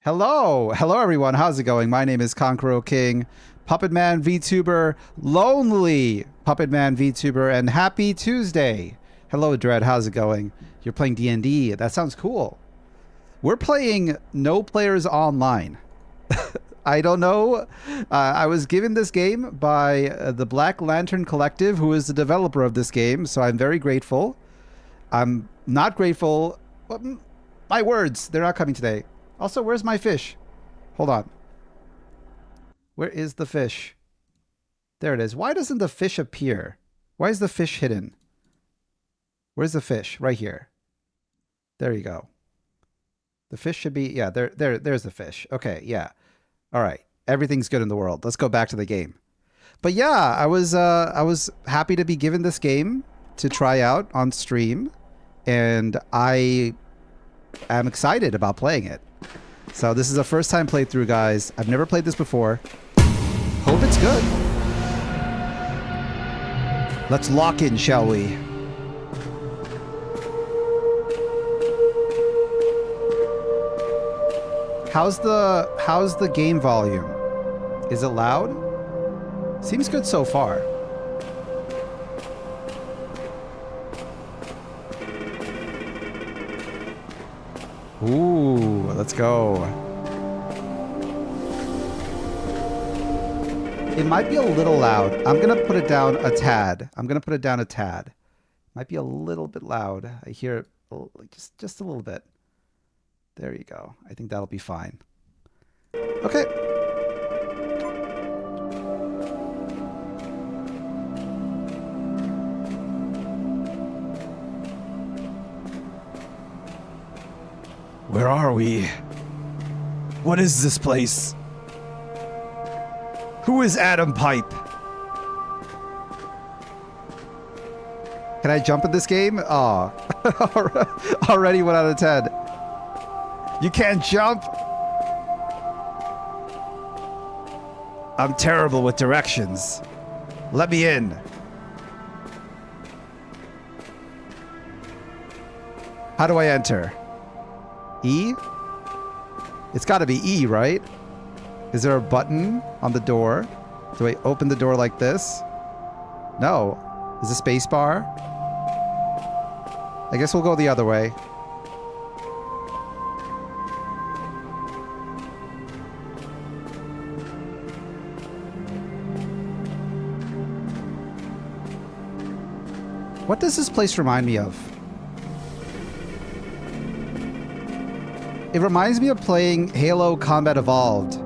Hello everyone. How's it going? My name is Conqueror King, Puppet Man VTuber, lonely Puppet Man VTuber, and happy Tuesday. Hello Dread, how's it going? You're playing D&D. That sounds cool. We're playing No Players Online. I don't know. I was given this game by the Black Lantern Collective, who is the developer of this game, so I'm very grateful. I'm not grateful. My words, they're not coming today. Also, where's my fish? Hold on. Where is the fish? There it is. Why doesn't the fish appear? Why is the fish hidden? Where's the fish? Right here. There you go. The fish should be, yeah, there's the fish. Okay, yeah. All right. Everything's good in the world. Let's go back to the game. But yeah, I was happy to be given this game to try out on stream, and I am excited about playing it. So this is a first time playthrough, guys. I've never played this before. Hope it's good. Let's lock in, shall we? How's the game volume? Is it loud? Seems good so far. Ooh, let's go. It might be a little loud. I'm gonna put it down a tad. Might be a little bit loud. I hear it just a little bit. There you go. I think that'll be fine. Okay. Where are we? What is this place? Who is Adam Pipe? Can I jump in this game? Oh, already 1 out of 10. You can't jump. I'm terrible with directions. Let me in. How do I enter? E? It's got to be E, right? Is there a button on the door? Do I open the door like this? No. Is it space bar? I guess we'll go the other way. What does this place remind me of? It reminds me of playing Halo Combat Evolved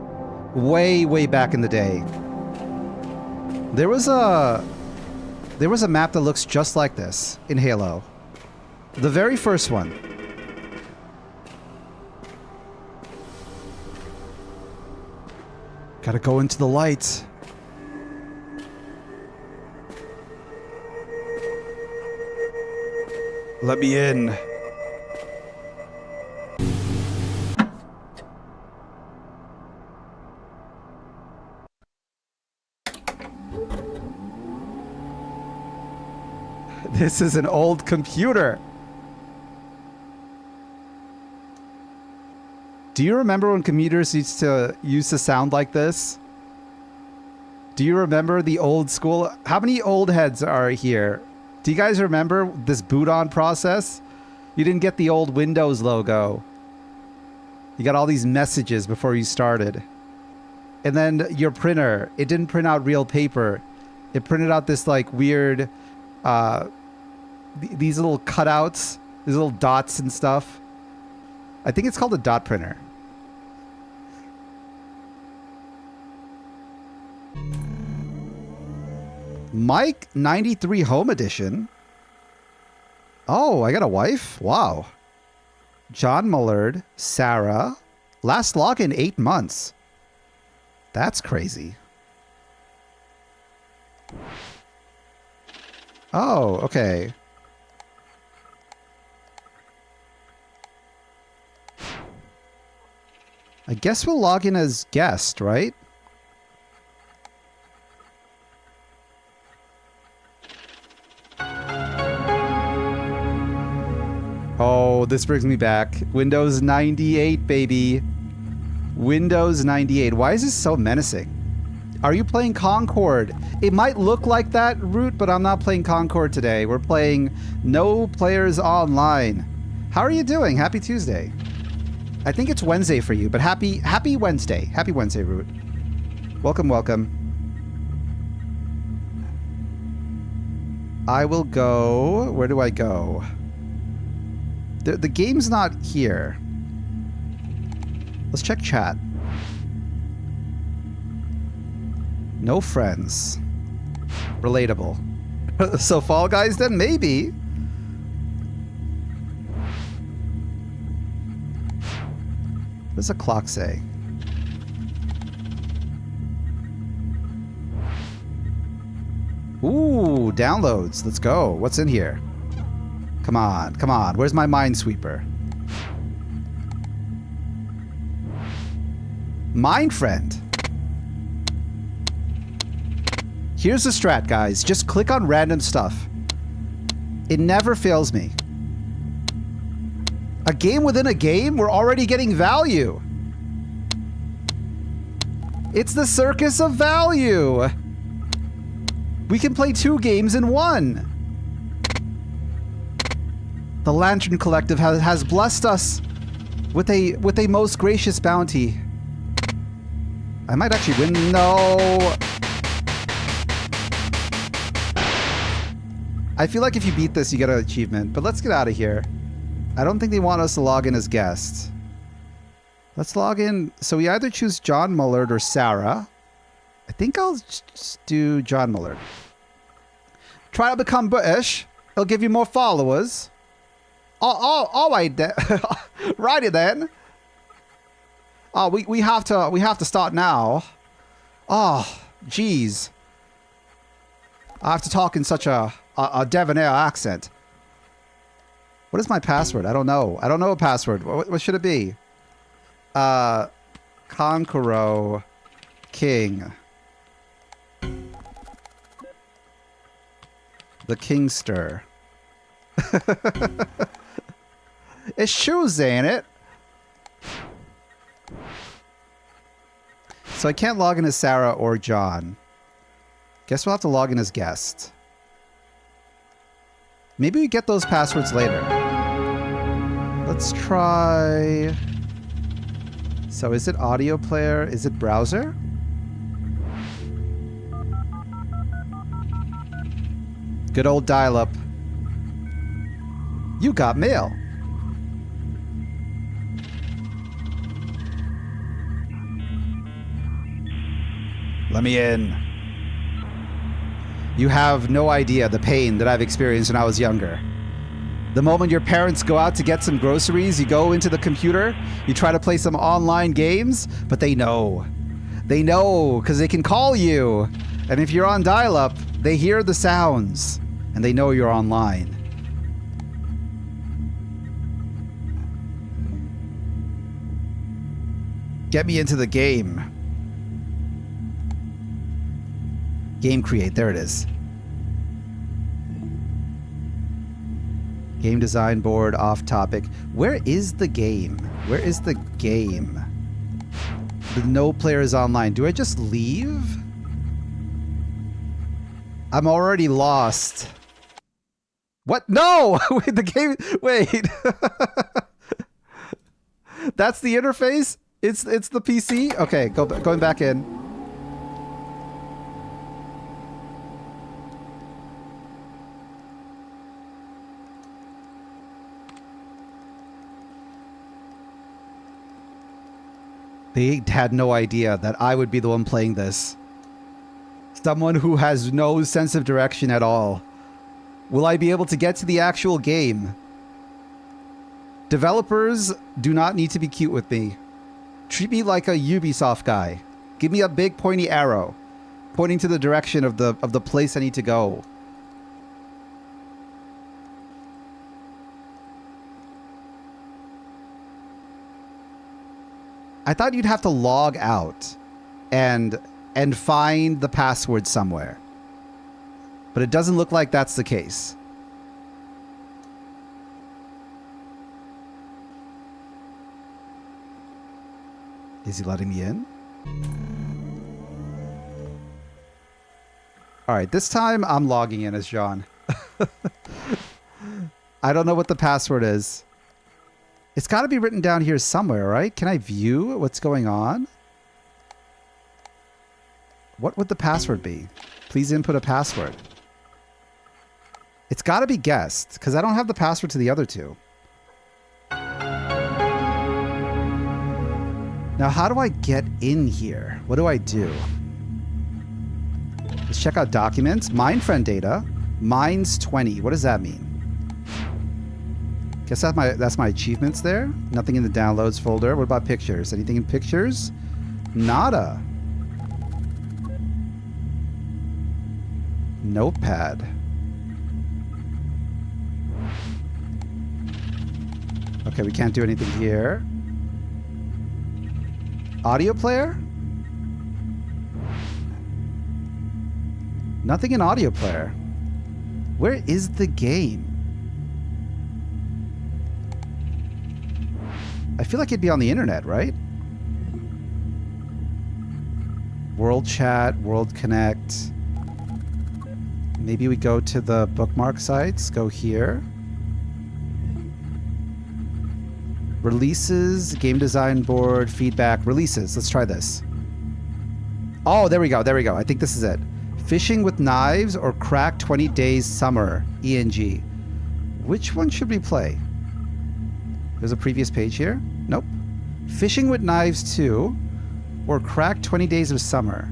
way back in the day. There was a map that looks just like this in Halo. The very first one. Gotta go into the light. Let me in. This is an old computer. Do you remember when computers used to sound like this? Do you remember the old school? How many old heads are here? Do you guys remember this boot on process? You didn't get the old Windows logo. You got all these messages before you started. And then your printer, it didn't print out real paper. It printed out this like weird, these little cutouts, these little dots and stuff. I think it's called a dot printer. Mike 93 Home Edition. Oh, I got a wife? Wow. John Mullard, Sarah. Last login 8 months. That's crazy. Oh, okay. I guess we'll log in as guest, right? Oh, this brings me back. Windows 98, baby. Windows 98. Why is this so menacing? Are you playing Concord? It might look like that, Root, but I'm not playing Concord today. We're playing No Players Online. How are you doing? Happy Tuesday. I think it's Wednesday for you, but happy Wednesday. Happy Wednesday, Root. Welcome, welcome. I will go... Where do I go? The game's not here. Let's check chat. No friends. Relatable. So Fall Guys then? Maybe. What does the clock say? Ooh, downloads. Let's go. What's in here? Come on, come on. Where's my Minesweeper? Mindfriend. Here's the strat, guys. Just click on random stuff. It never fails me. A game within a game? We're already getting value. It's the circus of value. We can play 2 games in 1. The Lantern Collective has blessed us with a most gracious bounty. I might actually win. No. I feel like if you beat this, you get an achievement. But let's get out of here. I don't think they want us to log in as guests. Let's log in. So we either choose John Mullard or Sarah. I think I'll just do John Mullard. Try to become British. It'll give you more followers. All right then. Righty then. Oh, we have to start now. Oh, jeez. I have to talk in such a debonair accent. What is my password? I don't know. I don't know a password. What should it be? Conqueror King. The Kingster. It's shoes, ain't it? So I can't log in as Sarah or John. Guess we'll have to log in as guest. Maybe we get those passwords later. Let's try... So is it audio player? Is it browser? Good old dial-up. You got mail. Let me in. You have no idea the pain that I've experienced when I was younger. The moment your parents go out to get some groceries, you go into the computer, you try to play some online games, but they know. They know because they can call you. And if you're on dial-up, they hear the sounds and they know you're online. Get me into the game. Game create, there it is. Game design board, off topic. Where is the game? Where is the game? The no players online. Do I just leave? I'm already lost. What? No! Wait, the game, wait. That's the interface? It's the PC? Okay, going back in. They had no idea that I would be the one playing this. Someone who has no sense of direction at all. Will I be able to get to the actual game? Developers do not need to be cute with me. Treat me like a Ubisoft guy. Give me a big pointy arrow pointing to the direction of the place I need to go. I thought you'd have to log out and find the password somewhere. But it doesn't look like that's the case. Is he letting me in? All right, this time I'm logging in as John. I don't know what the password is. It's got to be written down here somewhere, right? Can I view what's going on? What would the password be? Please input a password. It's got to be guessed, because I don't have the password to the other two. Now, how do I get in here? What do I do? Let's check out documents. Mine friend data. Mine's 20. What does that mean? Guess that's my achievements there. Nothing in the downloads folder. What about pictures? Anything in pictures? Nada. Notepad. Okay, we can't do anything here. Audio player? Nothing in audio player. Where is the game? I feel like it'd be on the internet, right? World chat, world connect. Maybe we go to the bookmark sites, go here. Releases, game design board, feedback, releases. Let's try this. Oh, there we go. There we go. I think this is it. Fishing with knives or crack 20 days summer, ENG. Which one should we play? There's a previous page here. Nope. Fishing with knives 2 or crack 20 days of summer.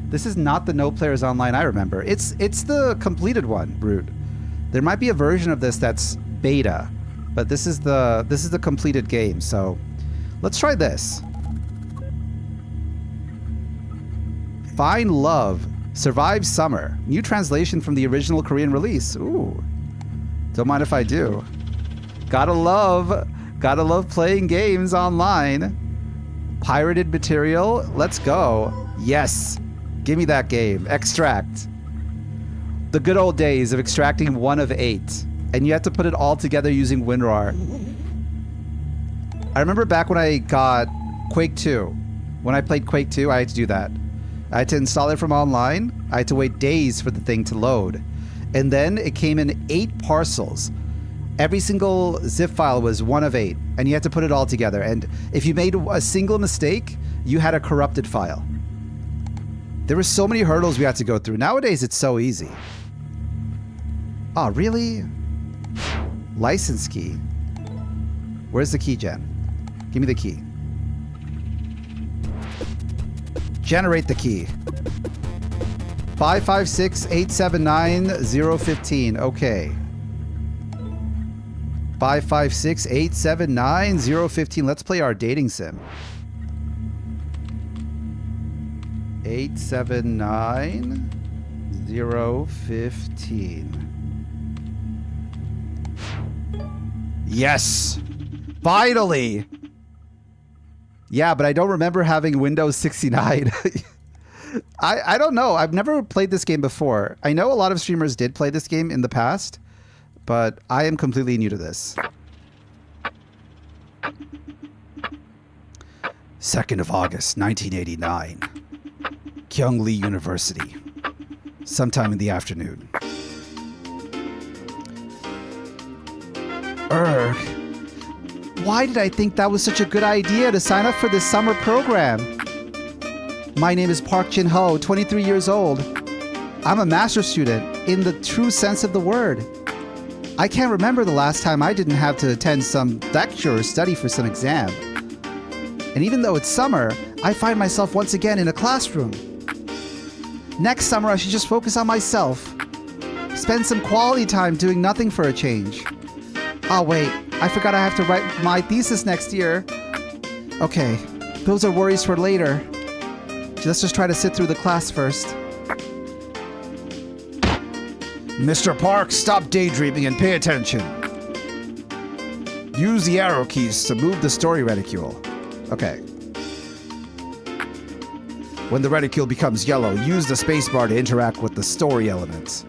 This is not the No Players Online I remember. It's the completed one, Brute. There might be a version of this that's beta, but this is the completed game. So let's try this. Find Love, Survive Summer. New translation from the original Korean release. Ooh. Don't mind if I do. Gotta love playing games online. Pirated material. Let's go. Yes. Give me that game. Extract. The good old days of extracting 1 of 8. And you have to put it all together using WinRAR. I remember back when I got Quake 2. When I played Quake 2, I had to do that. I had to install it from online. I had to wait days for the thing to load. And then it came in 8 parcels. Every single zip file was 1 of 8. And you had to put it all together. And if you made a single mistake, you had a corrupted file. There were so many hurdles we had to go through. Nowadays, it's so easy. Oh, really? License key. Where's the key, Jen? Give me the key. Generate the key. 556-879-015. Okay. 556-879-015. Let's play our dating sim. 879-015. Yes! Finally! Yeah, but I don't remember having Windows 69. I don't know. I've never played this game before. I know a lot of streamers did play this game in the past, but I am completely new to this. 2nd of August, 1989. Kyungli University. Sometime in the afternoon. Erg. Why did I think that was such a good idea to sign up for this summer program? My name is Park Jin-ho, 23 years old. I'm a master's student in the true sense of the word. I can't remember the last time I didn't have to attend some lecture or study for some exam. And even though it's summer, I find myself once again in a classroom. Next summer, I should just focus on myself. Spend some quality time doing nothing for a change. Oh wait, I forgot I have to write my thesis next year. Okay, those are worries for later. Let's just try to sit through the class first. Mr. Park, stop daydreaming and pay attention. Use the arrow keys to move the story reticule. Okay. When the reticule becomes yellow, use the spacebar to interact with the story elements.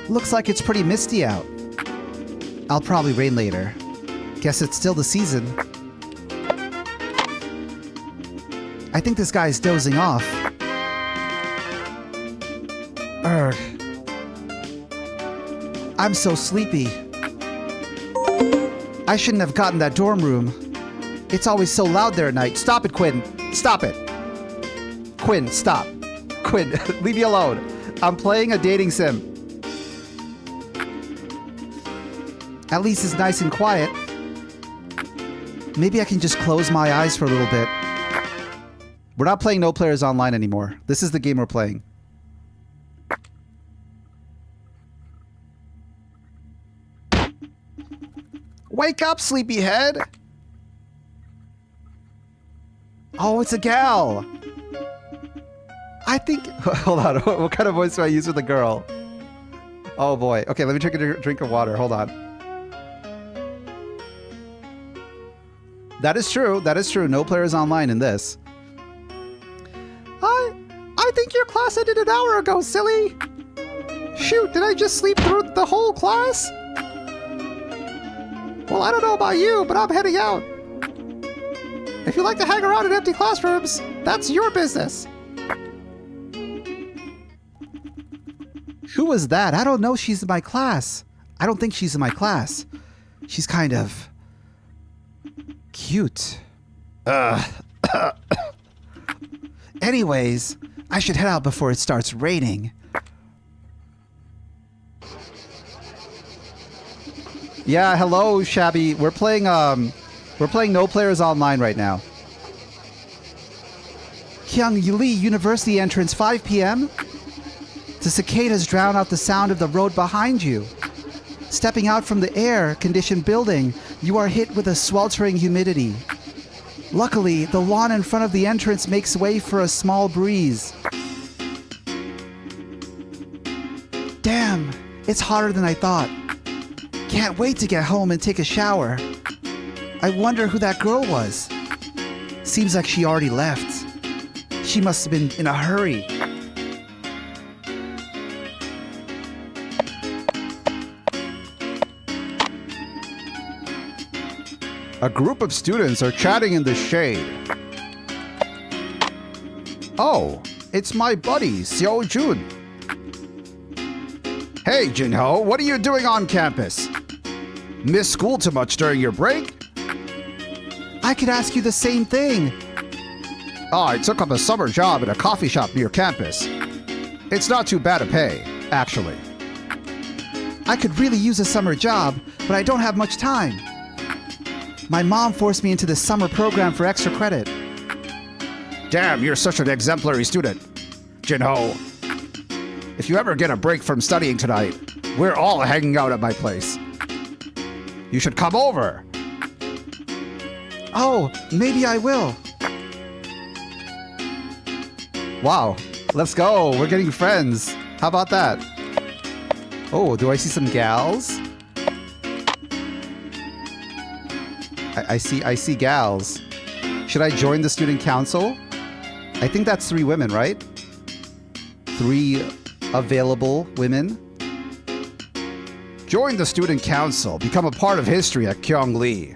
Looks like it's pretty misty out. I'll probably rain later. Guess it's still the season. I think this guy's dozing off. Urgh. I'm so sleepy. I shouldn't have gotten that dorm room. It's always so loud there at night. Stop it, Quinn. Stop it. Quinn, stop. Quinn, leave me alone. I'm playing a dating sim. At least it's nice and quiet. Maybe I can just close my eyes for a little bit. We're not playing No Players Online anymore. This is the game we're playing. Wake up, sleepyhead! Oh, it's a gal! I think... Hold on, what kind of voice do I use with a girl? Oh boy. Okay, let me take a drink of water. Hold on. That is true. That is true. No Players Online in this. I think your class ended an hour ago, silly! Shoot, did I just sleep through the whole class? Well, I don't know about you, but I'm heading out. If you like to hang around in empty classrooms, that's your business. Who was that? I don't know she's in my class. I don't think she's in my class. She's kind of... cute. Anyways, I should head out before it starts raining. Yeah, hello, Shabby. We're playing No Players Online right now. Kyung-Lee University entrance, 5 p.m. The cicadas drown out the sound of the road behind you. Stepping out from the air-conditioned building, you are hit with a sweltering humidity. Luckily, the lawn in front of the entrance makes way for a small breeze. Damn, it's hotter than I thought. Can't wait to get home and take a shower. I wonder who that girl was. Seems like she already left. She must have been in a hurry. A group of students are chatting in the shade. Oh, it's my buddy, Xiao Jun. Hey, Jinho, what are you doing on campus? Miss school too much during your break? I could ask you the same thing. Oh, I took up a summer job at a coffee shop near campus. It's not too bad a pay, actually. I could really use a summer job, but I don't have much time. My mom forced me into this summer program for extra credit. Damn, you're such an exemplary student. Jinho, if you ever get a break from studying tonight, we're all hanging out at my place. You should come over. Oh, maybe I will. Wow, let's go. We're getting friends. How about that? Oh, do I see some gals? I see gals. Should I join the student council? I think that's 3 women, right? 3 available women. Join the student council. Become a part of history at Kyung-Lee.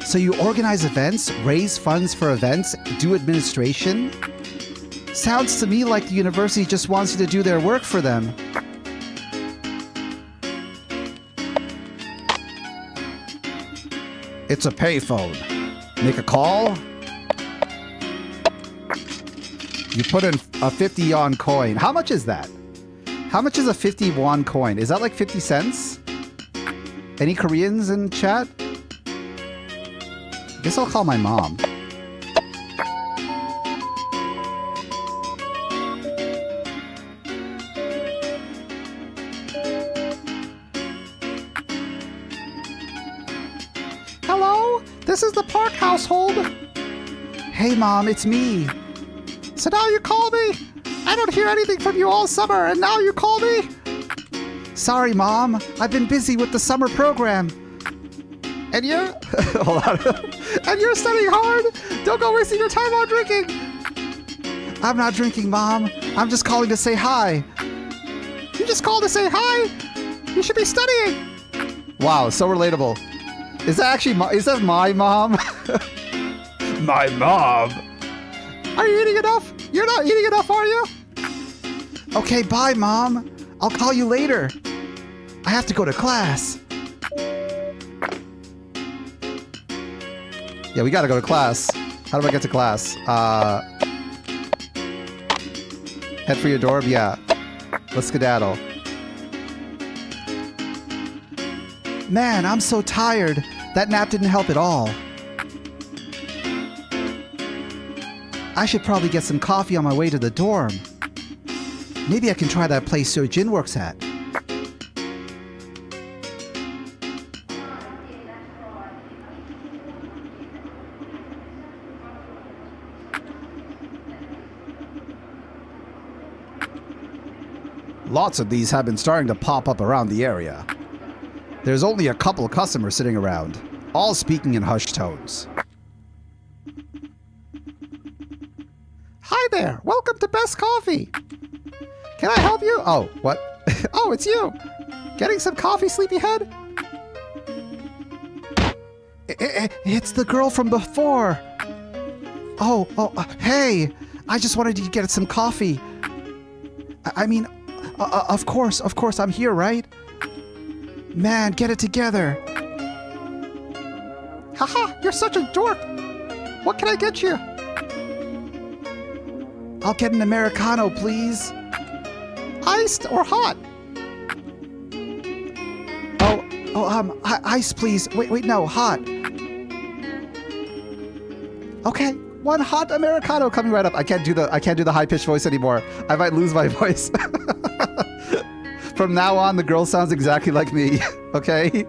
So you organize events, raise funds for events, do administration? Sounds to me like the university just wants you to do their work for them. It's a payphone. Make a call. You put in a 50 yuan coin. How much is that? How much is a 50 won coin? Is that like 50 cents? Any Koreans in chat? I guess I'll call my mom. Hello? This is the Park household. Hey, Mom, it's me. So now you call me? I don't hear anything from you all summer, and now you call me? Sorry, Mom. I've been busy with the summer program. And you're... Hold on. And you're studying hard? Don't go wasting your time on drinking. I'm not drinking, Mom. I'm just calling to say hi. You just called to say hi. You should be studying. Wow, so relatable. Is that actually is that my mom? My mom. Are you eating enough? You're not eating enough, are you? Okay, bye, Mom. I'll call you later. I have to go to class. Yeah, we gotta go to class. How do I get to class? Head for your dorm? Yeah. Let's skedaddle. Man, I'm so tired. That nap didn't help at all. I should probably get some coffee on my way to the dorm. Maybe I can try that place Sir Jin works at. Lots of these have been starting to pop up around the area. There's only a couple of customers sitting around, all speaking in hushed tones. Hi there! Welcome to Best Coffee! Can I help you? Oh, what? Oh, it's you! Getting some coffee, sleepyhead? It's the girl from before! Oh, hey! I just wanted to get some coffee. I mean, of course, I'm here, right? Man, get it together. Haha, you're such a dork. What can I get you? I'll get an Americano, please. Iced or hot? Ice, please. Wait, no, hot. Okay, one hot Americano coming right up. I can't do the high-pitched voice anymore. I might lose my voice. From now on, the girl sounds exactly like me, okay?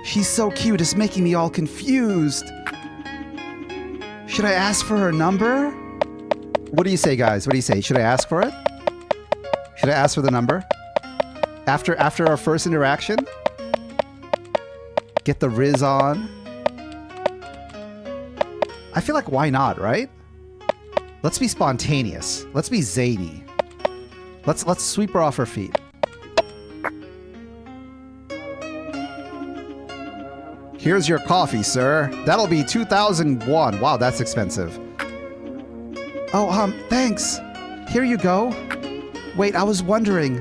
She's so cute, it's making me all confused. Should I ask for her number? What do you say, guys? What do you say? Should I ask for it? Should I ask for the number? After our first interaction? Get the Riz on? I feel like why not, right? Let's be spontaneous. Let's be zany. Let's sweep her off her feet. Here's your coffee, sir. That'll be 2,001. Wow, that's expensive. Oh, thanks. Here you go. Wait, I was wondering,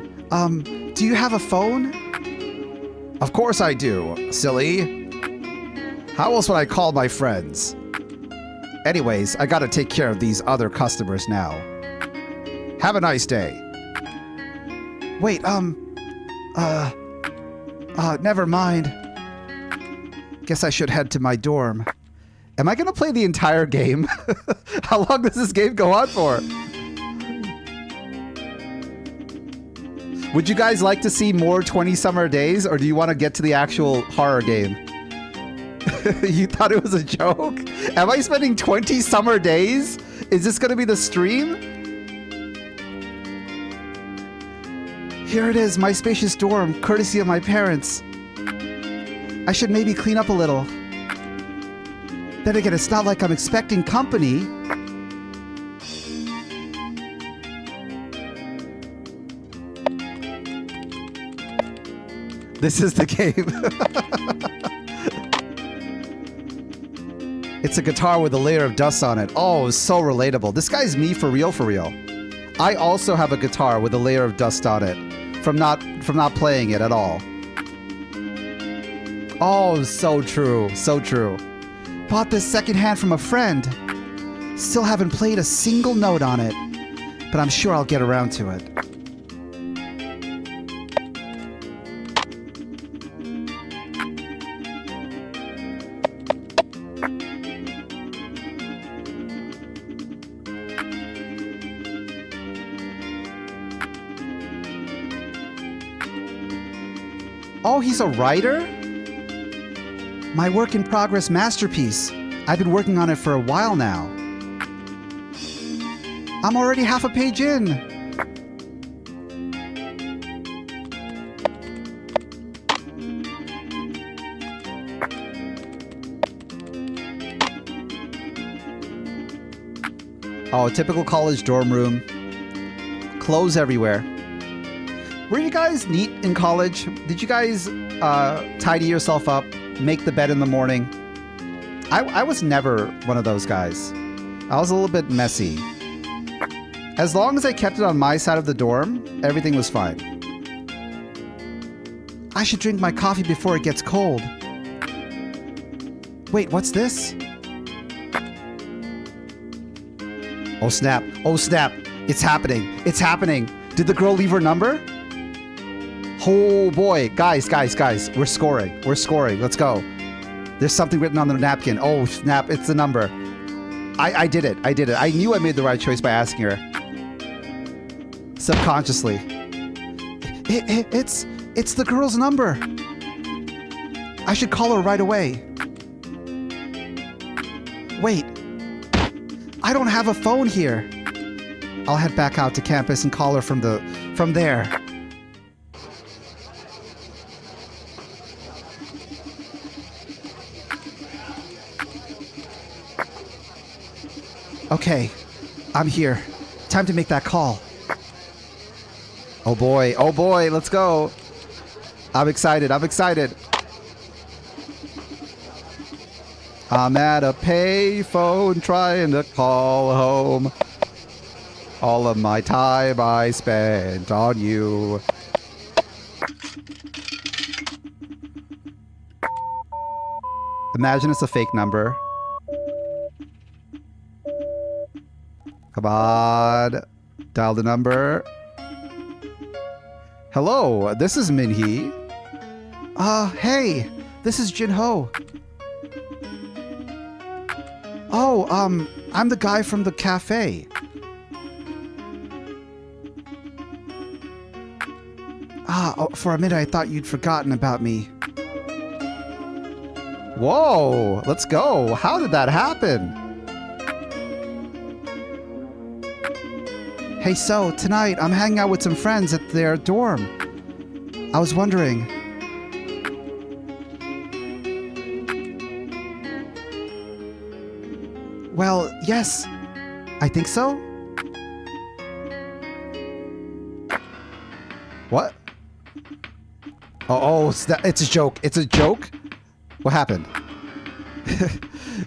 do you have a phone? Of course I do, silly. How else would I call my friends? Anyways, I gotta take care of these other customers now. Have a nice day. Wait, never mind. Guess I should head to my dorm. Am I gonna play the entire game? How long does this game go on for? Would you guys like to see more 20 Summer Days, or do you want to get to the actual horror game? You thought it was a joke? Am I spending 20 summer days? Is this going to be the stream? Here it is, my spacious dorm, courtesy of my parents. I should maybe clean up a little. Then again, it's not like I'm expecting company. This is the game. It's a guitar with a layer of dust on it. Oh, so relatable. This guy's me for real, for real. I also have a guitar with a layer of dust on it from not playing it at all. Oh, so true, so true. Bought this secondhand from a friend. Still haven't played a single note on it, but I'm sure I'll get around to it. Oh, he's a writer? My work in progress masterpiece. I've been working on it for a while now. I'm already half a page in. Oh, typical college dorm room. clothes everywhere. Were you guys neat in college? Did you guys tidy yourself up, make the bed in the morning? I was never one of those guys. I was a little bit messy. As long as I kept it on my side of the dorm, everything was fine. I should drink my coffee before it gets cold. Wait, what's this? Oh snap, oh snap. It's happening, it's happening. Did the girl leave her number? Oh boy, guys, we're scoring, let's go. There's something written on the napkin. Oh snap, it's the number. I did it. I knew I made the right choice by asking her. Subconsciously. It's the girl's number. I should call her right away. Wait, I don't have a phone here. I'll head back out to campus and call her from there. Okay, I'm here. Time to make that call. Oh boy, let's go. I'm excited. I'm at a payphone trying to call home. All of my time I spent on you. Imagine it's a fake number. Come on. Dial the number. Hello, this is Minhee. Hey, this is Jinho. Oh, I'm the guy from the cafe. For a minute I thought you'd forgotten about me. Whoa, let's go. How did that happen? Hey, so tonight I'm hanging out with some friends at their dorm. I was wondering. Well, yes, I think so. What? Oh, it's a joke. It's a joke? What happened?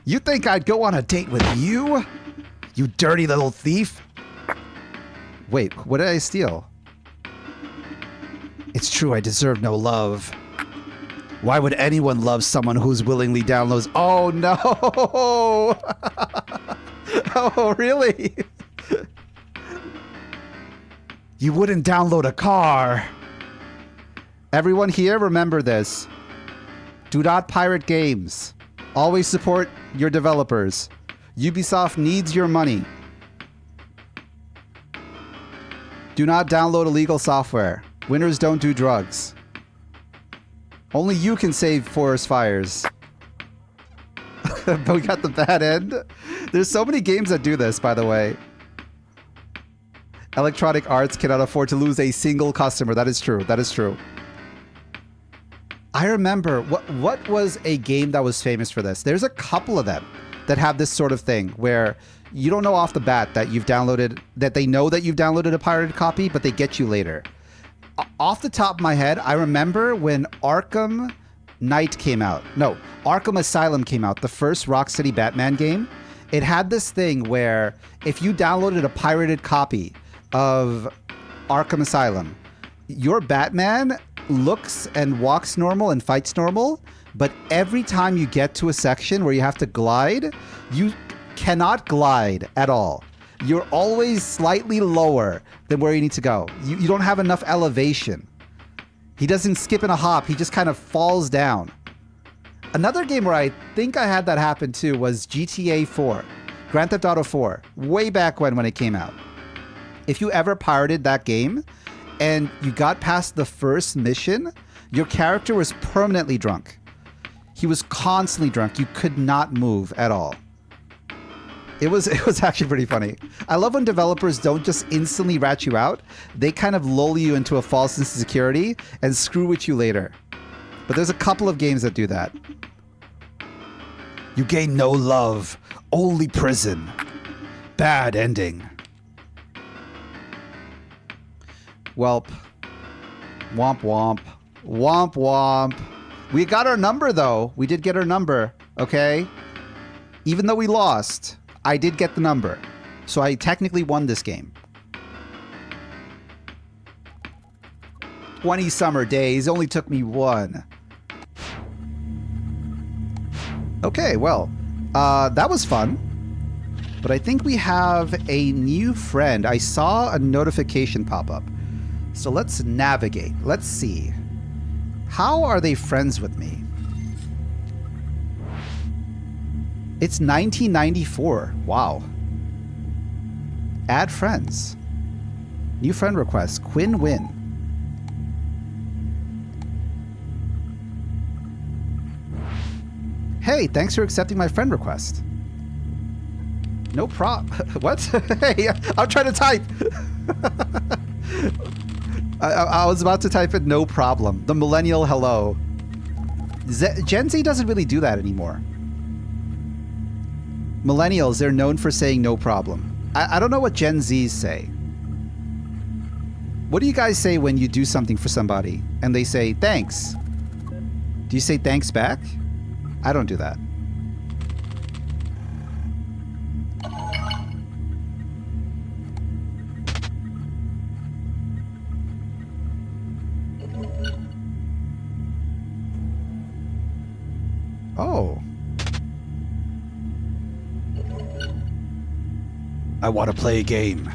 You think I'd go on a date with you? You dirty little thief? Wait, what did I steal? It's true, I deserve no love. Why would anyone love someone who's willingly downloads? Oh no! Oh, really? You wouldn't download a car. Everyone here, remember this. Do not pirate games. Always support your developers. Ubisoft needs your money. Do not download illegal software. Winners don't do drugs. Only you can save forest fires. But we got the bad end. There's so many games that do this, by the way. Electronic Arts cannot afford to lose a single customer. That is true. That is true. I remember, what was a game that was famous for this? There's a couple of them that have this sort of thing where you don't know off the bat that you've downloaded, that they know that you've downloaded a pirated copy, but they get you later. Off the top of my head, I remember when Arkham Knight came out. No, Arkham Asylum came out, the first Rocksteady Batman game. It had this thing where if you downloaded a pirated copy of Arkham Asylum, your Batman looks and walks normal and fights normal, but every time you get to a section where you have to glide, you cannot glide at all. You're always slightly lower than where you need to go. You don't have enough elevation. He doesn't skip and a hop, he just kind of falls down. Another game where I think I had that happen too was GTA 4, Grand Theft Auto 4, way back when it came out. If you ever pirated that game and you got past the first mission, your character was permanently drunk. He was constantly drunk. You could not move at all. It was actually pretty funny. I love when developers don't just instantly rat you out. They kind of lull you into a false sense of security and screw with you later. But there's a couple of games that do that. You gain no love, only prison. Bad ending. Welp. Womp womp. Womp womp. We got our number, though. We did get our number, okay? Even though we lost, I did get the number. So I technically won this game. 20 summer days. Only took me one. Okay, well, that was fun. But I think we have a new friend. I saw a notification pop up. So let's navigate. Let's see. How are they friends with me? It's 1994. Wow. Add friends. New friend request. Quinn Win. Hey, thanks for accepting my friend request. No what? Hey, I'm trying to type. I was about to type in no problem. The millennial hello. Gen Z doesn't really do that anymore. Millennials, they're known for saying no problem. I don't know what Gen Zs say. What do you guys say when you do something for somebody and they say thanks? Do you say thanks back? I don't do that. Oh. I want to play a game.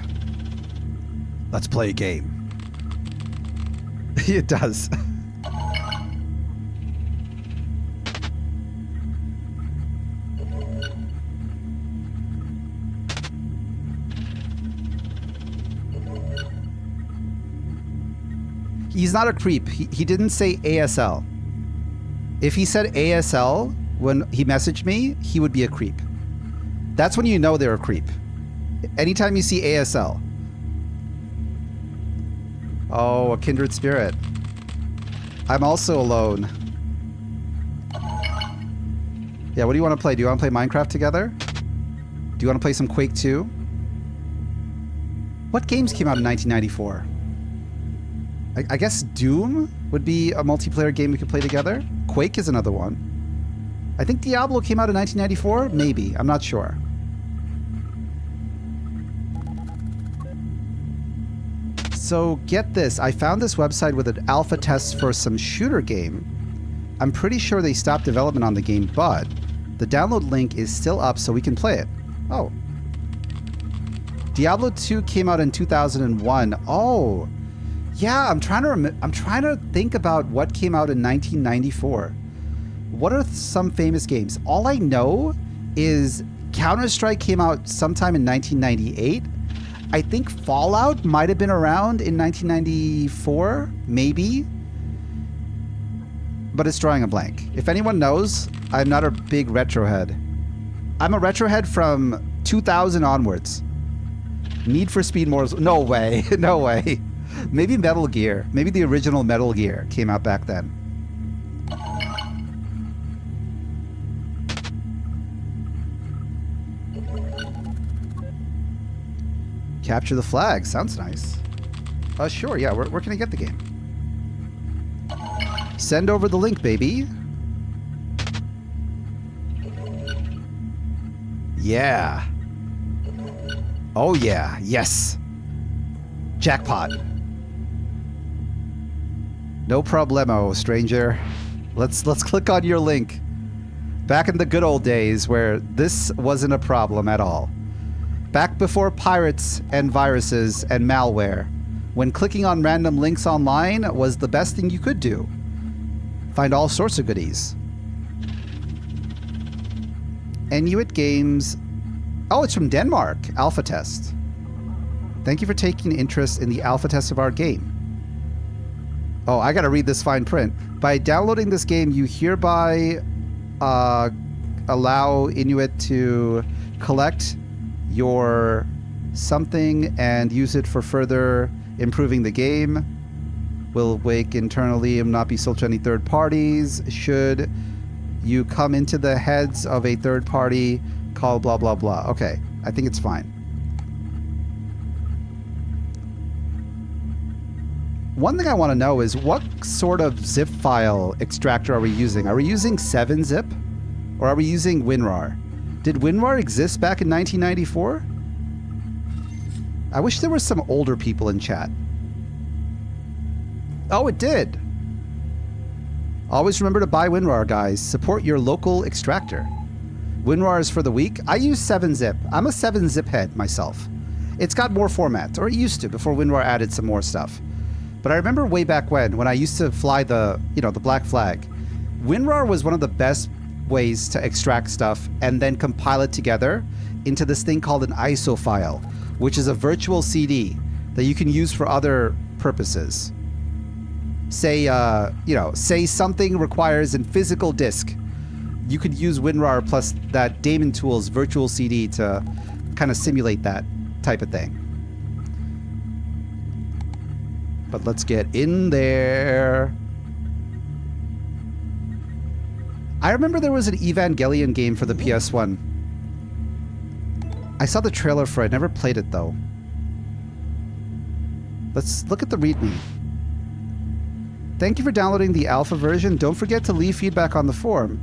Let's play a game. It does. He's not a creep. He didn't say ASL. If he said ASL when he messaged me, he would be a creep. That's when you know they're a creep. Anytime you see ASL. Oh, a kindred spirit. I'm also alone. Yeah, what do you want to play? Do you want to play Minecraft together? Do you want to play some Quake 2? What games came out in 1994? I guess Doom would be a multiplayer game we could play together. Quake is another one. I think Diablo came out in 1994? Maybe. I'm not sure. So get this. I found this website with an alpha test for some shooter game. I'm pretty sure they stopped development on the game, but the download link is still up so we can play it. Oh. Diablo 2 came out in 2001. Oh. Yeah, I'm trying to think about what came out in 1994. What are some famous games? All I know is Counter-Strike came out sometime in 1998. I think Fallout might have been around in 1994, maybe. But it's drawing a blank. If anyone knows, I'm not a big retro head. I'm a retro head from 2000 onwards. Need for Speed more. No way. No way. Maybe Metal Gear. Maybe the original Metal Gear came out back then. Capture the flag. Sounds nice. Sure. Yeah. Where can I get the game? Send over the link, baby. Yeah. Oh, yeah. Yes. Jackpot. No problemo, stranger. Let's click on your link. Back in the good old days where this wasn't a problem at all. Back before pirates and viruses and malware, when clicking on random links online was the best thing you could do. Find all sorts of goodies. Inuit Games. Oh, it's from Denmark. Alpha test. Thank you for taking interest in the alpha test of our game. Oh, I gotta read this fine print. By downloading this game, you hereby allow Inuit to collect your something and use it for further improving the game. Will wake internally and not be sold to any third parties. Should you come into the heads of a third party, call blah blah blah. Okay, I think it's fine. One thing I want to know is what sort of zip file extractor are we using? Are we using 7-zip or are we using WinRAR? Did WinRAR exist back in 1994? I wish there were some older people in chat. Oh, it did. Always remember to buy WinRAR, guys. Support your local extractor. WinRAR is for the weak. I use 7-zip. I'm a 7-zip head myself. It's got more formats, or it used to before WinRAR added some more stuff. But I remember way back when I used to fly the black flag, WinRAR was one of the best ways to extract stuff and then compile it together into this thing called an ISO file, which is a virtual CD that you can use for other purposes. Say, say something requires a physical disk. You could use WinRAR plus that Daemon Tools virtual CD to kind of simulate that type of thing. But let's get in there. I remember there was an Evangelion game for the PS1. I saw the trailer for it. Never played it, though. Let's look at the README. Thank you for downloading the alpha version. Don't forget to leave feedback on the forum.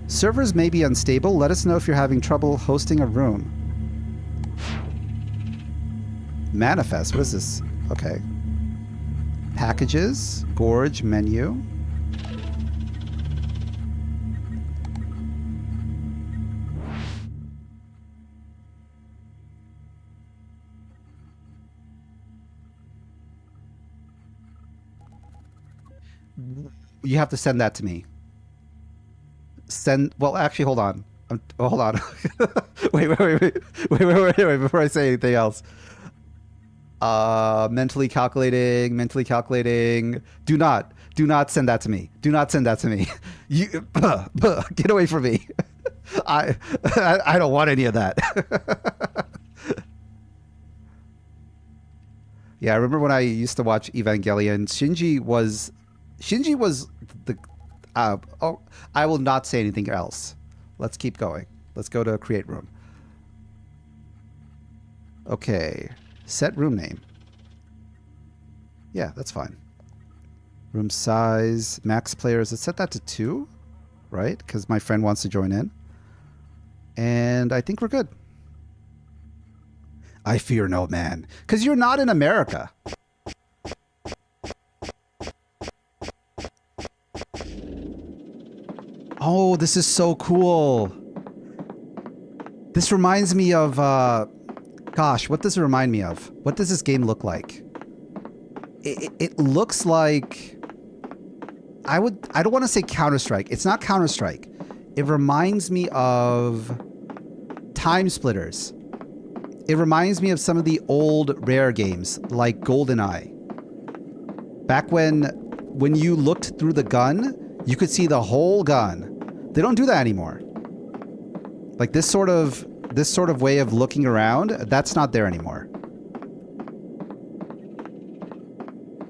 Servers may be unstable. Let us know if you're having trouble hosting a room. Manifest. What is this? Okay. Packages. Gorge. Menu. You have to send that to me. Well, actually, hold on. Hold on. wait, before I say anything else. Mentally calculating. Do not send that to me. Do not send that to me. You, get away from me. I don't want any of that. Yeah, I remember when I used to watch Evangelion, Shinji was the... oh, I will not say anything else. Let's keep going. Let's go to create room. Okay. Set room name. Yeah, that's fine. Room size, max players. Let's set that to 2, right? Because my friend wants to join in. And I think we're good. I fear no man. Because you're not in America. Oh, this is so cool. This reminds me of, gosh, what does it remind me of? What does this game look like? It looks like, I don't want to say Counter-Strike. It's not Counter-Strike. It reminds me of Time Splitters. It reminds me of some of the old Rare games, like GoldenEye. Back when you looked through the gun, you could see the whole gun. They don't do that anymore. Like this sort of way of looking around, that's not there anymore.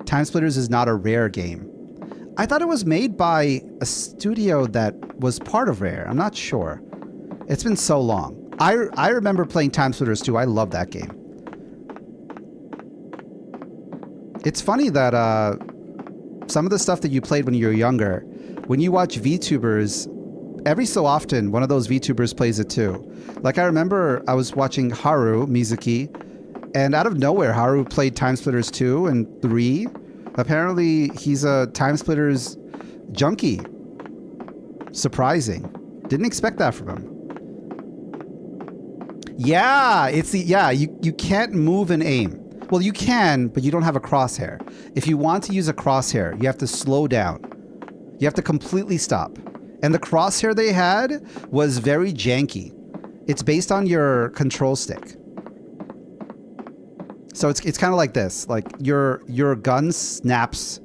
Time Splitters is not a Rare game. I thought it was made by a studio that was part of Rare. I'm not sure. It's been so long. I remember playing Time Splitters too. I love that game. It's funny that some of the stuff that you played when you were younger, when you watch VTubers, every so often one of those VTubers plays it too. Like I remember I was watching Haru Mizuki, and out of nowhere Haru played Time Splitters 2 and 3. Apparently he's a Time Splitters junkie. Surprising. Didn't expect that from him. Yeah, you can't move and aim. Well, you can, but you don't have a crosshair. If you want to use a crosshair, you have to slow down. You have to completely stop. And the crosshair they had was very janky. It's based on your control stick. So it's kind of like this. Like your gun snaps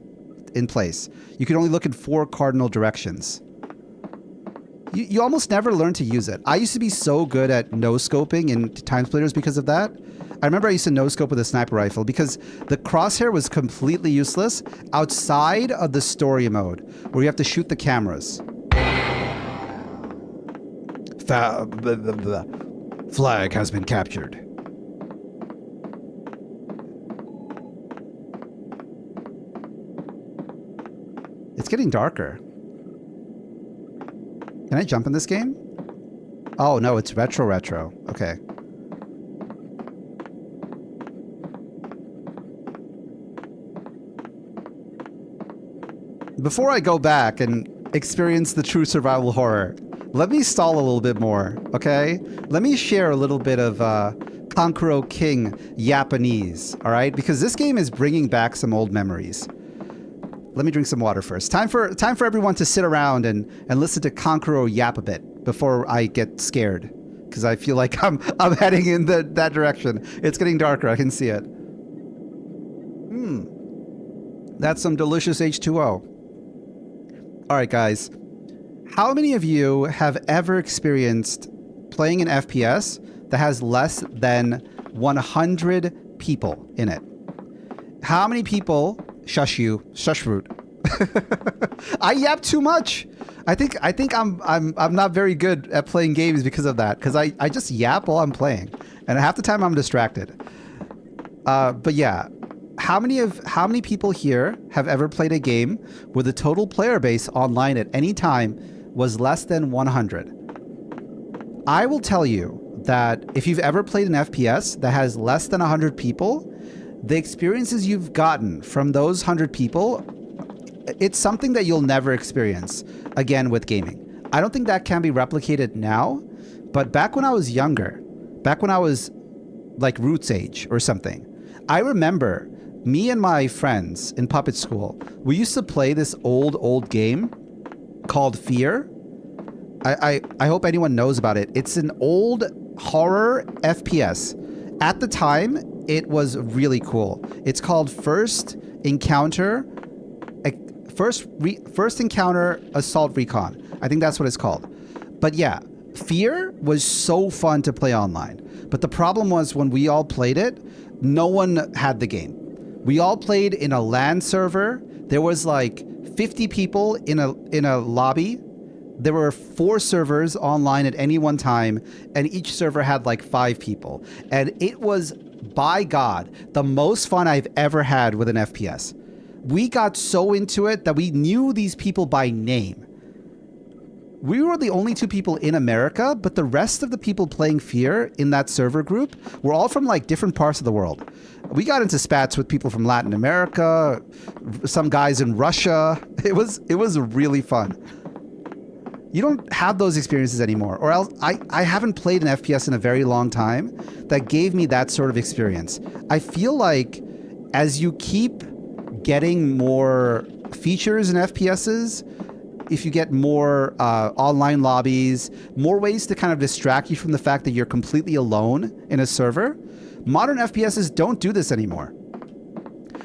in place. You can only look in 4 cardinal directions. You almost never learn to use it. I used to be so good at no-scoping in Time Splitters because of that. I remember I used to no-scope with a sniper rifle because the crosshair was completely useless outside of the story mode where you have to shoot the cameras. Flag has been captured. getting darker. Can I jump in this game? Oh, no, it's retro. Okay. Before I go back and experience the true survival horror, let me stall a little bit more, okay? Let me share a little bit of Kankuro King Japanese, all right? Because this game is bringing back some old memories. Let me drink some water first. Time for everyone to sit around and listen to Kankuro yap a bit before I get scared, because I feel like I'm heading in that direction. It's getting darker. I can see it. That's some delicious H2O. All right, guys. How many of you have ever experienced playing an FPS that has less than 100 people in it? How many people? Shush you, shush root. I yap too much. I think I'm not very good at playing games because of that. Because I just yap while I'm playing, and half the time I'm distracted. But yeah, how many people here have ever played a game where the total player base online at any time was less than 100? I will tell you that if you've ever played an FPS that has less than 100 people, the experiences you've gotten from those 100 people, it's something that you'll never experience again with gaming. I don't think that can be replicated now, but back when I was younger, back when I was like Root's age or something, I remember me and my friends in puppet school, we used to play this old game called Fear. I hope anyone knows about it. It's an old horror FPS. At the time, it was really cool. It's called First Encounter Assault Recon. I think that's what it's called. But yeah, Fear was so fun to play online. But the problem was when we all played it, no one had the game. We all played in a LAN server. There was like 50 people in a lobby. There were 4 servers online at any one time, and each server had like 5 people. And it was, by God, the most fun I've ever had with an FPS. We got so into it that we knew these people by name. We were the only 2 people in America, but the rest of the people playing Fear in that server group were all from like different parts of the world. We got into spats with people from Latin America, some guys in Russia. It was really fun. You don't have those experiences anymore, or else I haven't played an FPS in a very long time that gave me that sort of experience. I feel like as you keep getting more features in FPSs, if you get more online lobbies, more ways to kind of distract you from the fact that you're completely alone in a server, modern FPSs don't do this anymore.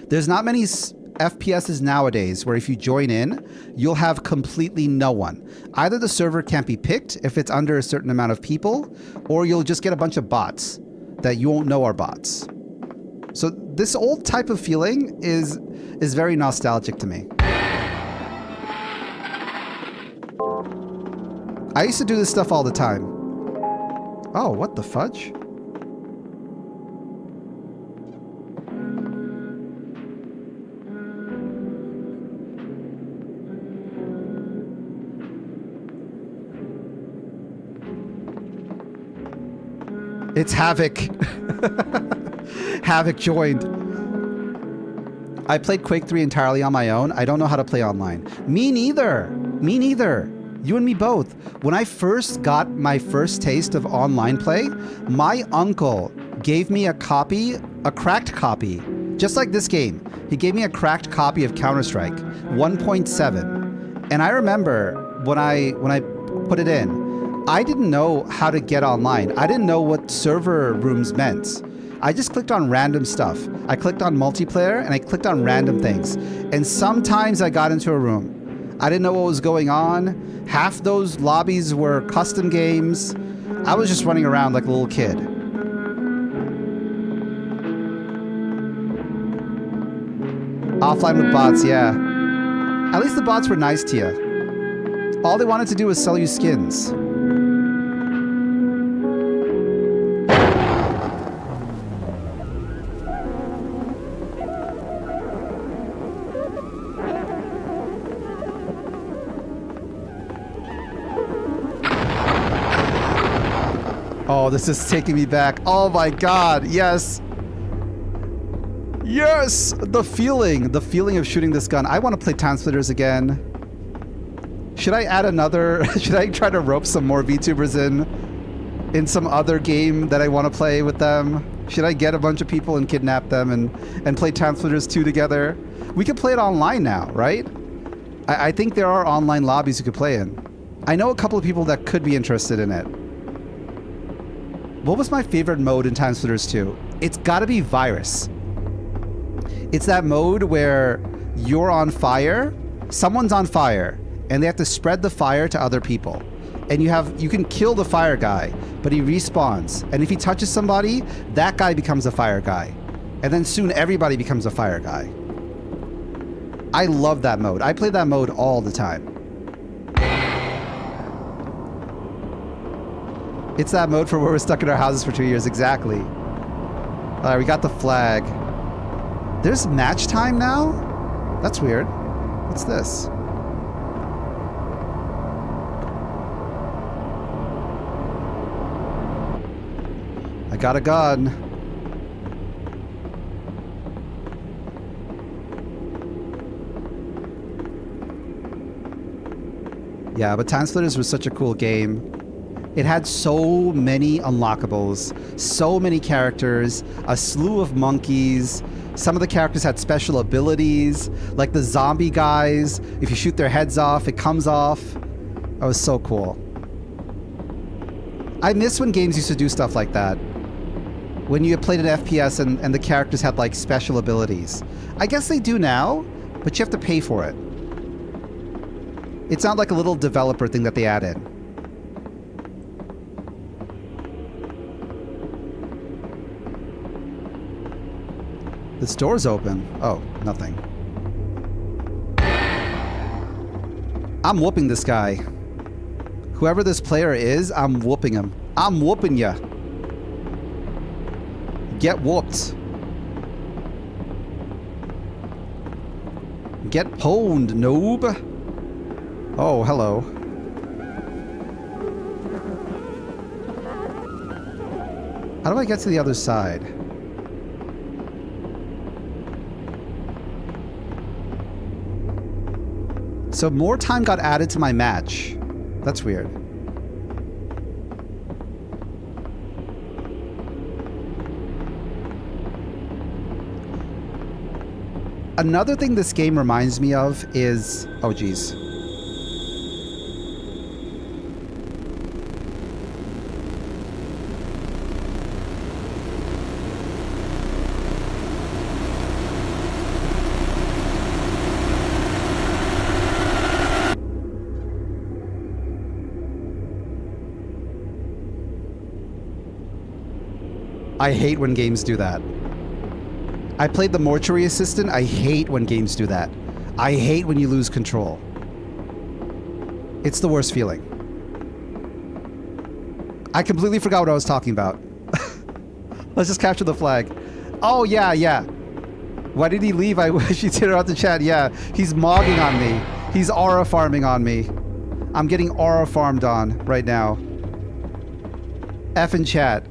There's not many FPSs nowadays where if you join in, you'll have completely no one. Either the server can't be picked if it's under a certain amount of people, or you'll just get a bunch of bots that you won't know are bots. So this old type of feeling is very nostalgic to me. I used to do this stuff all the time. Oh, what the fudge? It's Havoc. Havoc joined. I played Quake 3 entirely on my own. I don't know how to play online. Me neither. Me neither. You and me both. When I first got my first taste of online play, my uncle gave me a cracked copy, just like this game. He gave me a cracked copy of Counter-Strike 1.7. And I remember when I put it in, I didn't know how to get online. I didn't know what server rooms meant. I just clicked on random stuff. I clicked on multiplayer and I clicked on random things. And sometimes I got into a room. I didn't know what was going on. Half those lobbies were custom games. I was just running around like a little kid. Offline with bots, yeah. At least the bots were nice to you. All they wanted to do was sell you skins. Oh, this is taking me back. Oh my God, yes. Yes, the feeling of shooting this gun. I want to play Time Splitters again. Should I add another, should I try to rope some more VTubers in some other game that I want to play with them? Should I get a bunch of people and kidnap them and play Time Splitters 2 together? We could play it online now, right? I think there are online lobbies you could play in. I know a couple of people that could be interested in it. What was my favorite mode in Time Splitters 2? It's gotta be Virus. It's that mode where you're on fire, someone's on fire, and they have to spread the fire to other people. And you can kill the fire guy, but he respawns. And if he touches somebody, that guy becomes a fire guy. And then soon everybody becomes a fire guy. I love that mode. I play that mode all the time. It's that mode for where we're stuck in our houses for 2 years, exactly. All right, we got the flag. There's match time now? That's weird. What's this? I got a gun. Yeah, but Time Splitters was such a cool game. It had so many unlockables, so many characters, a slew of monkeys. Some of the characters had special abilities, like the zombie guys. If you shoot their heads off, it comes off. That was so cool. I miss when games used to do stuff like that. When you played an FPS and the characters had like special abilities. I guess they do now, but you have to pay for it. It's not like a little developer thing that they add in. This door's open. Oh, nothing. I'm whooping this guy. Whoever this player is, I'm whooping him. I'm whooping ya. Get whooped. Get pwned, noob. Oh, hello. How do I get to the other side? So more time got added to my match. That's weird. Another thing this game reminds me of is... Oh, geez. I hate when games do that. I played the Mortuary Assistant. I hate when games do that. I hate when you lose control. It's the worst feeling. I completely forgot what I was talking about. Let's just capture the flag. Oh, yeah, yeah. Why did he leave? I wish he did it out the chat. Yeah, he's mogging on me. He's aura farming on me. I'm getting aura farmed on right now. F in chat.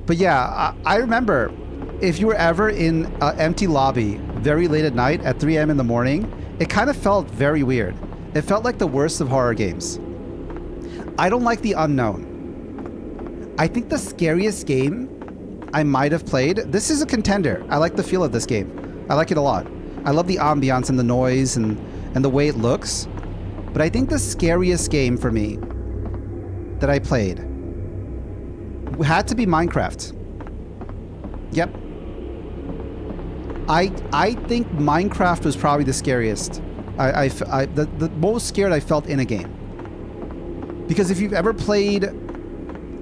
But yeah, I remember if you were ever in an empty lobby very late at night at 3 a.m. in the morning, it kind of felt very weird. It felt like the worst of horror games. I don't like the unknown. I think the scariest game I might have played, this is a contender. I like the feel of this game. I like it a lot. I love the ambiance and the noise and the way it looks. But I think the scariest game for me that I played had to be Minecraft. Yep. I think Minecraft was probably the scariest. The most scared I felt in a game. Because if you've ever played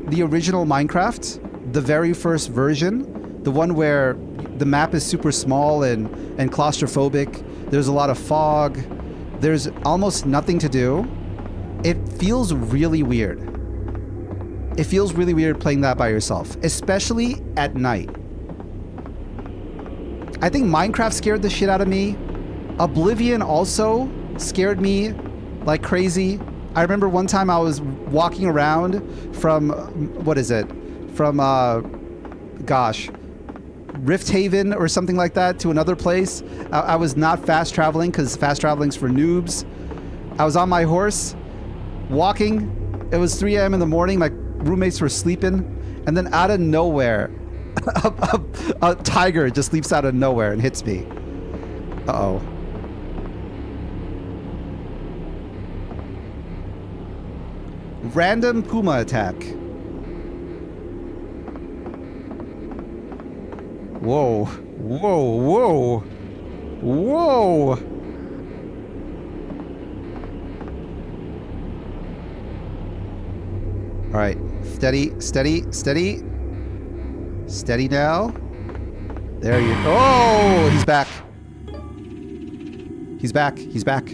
the original Minecraft, the very first version, the one where the map is super small and claustrophobic, there's a lot of fog, there's almost nothing to do, it feels really weird. It feels really weird playing that by yourself, especially at night. I think Minecraft scared the shit out of me. Oblivion also scared me like crazy. I remember one time I was walking around from, what is it? from gosh, Rift Haven or something like that to another place. I was not fast traveling because fast traveling's for noobs. I was on my horse, walking. It was 3 a.m. in the morning. My roommates were sleeping. And then out of nowhere, a tiger just leaps out of nowhere and hits me. Uh-oh. Random puma attack. Whoa. Whoa, whoa. Whoa. All right. Steady, steady, steady. Steady now. There you go. Oh, he's back. He's back. He's back.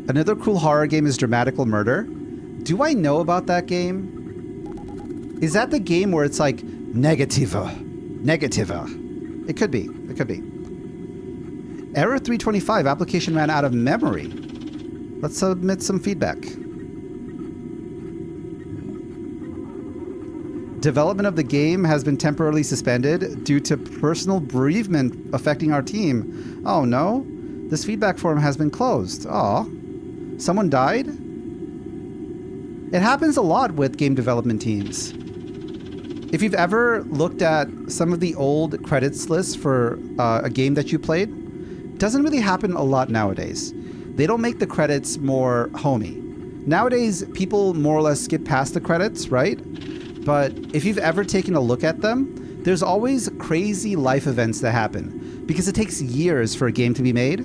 Another cool horror game is Dramatical Murder. Do I know about that game? Is that the game where it's like negativa? Negativa. It could be. It could be. Error 325. Application ran out of memory. Let's submit some feedback. Development of the game has been temporarily suspended due to personal bereavement affecting our team. Oh no. This feedback form has been closed. Aw. Someone died? It happens a lot with game development teams. If you've ever looked at some of the old credits lists for a game that you played, it doesn't really happen a lot nowadays. They don't make the credits more homey. Nowadays, people more or less skip past the credits, right? But if you've ever taken a look at them, there's always crazy life events that happen because it takes years for a game to be made.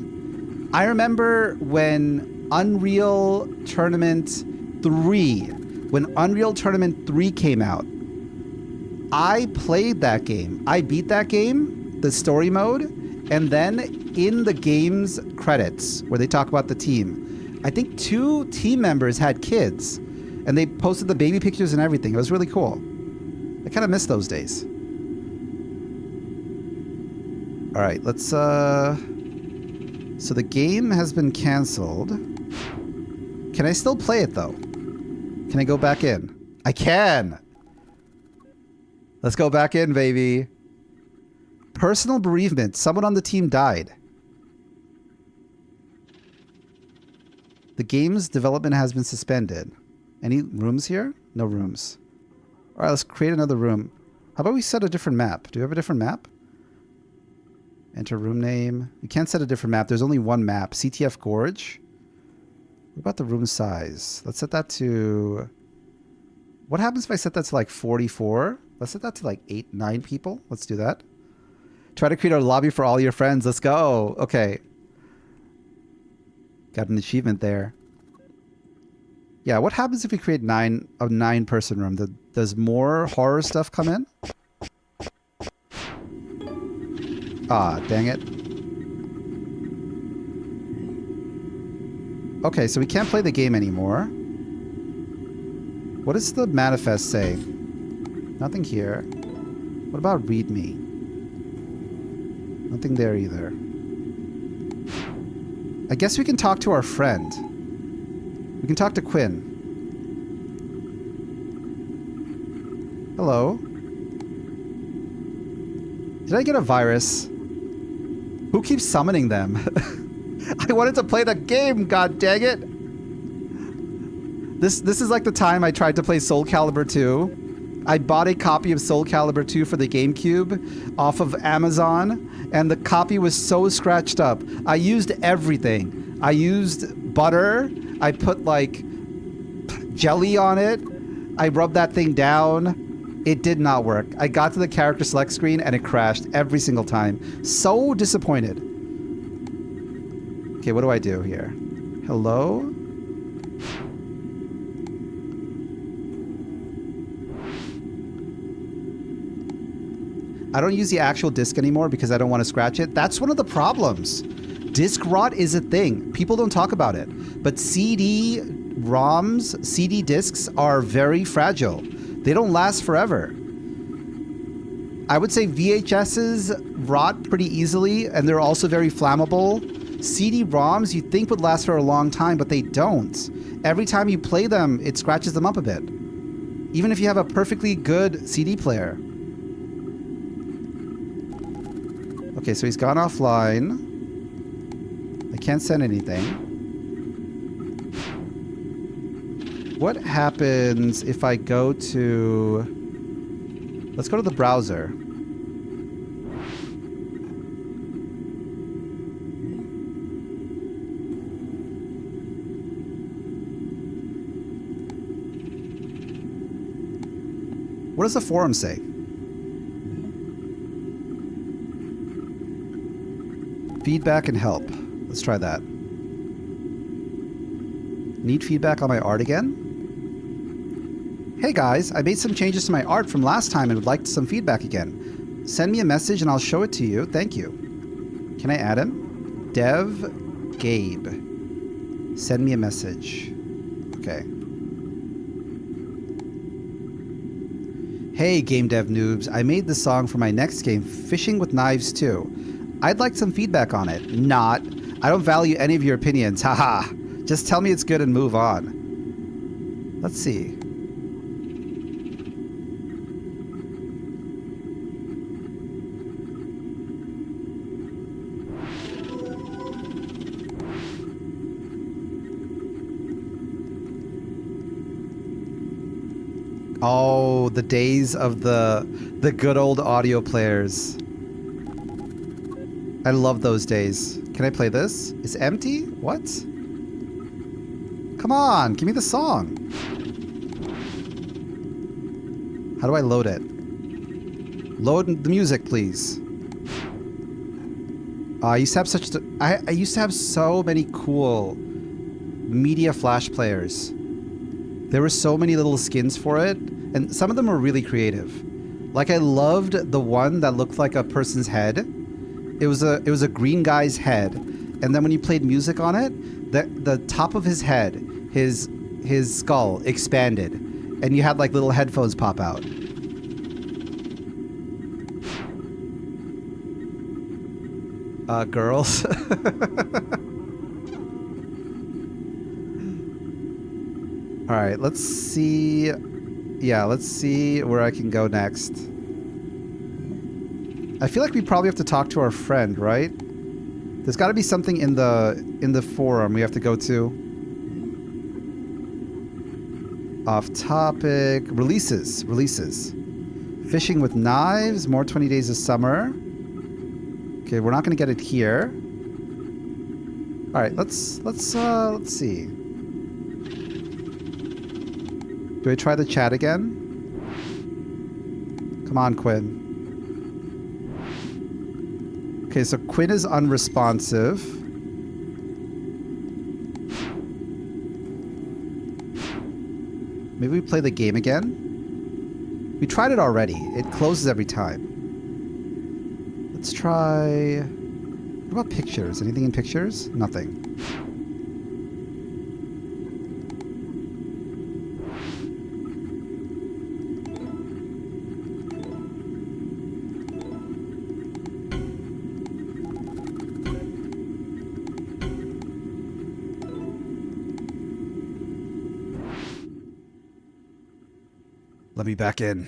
I remember when Unreal Tournament 3 came out, I played that game. I beat that game, the story mode, and then in the game's credits, where they talk about the team, I think 2 team members had kids, and they posted the baby pictures and everything. It was really cool. I kind of miss those days. All right, let's, so the game has been canceled. Can I still play it, though? Can I go back in? I can! Let's go back in, baby. Personal bereavement. Someone on the team died. The game's development has been suspended. Any rooms here? No rooms. All right, let's create another room. How about we set a different map? Do you have a different map? Enter room name. You can't set a different map. There's only one map. CTF Gorge. What about the room size? Let's set that to... What happens if I set that to like 44? Let's set that to like 8, 9 people. Let's do that. Try to create a lobby for all your friends. Let's go. Okay. Got an achievement there. Yeah, what happens if we create a 9-person room? Does more horror stuff come in? Ah, dang it. Okay, so we can't play the game anymore. What does the manifest say? Nothing here. What about README? Nothing there either. I guess we can talk to our friend. We can talk to Quinn. Hello. Did I get a virus? Who keeps summoning them? I wanted to play the game, god dang it! This is like the time I tried to play Soul Calibur 2. I bought a copy of Soul Calibur 2 for the GameCube off of Amazon, and the copy was so scratched up. I used everything. I used butter. I put like jelly on it. I rubbed that thing down. It did not work. I got to the character select screen and it crashed every single time. So disappointed. Okay, what do I do here? Hello? I don't use the actual disc anymore because I don't want to scratch it. That's one of the problems. Disc rot is a thing. People don't talk about it. But CD-ROMs, CD discs are very fragile. They don't last forever. I would say VHSs rot pretty easily, and they're also very flammable. CD-ROMs you'd think would last for a long time, but they don't. Every time you play them, it scratches them up a bit. Even if you have a perfectly good CD player. Okay, so he's gone offline. I can't send anything. What happens if I go to... Let's go to the browser. What does the forum say? Feedback and help. Let's try that. Need feedback on my art again? Hey guys, I made some changes to my art from last time and would like some feedback again. Send me a message and I'll show it to you. Thank you. Can I add him? Dev Gabe. Send me a message. Okay. Hey game dev noobs, I made this song for my next game, Fishing with Knives 2. I'd like some feedback on it. Not. I don't value any of your opinions. Haha. Just tell me it's good and move on. Let's see. Oh, the days of the good old audio players. I love those days. Can I play this? It's empty? What? Come on, give me the song. How do I load it? Load the music, please. I used to have I used to have so many cool media flash players. There were so many little skins for it, and some of them were really creative. Like I loved the one that looked like a person's head. It was a green guy's head, and then when you played music on it, the top of his head, his skull expanded, and you had like little headphones pop out. Girls. All right, let's see. Yeah, let's see where I can go next. I feel like we probably have to talk to our friend, right? There's got to be something in the forum we have to go to. Off topic. Releases. Fishing with Knives. More 20 Days of Summer. Okay, we're not going to get it here. All right, let's see. Do I try the chat again? Come on, Quinn. Okay, so Quinn is unresponsive. Maybe we play the game again? We tried it already. It closes every time. Let's try... What about pictures? Anything in pictures? Nothing. Let me back in.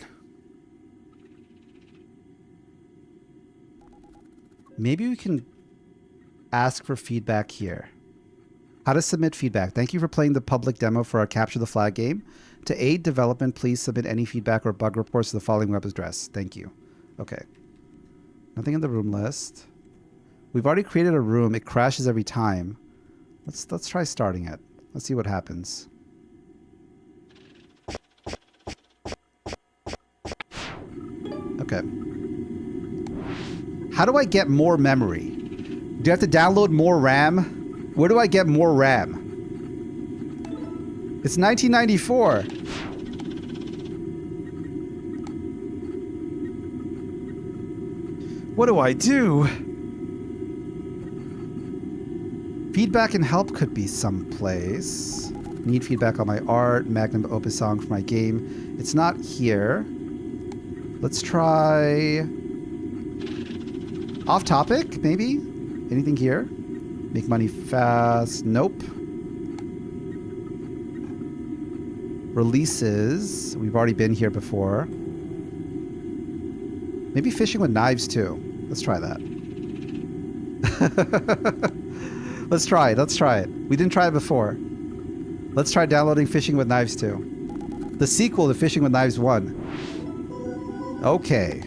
Maybe we can ask for feedback here. How to submit feedback. Thank you for playing the public demo for our Capture the Flag game. To aid development, please submit any feedback or bug reports to the following web address. Thank you. Okay. Nothing in the room list. We've already created a room. It crashes every time. Let's try starting it. Let's see what happens. Okay. How do I get more memory? Do you have to download more RAM? Where do I get more RAM? It's 1994. What do I do? Feedback and help could be someplace. Need feedback on my art, magnum opus song for my game. It's not here. Let's try... Off topic, maybe? Anything here? Make money fast. Nope. Releases. We've already been here before. Maybe fishing with knives too. Let's try that. Let's try it. Let's try it. We didn't try it before. Let's try downloading Fishing with Knives 2. The sequel to Fishing with Knives 1. Okay.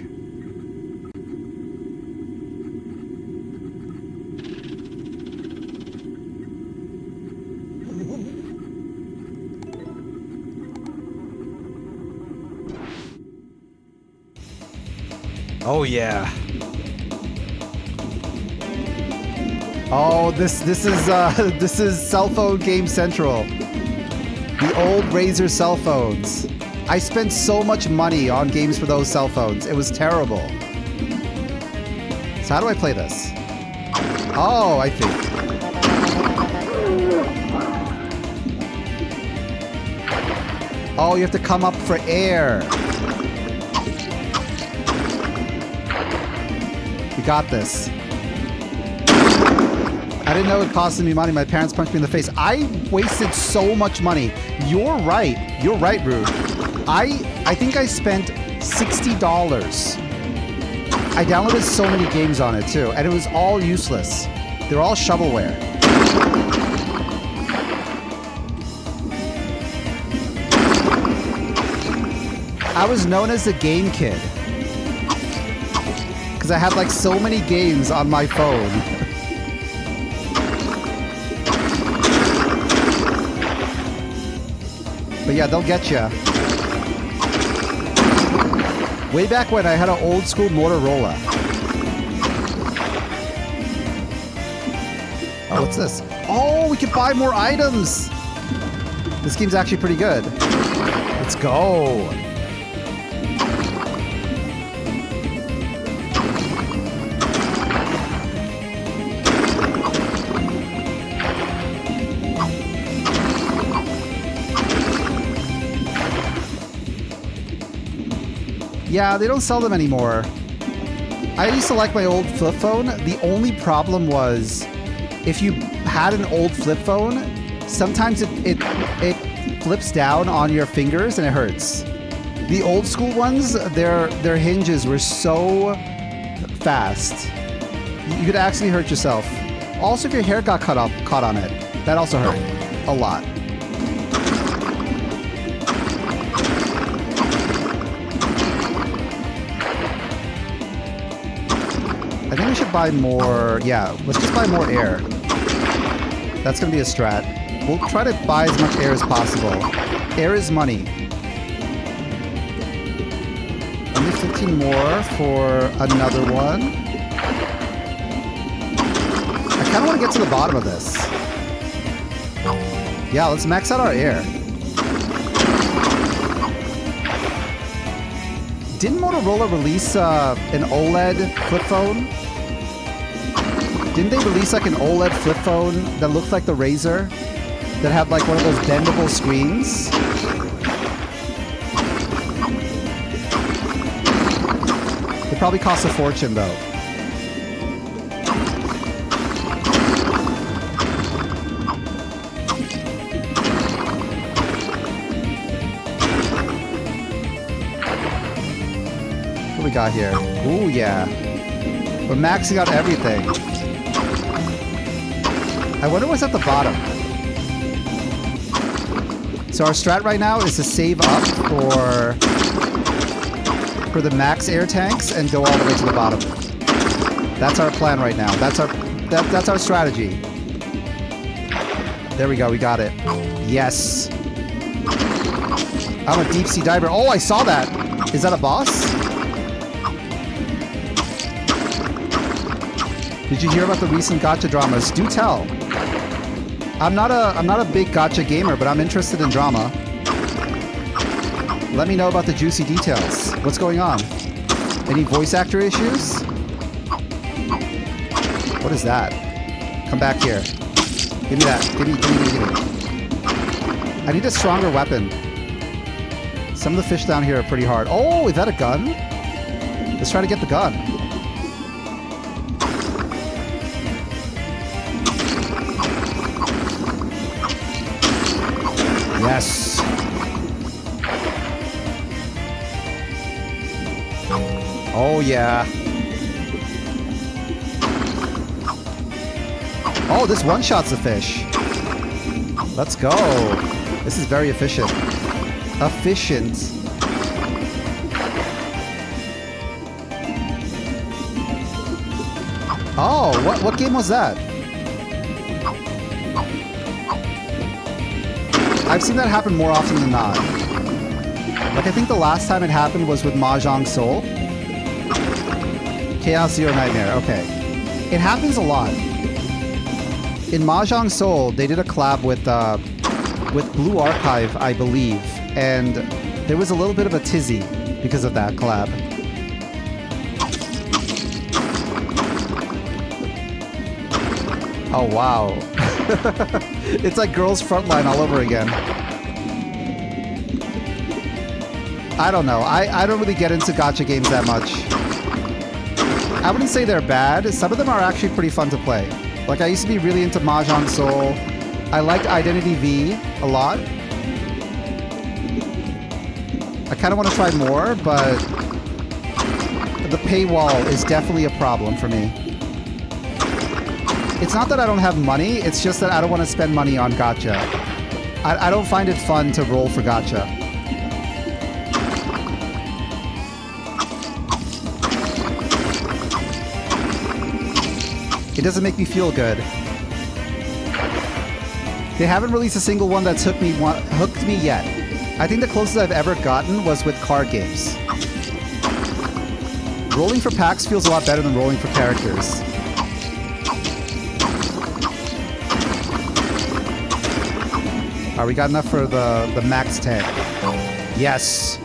Oh yeah. Oh, this is cell phone game central. The old Razr cell phones. I spent so much money on games for those cell phones. It was terrible. So how do I play this? Oh, I think. Oh, you have to come up for air. We got this. I didn't know it costed me money. My parents punched me in the face. I wasted so much money. You're right. You're right, Rude. I think I spent $60. I downloaded so many games on it too, and it was all useless. They're all shovelware. I was known as the game kid because I had like so many games on my phone. But yeah, they'll get you. Way back when I had an old school Motorola. Oh, what's this? Oh, we can buy more items. This game's actually pretty good. Let's go. Yeah, they don't sell them anymore. I used to like my old flip phone. The only problem was if you had an old flip phone, sometimes it flips down on your fingers and it hurts. The old school ones, their hinges were so fast. You could actually hurt yourself. Also, if your hair got caught on it, that also hurt a lot. I think we should buy more. Yeah, let's just buy more air. That's going to be a strat. We'll try to buy as much air as possible. Air is money. Only 15 more for another one. I kind of want to get to the bottom of this. Yeah, let's max out our air. Didn't Motorola release an OLED flip phone? Didn't they release like an OLED flip phone that looked like the Razr? That had like one of those bendable screens? It probably cost a fortune though. What we got here? Ooh, yeah. We're maxing out everything. I wonder what's at the bottom. So our strat right now is to save up for the max air tanks and go all the way to the bottom. That's our plan right now. That's our strategy. There we go. We got it. Yes. I'm a deep sea diver. Oh, I saw that. Is that a boss? Did you hear about the recent gacha dramas? Do tell. I'm not a big gacha gamer, but I'm interested in drama. Let me know about the juicy details. What's going on? Any voice actor issues? What is that? Come back here. Give me that. Give me. I need a stronger weapon. Some of the fish down here are pretty hard. Oh, is that a gun? Let's try to get the gun. Yes. Oh, yeah. Oh, this one-shots the fish. Let's go. This is very efficient. Efficient. Oh, what game was that? I've seen that happen more often than not. Like, I think the last time it happened was with Mahjong Soul. Chaos Zero Nightmare, okay. It happens a lot. In Mahjong Soul, they did a collab with Blue Archive, I believe, and there was a little bit of a tizzy because of that collab. Oh, wow. It's like Girls Frontline all over again. I don't know. I don't really get into gacha games that much. I wouldn't say they're bad. Some of them are actually pretty fun to play. Like, I used to be really into Mahjong Soul. I liked Identity V a lot. I kind of want to try more, but the paywall is definitely a problem for me. It's not that I don't have money, it's just that I don't want to spend money on gacha. I don't find it fun to roll for gacha. It doesn't make me feel good. They haven't released a single one that's hooked me yet. I think the closest I've ever gotten was with card games. Rolling for packs feels a lot better than rolling for characters. Alright, we got enough for the max tank. Yes!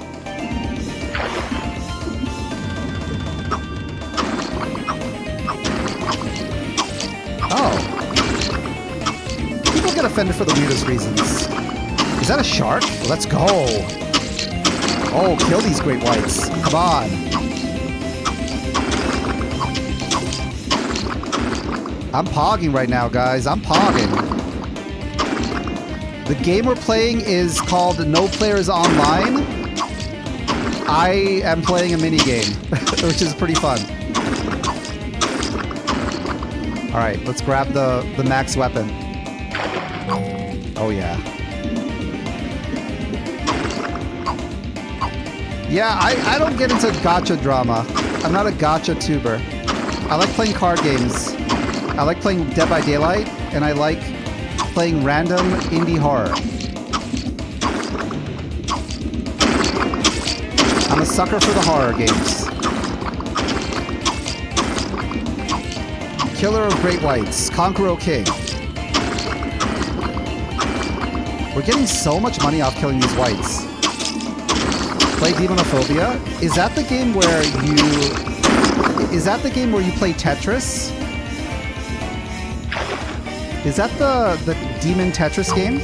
Get offended for the weirdest reasons. Is that a shark? Let's go. Oh, kill these great whites. Come on. I'm pogging right now, guys. I'm pogging. The game we're playing is called No Players Online. I am playing a minigame, which is pretty fun. Alright, let's grab the max weapon. Oh, yeah. Yeah, I don't get into gacha drama. I'm not a gacha tuber. I like playing card games. I like playing Dead by Daylight, and I like playing random indie horror. I'm a sucker for the horror games. Killer of Great Whites, Conqueror King. We're getting so much money off killing these whites. Play Demonophobia? Is that the game where you play Tetris? Is that the Demon Tetris game?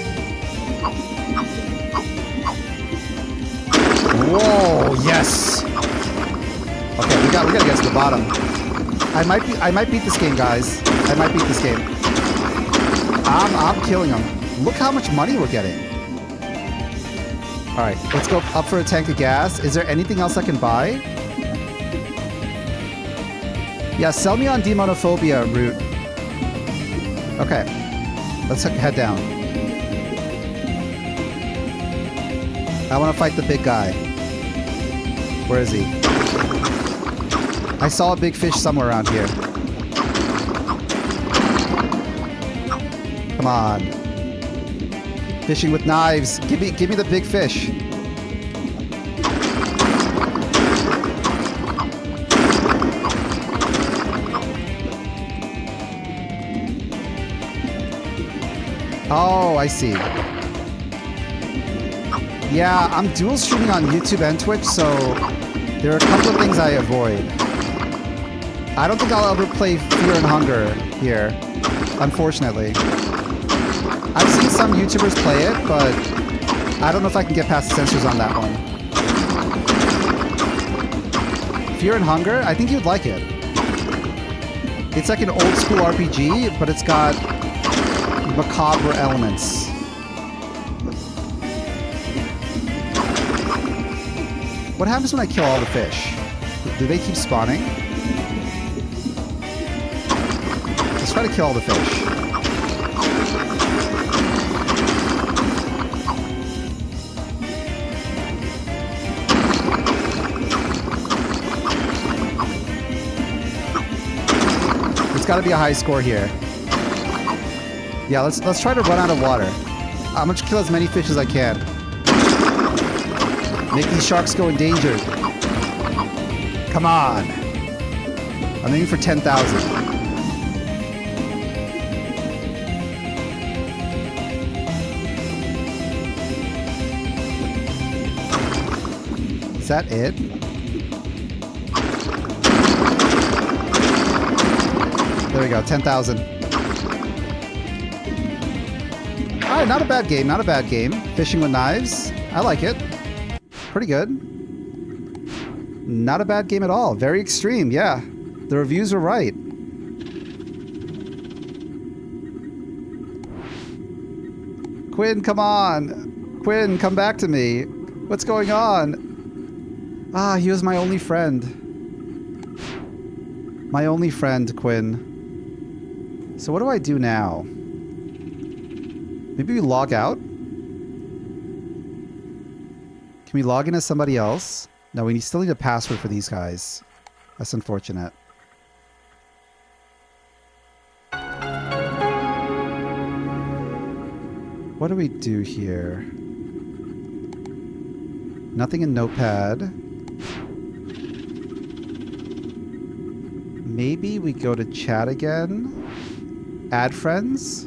Whoa, yes! Okay, we gotta get to the bottom. I might beat this game, guys. I might beat this game. I'm killing them. Look how much money we're getting. Alright, let's go up for a tank of gas. Is there anything else I can buy? Yeah, sell me on Demonophobia route. Okay, let's head down. I want to fight the big guy. Where is he? I saw a big fish somewhere around here. Come on. Fishing with knives. Give me the big fish. Oh, I see. Yeah, I'm dual streaming on YouTube and Twitch, so there are a couple of things I avoid. I don't think I'll ever play Fear and Hunger here, unfortunately. I've seen some YouTubers play it, but I don't know if I can get past the censors on that one. Fear and Hunger? I think you'd like it. It's like an old school RPG, but it's got macabre elements. What happens when I kill all the fish? Do they keep spawning? Let's try to kill all the fish. There's got to be a high score here. Yeah, let's try to run out of water. I'm gonna kill as many fish as I can. Make these sharks go endangered. Come on. I'm aiming for 10,000. Is that it? There we go, 10,000. Alright, not a bad game, not a bad game. Fishing with knives. I like it. Pretty good. Not a bad game at all. Very extreme, yeah. The reviews were right. Quinn, come on. Quinn, come back to me. What's going on? Ah, he was my only friend. My only friend, Quinn. So what do I do now? Maybe we log out? Can we log in as somebody else? No, we still need a password for these guys. That's unfortunate. What do we do here? Nothing in Notepad. Maybe we go to chat again. Add friends.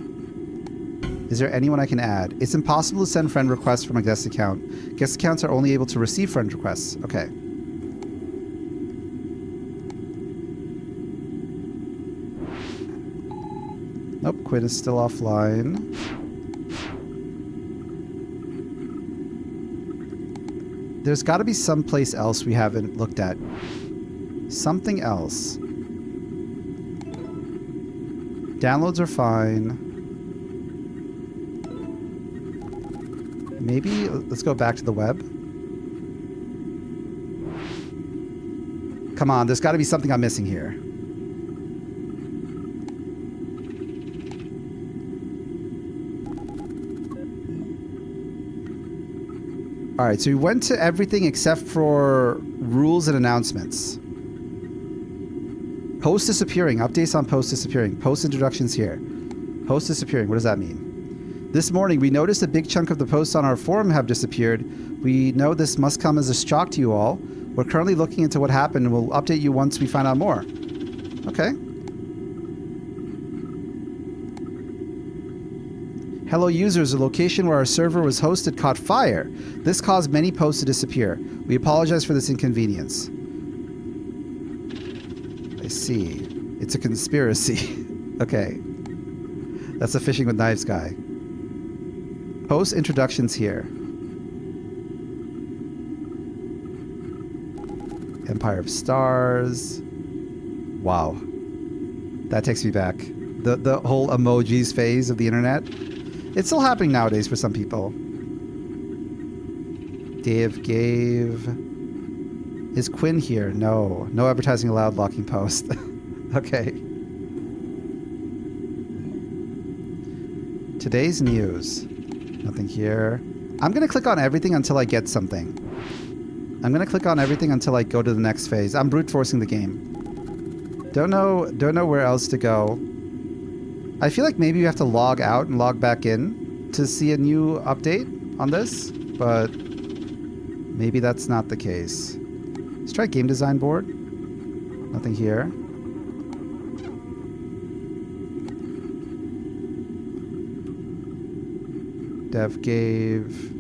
Is there anyone I can add? It's impossible to send friend requests from a guest account. Guest accounts are only able to receive friend requests. Okay. Nope, Quinn is still offline. There's got to be someplace else we haven't looked at. Something else. Downloads are fine. Maybe let's go back to the web. Come on, there's got to be something I'm missing here. All right, so we went to everything except for rules and announcements. Post disappearing. Updates on post disappearing. Post introductions here. Post disappearing. What does that mean? This morning, we noticed a big chunk of the posts on our forum have disappeared. We know this must come as a shock to you all. We're currently looking into what happened and we'll update you once we find out more. Okay. Hello users, the location where our server was hosted caught fire. This caused many posts to disappear. We apologize for this inconvenience. I see. It's a conspiracy. Okay. That's the fishing with knives guy. Post introductions here. Empire of Stars. Wow. That takes me back. The whole emojis phase of the internet. It's still happening nowadays for some people. Dave gave. Is Quinn here? No. No advertising allowed, locking post. Okay. Today's news. Nothing here. I'm going to click on everything until I get something. I'm going to click on everything until I go to the next phase. I'm brute forcing the game. Don't know where else to go. I feel like maybe you have to log out and log back in to see a new update on this, but maybe that's not the case. Let's try game design board. Nothing here. Dev gave.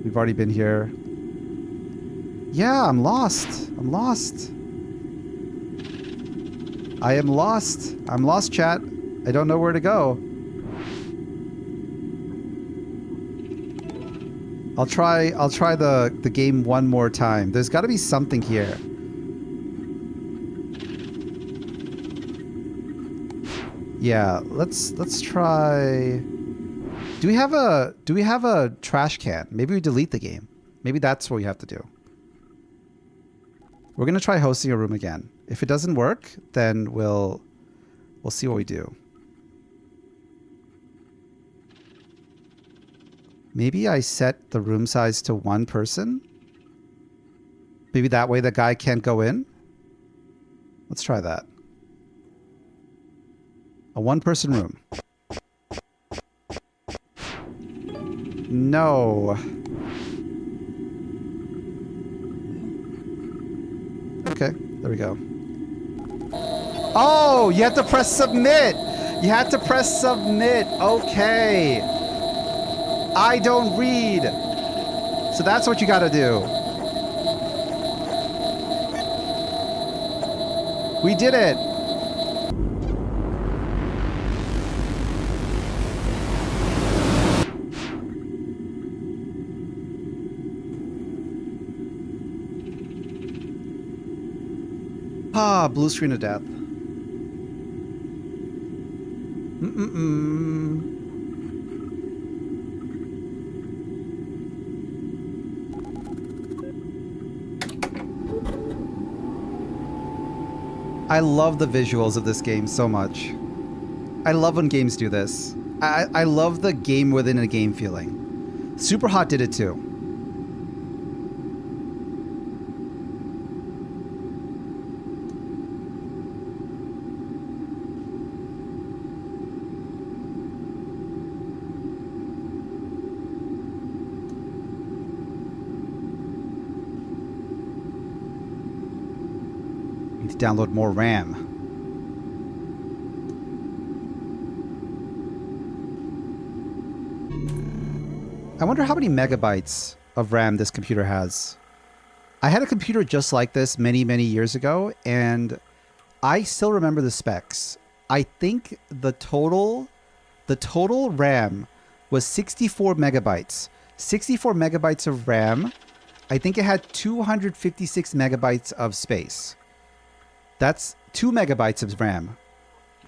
We've already been here. Yeah, I'm lost. I'm lost. I am lost. I'm lost, chat. I don't know where to go. I'll try the game one more time. There's got to be something here. Yeah, let's try. Do we have a trash can? Maybe we delete the game. Maybe that's what we have to do. We're going to try hosting a room again. If it doesn't work, then we'll see what we do. Maybe I set the room size to 1 person. Maybe that way the guy can't go in. Let's try that. A 1-person room. No. Okay, there we go. Oh, you have to press submit. You had to press submit. Okay. I don't read. So that's what you got to do. We did it. Ah, blue screen of death. I love the visuals of this game so much. I love when games do this. I love the game within a game feeling. Superhot did it too. Need to download more RAM. I wonder how many megabytes of RAM this computer has. I had a computer just like this many, many years ago, and I still remember the specs. I think the total RAM was 64 megabytes. 64 megabytes of RAM. I think it had 256 megabytes of space. That's 2 megabytes of RAM.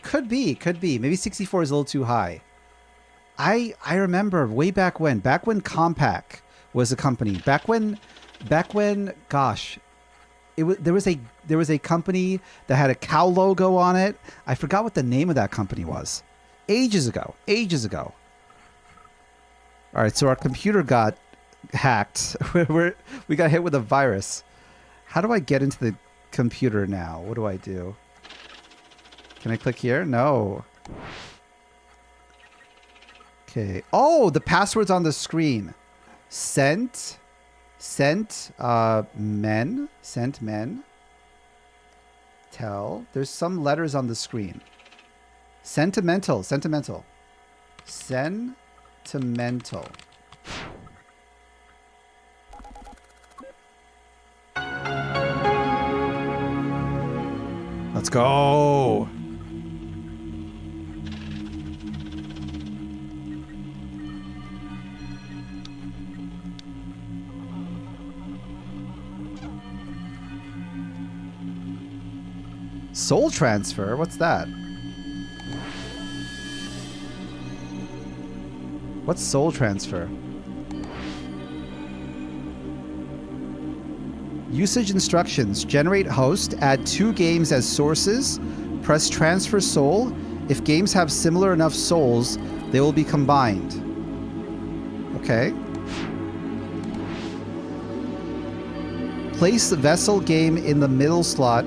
Could be. Maybe 64 is a little too high. I remember way back when Compaq was a company. Back when, gosh, there was a company that had a cow logo on it. I forgot what the name of that company was. Ages ago. All right, so our computer got hacked. We got hit with a virus. How do I get into the computer now? What do I do? Can I click here? No. Okay. Oh, the password's on the screen. Sent men. Tell. There's some letters on the screen. Sentimental. Let's go. Soul transfer? What's that? What's soul transfer? Usage instructions. Generate host. Add 2 games as sources. Press transfer soul. If games have similar enough souls, they will be combined. Okay. Place the vessel game in the middle slot.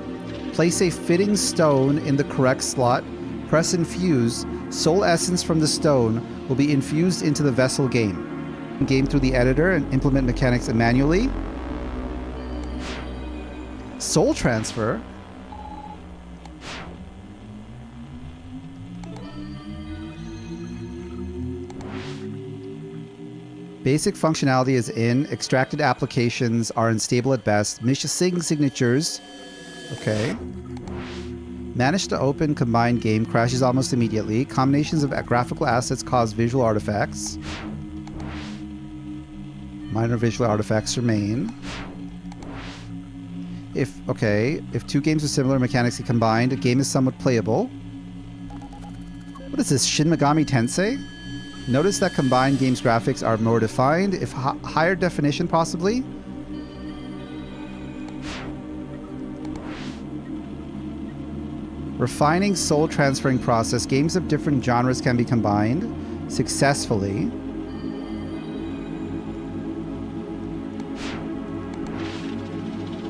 Place a fitting stone in the correct slot. Press infuse. Soul essence from the stone will be infused into the vessel game. Game through the editor and implement mechanics manually. Soul transfer. Basic functionality is in. Extracted applications are unstable at best. Missing signatures. Okay. Manage to open combined game. Crashes almost immediately. Combinations of graphical assets cause visual artifacts. Minor visual artifacts remain. If 2 games with similar mechanics are combined, a game is somewhat playable. What is this? Shin Megami Tensei? Notice that combined games graphics are more defined. If higher definition, possibly. Refining soul transferring process. Games of different genres can be combined successfully.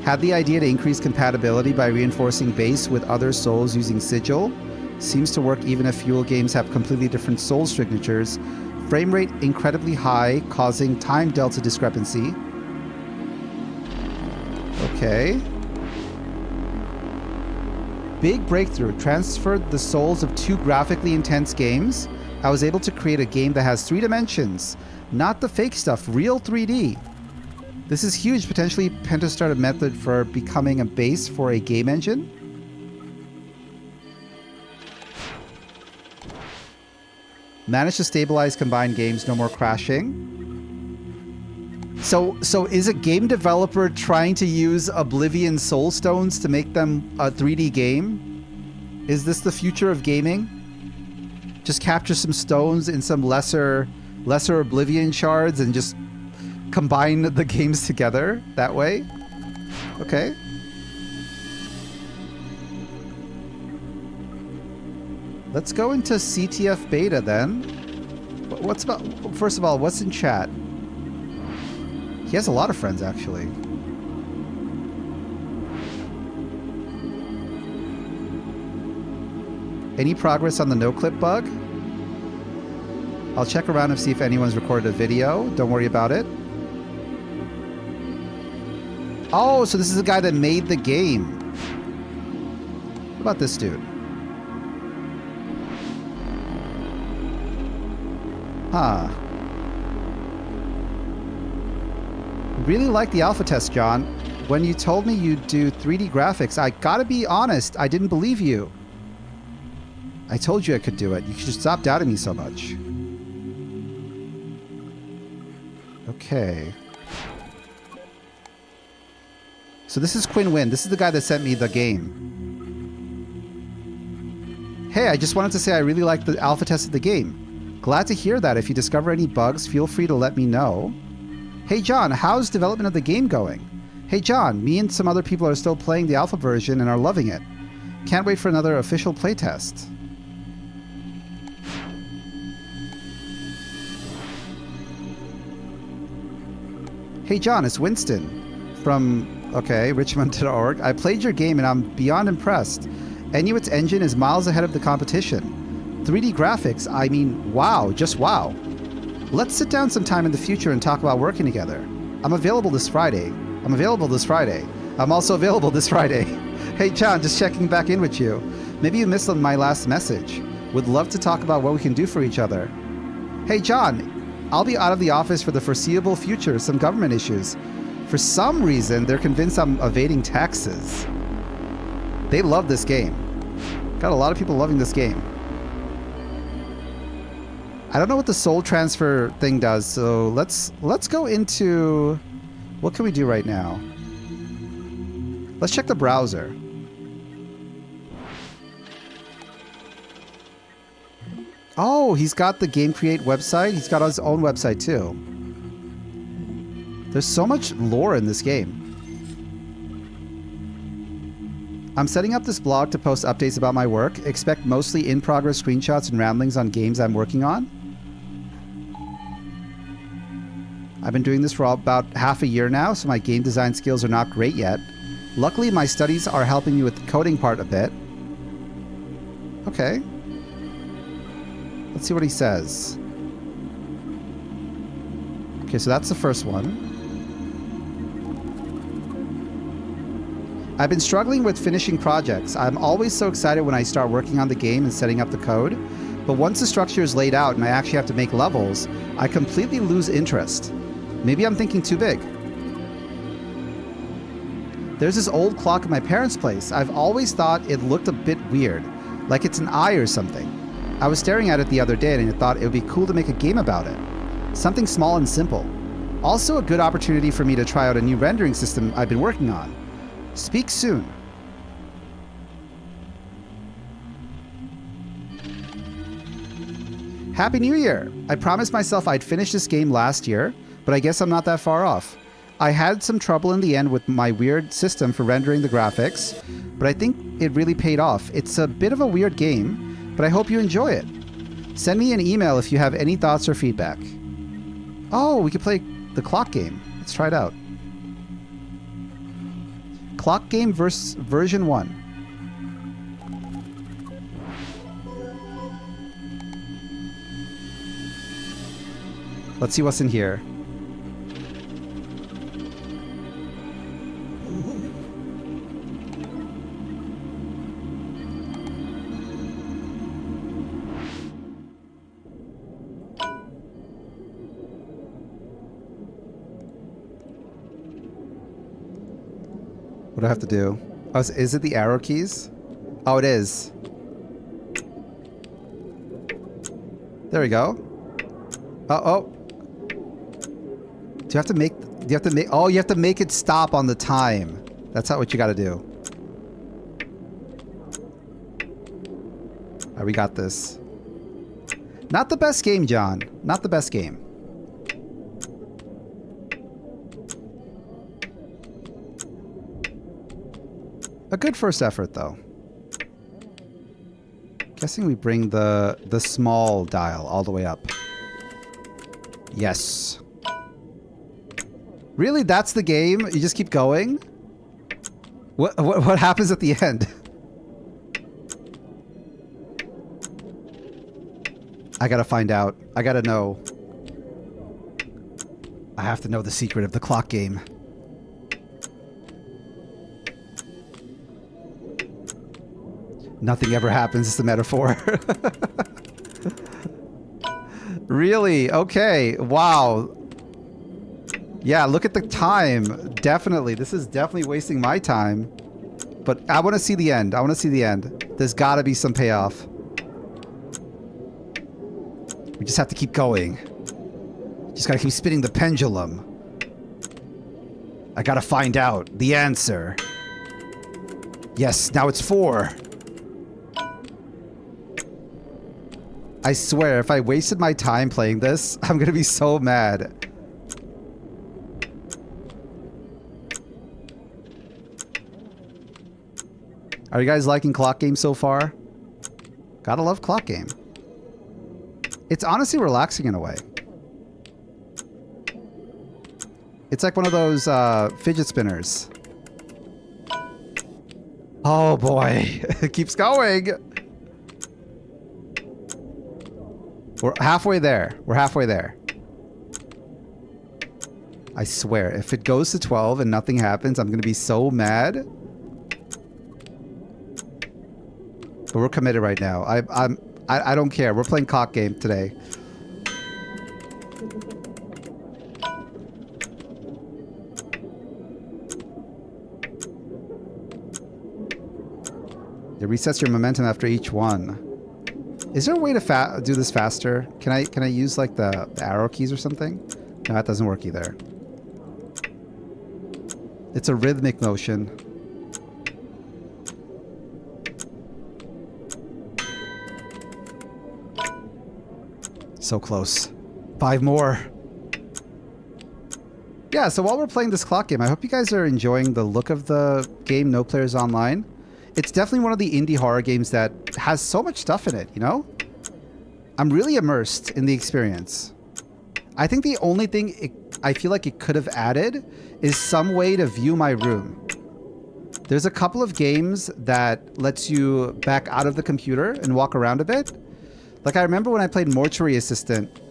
Had the idea to increase compatibility by reinforcing base with other souls using sigil. Seems to work even if Fuel games have completely different soul signatures. Frame rate incredibly high, causing time delta discrepancy. Okay. Big breakthrough. Transferred the souls of 2 graphically intense games. I was able to create a game that has 3 dimensions. Not the fake stuff, real 3D. This is huge, potentially Pentastart a method for becoming a base for a game engine. Managed to stabilize combined games, no more crashing. So is a game developer trying to use Oblivion Soul Stones to make them a 3D game? Is this the future of gaming? Just capture some stones in some lesser Oblivion shards and just combine the games together that way? Okay. Let's go into CTF beta then. What's about, first of all, what's in chat? He has a lot of friends actually. Any progress on the no-clip bug? I'll check around and see if anyone's recorded a video. Don't worry about it. Oh, so this is the guy that made the game. What about this dude? Huh. Really like the alpha test, John. When you told me you'd do 3D graphics, I gotta be honest, I didn't believe you. I told you I could do it. You should stop doubting me so much. Okay. So this is Quinn Wynn. This is the guy that sent me the game. Hey, I just wanted to say I really like the alpha test of the game. Glad to hear that. If you discover any bugs, feel free to let me know. Hey John, how's development of the game going? Hey John, me and some other people are still playing the alpha version and are loving it. Can't wait for another official playtest. Hey John, it's Winston from, okay, richmond.org. I played your game and I'm beyond impressed. Inuit's engine is miles ahead of the competition. 3D graphics, I mean, wow, just wow. Let's sit down sometime in the future and talk about working together. I'm available this Friday. I'm also available this Friday. Hey John, just checking back in with you. Maybe you missed my last message. Would love to talk about what we can do for each other. Hey John, I'll be out of the office for the foreseeable future, some government issues. For some reason, they're convinced I'm evading taxes. They love this game. Got a lot of people loving this game. I don't know what the soul transfer thing does, so let's go into... What can we do right now? Let's check the browser. Oh, he's got the Game Create website. He's got his own website too. There's so much lore in this game. I'm setting up this blog to post updates about my work. Expect mostly in-progress screenshots and ramblings on games I'm working on. I've been doing this for about half a year now, so my game design skills are not great yet. Luckily, my studies are helping me with the coding part a bit. Okay. Let's see what he says. Okay, so that's the first one. I've been struggling with finishing projects. I'm always so excited when I start working on the game and setting up the code, but once the structure is laid out and I actually have to make levels, I completely lose interest. Maybe I'm thinking too big. There's this old clock in my parents' place. I've always thought it looked a bit weird, like it's an eye or something. I was staring at it the other day and I thought it would be cool to make a game about it. Something small and simple. Also a good opportunity for me to try out a new rendering system I've been working on. Speak soon. Happy New Year! I promised myself I'd finish this game last year, but I guess I'm not that far off. I had some trouble in the end with my weird system for rendering the graphics, but I think it really paid off. It's a bit of a weird game, but I hope you enjoy it. Send me an email if you have any thoughts or feedback. Oh, we could play the clock game. Let's try it out. Clock game version 1. Let's see what's in here. What do I have to do? Oh, is it the arrow keys? Oh, it is. There we go. Oh. Do you have to make... Oh, you have to make it stop on the time. That's not what you gotta do. Alright, we got this. Not the best game, John. Not the best game. A good first effort, though. Guessing we bring the small dial all the way up. Yes. Really? That's the game? You just keep going? What happens at the end? I gotta find out. I gotta know. I have to know the secret of the clock game. Nothing ever happens, it's a metaphor. Really? Okay. Wow. Yeah, look at the time. Definitely. This is definitely wasting my time. But I want to see the end. I want to see the end. There's got to be some payoff. We just have to keep going. Just got to keep spinning the pendulum. I got to find out the answer. Yes, now it's 4. I swear, if I wasted my time playing this, I'm gonna be so mad. Are you guys liking clock game so far? Gotta love clock game. It's honestly relaxing in a way. It's like one of those fidget spinners. Oh boy, it keeps going. We're halfway there. We're halfway there. I swear, if it goes to 12 and nothing happens, I'm gonna be so mad. But we're committed right now. I don't care. We're playing cock game today. It resets your momentum after each one. Is there a way to do this faster? Can I use like the arrow keys or something? No, that doesn't work either. It's a rhythmic motion. So close. 5 more. Yeah, so while we're playing this clock game, I hope you guys are enjoying the look of the game, No Players Online. It's definitely one of the indie horror games that has so much stuff in it, you know? I'm really immersed in the experience. I think the only thing I feel like it could have added is some way to view my room. There's a couple of games that lets you back out of the computer and walk around a bit. Like I remember when I played Mortuary Assistant,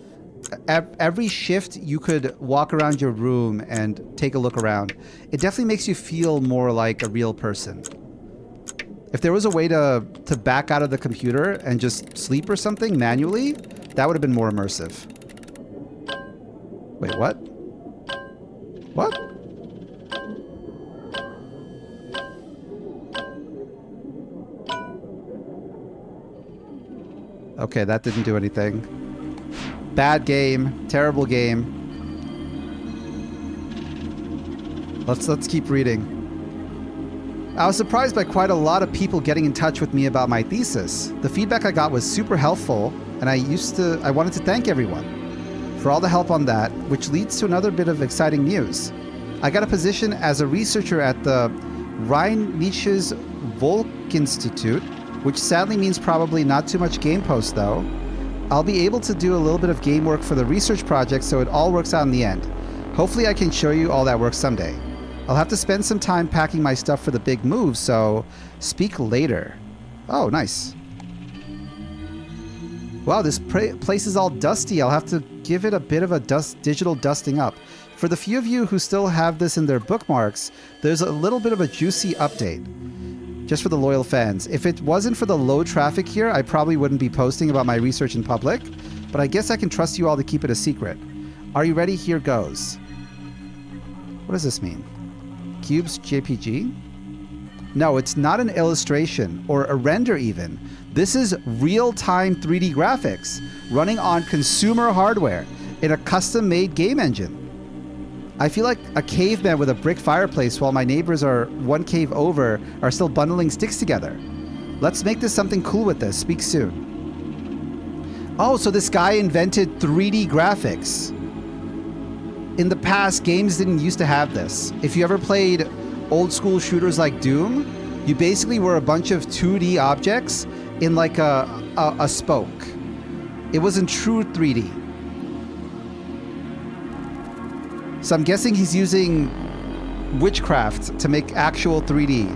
every shift you could walk around your room and take a look around. It definitely makes you feel more like a real person. If there was a way to back out of the computer and just sleep or something manually, that would have been more immersive. Wait, what? What? Okay, that didn't do anything. Bad game. Terrible game. Let's keep reading. I was surprised by quite a lot of people getting in touch with me about my thesis. The feedback I got was super helpful, and I wanted to thank everyone for all the help on that, which leads to another bit of exciting news. I got a position as a researcher at the Rheinisches Volkinstitute, which sadly means probably not too much game post though. I'll be able to do a little bit of game work for the research project so it all works out in the end. Hopefully I can show you all that work someday. I'll have to spend some time packing my stuff for the big move, so speak later. Oh, nice. Wow, this place is all dusty. I'll have to give it a bit of a digital dusting up. For the few of you who still have this in their bookmarks, there's a little bit of a juicy update. Just for the loyal fans. If it wasn't for the low traffic here, I probably wouldn't be posting about my research in public, but I guess I can trust you all to keep it a secret. Are you ready? Here goes. What does this mean? Cubes JPG? No, it's not an illustration or a render even. This is real-time 3D graphics running on consumer hardware in a custom-made game engine. I feel like a caveman with a brick fireplace while my neighbors are one cave over are still bundling sticks together. Let's make this something cool with this. Speak soon. Oh, so this guy invented 3D graphics. In the past, games didn't used to have this. If you ever played old school shooters like Doom, you basically were a bunch of 2D objects in like a spoke. It wasn't true 3D. So I'm guessing he's using witchcraft to make actual 3D.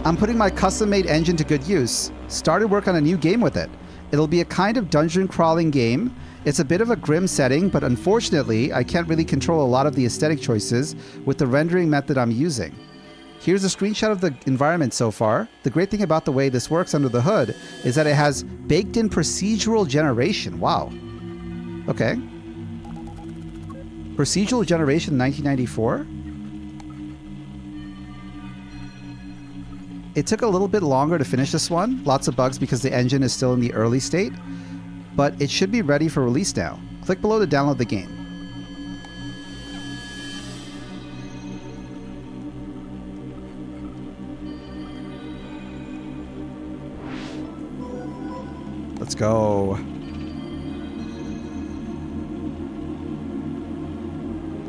I'm putting my custom-made engine to good use. Started work on a new game with it. It'll be a kind of dungeon crawling game. It's a bit of a grim setting, but unfortunately, I can't really control a lot of the aesthetic choices with the rendering method I'm using. Here's a screenshot of the environment so far. The great thing about the way this works under the hood is that it has baked-in procedural generation. Wow. Okay. Procedural generation 1994? It took a little bit longer to finish this one. Lots of bugs because the engine is still in the early state. But it should be ready for release now. Click below to download the game. Let's go.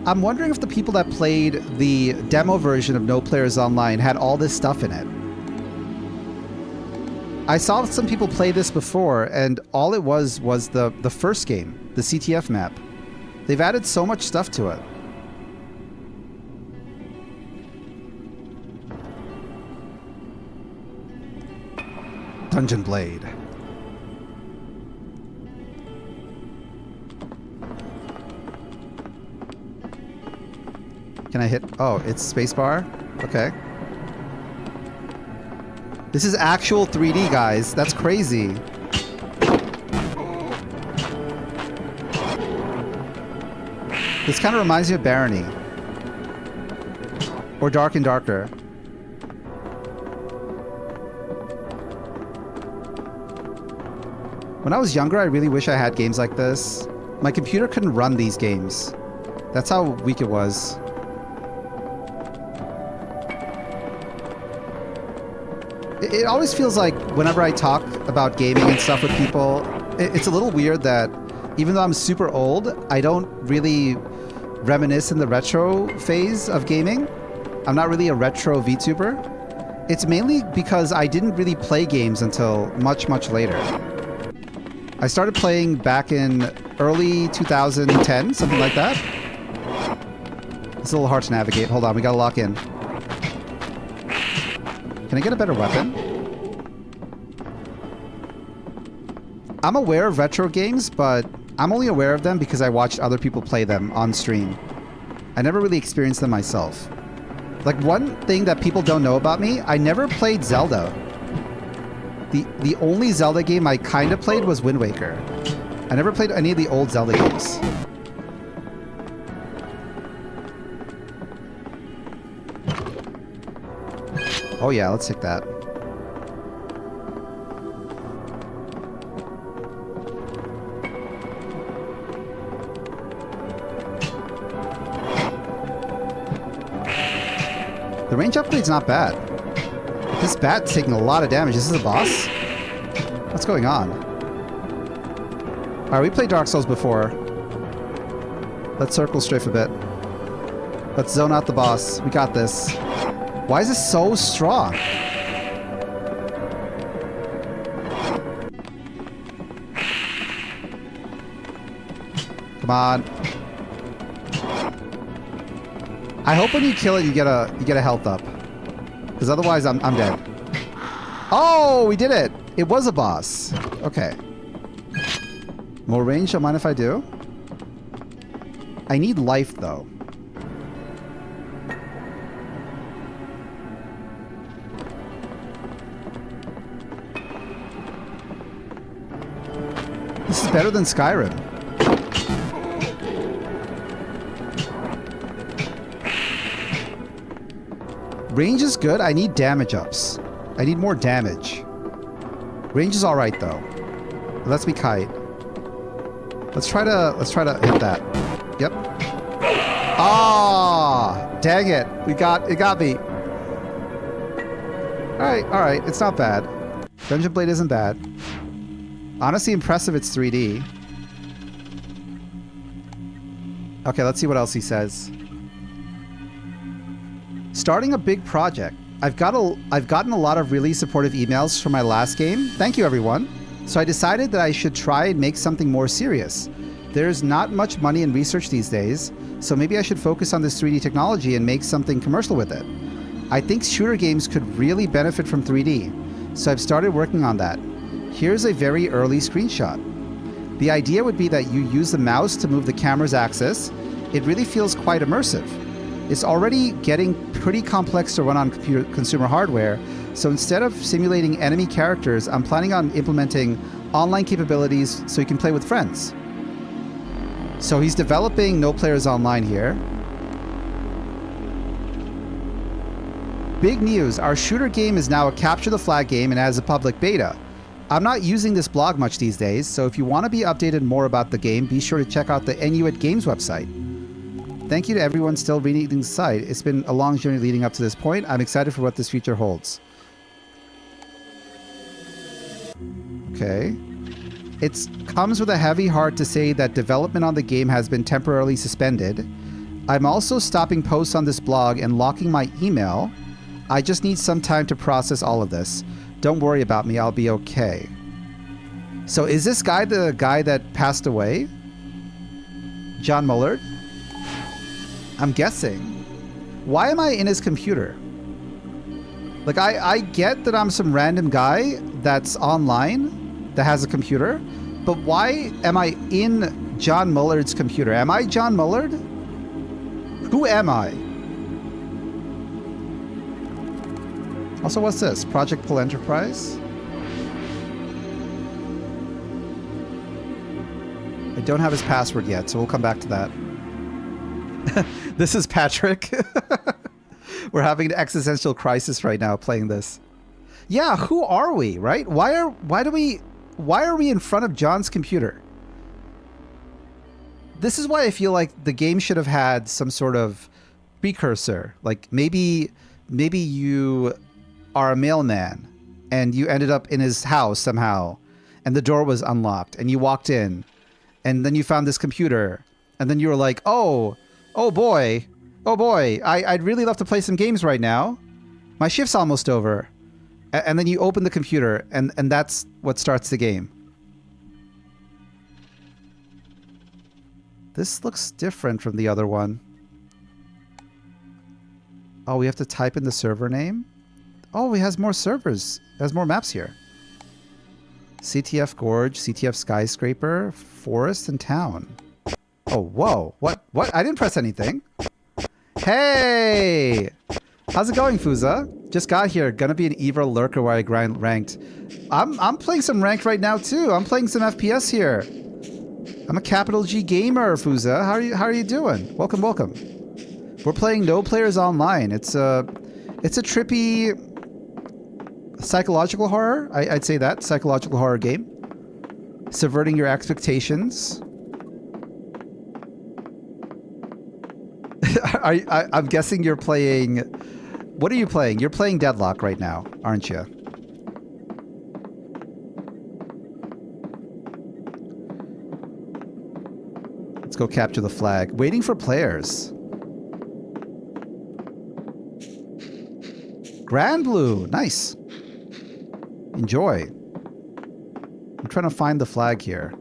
I'm wondering if the people that played the demo version of No Players Online had all this stuff in it. I saw some people play this before, and all it was the first game, the CTF map. They've added so much stuff to it. Dungeon Blade. Can I hit? Oh, it's spacebar? Okay. This is actual 3D, guys. That's crazy. This kind of reminds me of Barony. Or Dark and Darker. When I was younger, I really wish I had games like this. My computer couldn't run these games. That's how weak it was. It always feels like whenever I talk about gaming and stuff with people, it's a little weird that even though I'm super old, I don't really reminisce in the retro phase of gaming. I'm not really a retro VTuber. It's mainly because I didn't really play games until much, much later. I started playing back in early 2010, something like that. It's a little hard to navigate. Hold on, we gotta lock in. Can I get a better weapon? I'm aware of retro games, but I'm only aware of them because I watched other people play them on stream. I never really experienced them myself. Like, one thing that people don't know about me, I never played Zelda. The only Zelda game I kind of played was Wind Waker. I never played any of the old Zelda games. Oh yeah, let's take that. The range upgrade's not bad. This bat's taking a lot of damage. This is a boss? What's going on? Alright, we played Dark Souls before. Let's circle strafe a bit. Let's zone out the boss. We got this. Why is this so strong? Come on. I hope when you kill it, you get a health up. Because otherwise, I'm dead. Oh, we did it. It was a boss. Okay. More range. Don't mind if I do. I need life, though. This is better than Skyrim. Range is good. I need damage ups. I need more damage. Range is all right though. Let's be kite. Let's try to hit that. Yep. Ah, dang it! It got me. All right. It's not bad. Dungeon Blade isn't bad. Honestly, impressive. It's 3D. Okay, let's see what else he says. Starting a big project. I've gotten a lot of really supportive emails from my last game. Thank you, everyone. So I decided that I should try and make something more serious. There's not much money in research these days, so maybe I should focus on this 3D technology and make something commercial with it. I think shooter games could really benefit from 3D, so I've started working on that. Here's a very early screenshot. The idea would be that you use the mouse to move the camera's axis. It really feels quite immersive. It's already getting pretty complex to run on consumer hardware, so instead of simulating enemy characters, I'm planning on implementing online capabilities so you can play with friends. So he's developing No Players Online here. Big news, our shooter game is now a capture the flag game and has a public beta. I'm not using this blog much these days, so if you want to be updated more about the game, be sure to check out the NUit Games website. Thank you to everyone still reading the site. It's been a long journey leading up to this point. I'm excited for what this future holds. Okay. It comes with a heavy heart to say that development on the game has been temporarily suspended. I'm also stopping posts on this blog and locking my email. I just need some time to process all of this. Don't worry about me, I'll be okay. So is this guy the guy that passed away? John Mullard? I'm guessing. Why am I in his computer? Like, I get that I'm some random guy that's online that has a computer, but why am I in John Mullard's computer? Am I John Mullard? Who am I? Also, what's this? Project Pull Enterprise? I don't have his password yet, so we'll come back to that. This is Patrick. We're having an existential crisis right now playing this. Yeah, who are we, right? Why are we in front of John's computer? This is why I feel like the game should have had some sort of precursor. Like maybe you are a mailman and you ended up in his house somehow and the door was unlocked and you walked in and then you found this computer and then you were like, oh boy, I'd really love to play some games right now. My shift's almost over. And then you open the computer and that's what starts the game. This looks different from the other one. Oh, we have to type in the server name? Oh, it has more servers. It has more maps here. CTF Gorge, CTF Skyscraper, Forest, and Town. Oh, whoa. What? I didn't press anything. Hey! How's it going, Fuza? Just got here. Gonna be an evil lurker where I grind ranked. I'm playing some ranked right now, too. I'm playing some FPS here. I'm a capital G gamer, Fuza. How are you doing? Welcome. We're playing No Players Online. It's a trippy psychological horror. I'd say that. Psychological horror game. Subverting your expectations. I'm guessing you're playing... What are you playing? You're playing Deadlock right now, aren't you? Let's go capture the flag. Waiting for players. Grand Blue. Nice. Enjoy. I'm trying to find the flag here.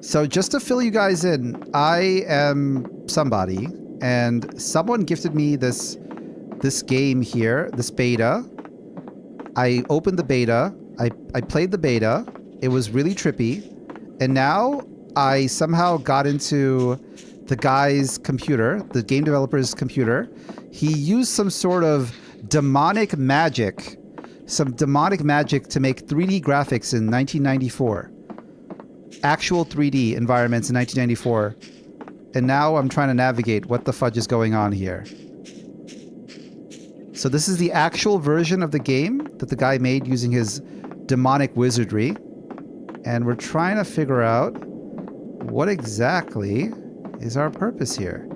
So just to fill you guys in, I am somebody, and someone gifted me this game here, this beta. I opened the beta. I played the beta. It was really trippy. And now I somehow got into the guy's computer, the game developer's computer. He used some sort of demonic magic to make 3D graphics in 1994. Actual 3D environments in 1994. And now I'm trying to navigate what the fudge is going on here. So this is the actual version of the game that the guy made using his demonic wizardry. And we're trying to figure out what exactly is our purpose here.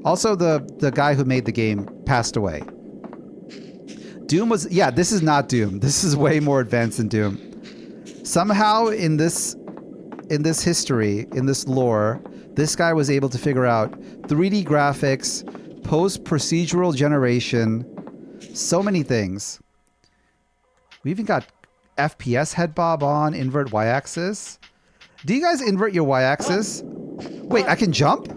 Also, the guy who made the game passed away. Doom was... Yeah, this is not Doom. This is way more advanced than Doom. Somehow in this history, in this lore, this guy was able to figure out 3D graphics, post-procedural generation, so many things. We even got FPS head bob on, invert y-axis. Do you guys invert your y-axis? Wait, I can jump?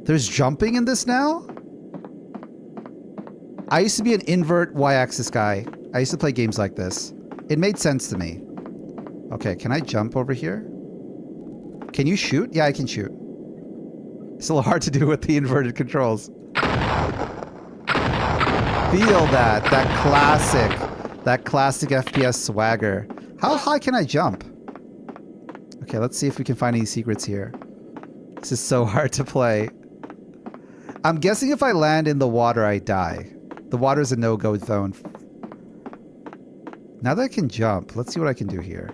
There's jumping in this now? I used to be an invert y-axis guy. I used to play games like this. It made sense to me. Okay, can I jump over here? Can you shoot? Yeah, I can shoot. It's a little hard to do with the inverted controls. Feel that classic FPS swagger. How high can I jump? Okay, let's see if we can find any secrets here. This is so hard to play. I'm guessing if I land in the water, I die. The water's a no-go zone. Now that I can jump, let's see what I can do here.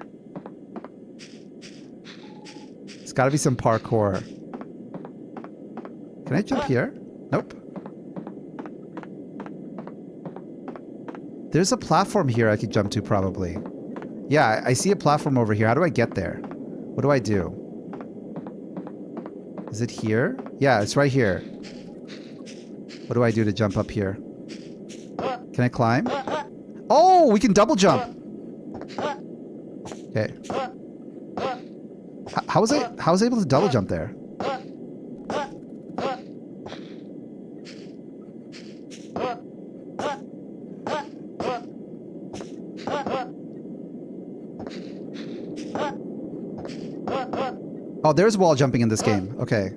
It's got to be some parkour. Can I jump here? Nope. There's a platform here I could jump to, probably. Yeah, I see a platform over here. How do I get there? What do I do? Is it here? Yeah, it's right here. What do I do to jump up here? Can I climb? Oh, we can double jump. Okay. How was I able to double jump there? Oh, there's wall jumping in this game. Okay.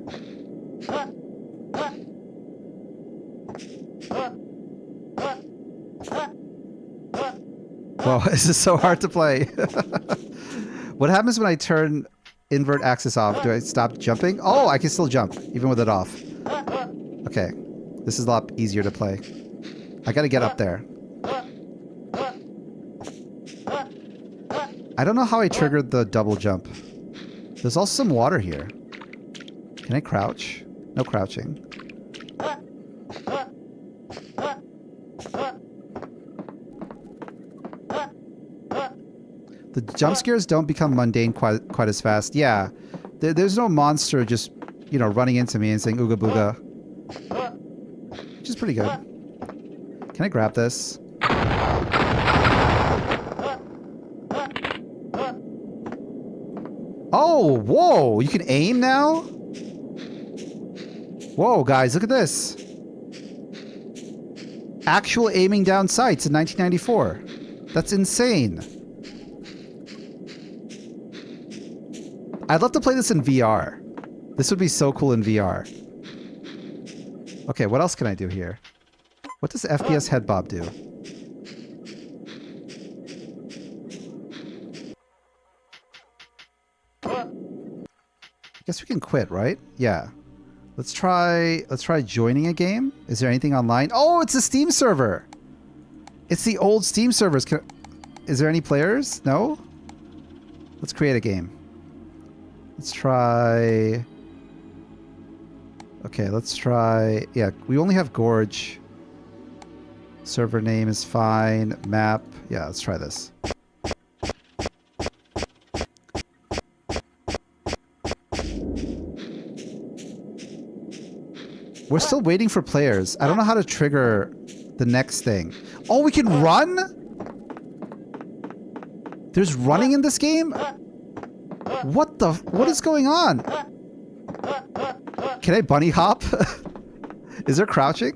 Whoa, this is so hard to play. What happens when I turn invert axis off? Do I stop jumping? Oh, I can still jump, even with it off. Okay. This is a lot easier to play. I gotta get up there. I don't know how I triggered the double jump. There's also some water here. Can I crouch? No crouching. The jump scares don't become mundane quite as fast. Yeah. There's no monster just, you know, running into me and saying ooga booga. Which is pretty good. Can I grab this? Oh, whoa! You can aim now? Whoa, guys, look at this. Actual aiming down sights in 1994. That's insane. I'd love to play this in VR. This would be so cool in VR. Okay, what else can I do here? What does FPS head bob do? Guess we can quit, right? Yeah. Let's try joining a game. Is there anything online? Oh, it's a Steam server. It's the old Steam servers. Is there any players? No? Let's create a game. Let's try... Okay, let's try... Yeah, we only have Gorge. Server name is fine. Map. Yeah, let's try this. We're still waiting for players. I don't know how to trigger the next thing. Oh, we can run? There's running in this game? What is going on? Can I bunny hop? Is there crouching?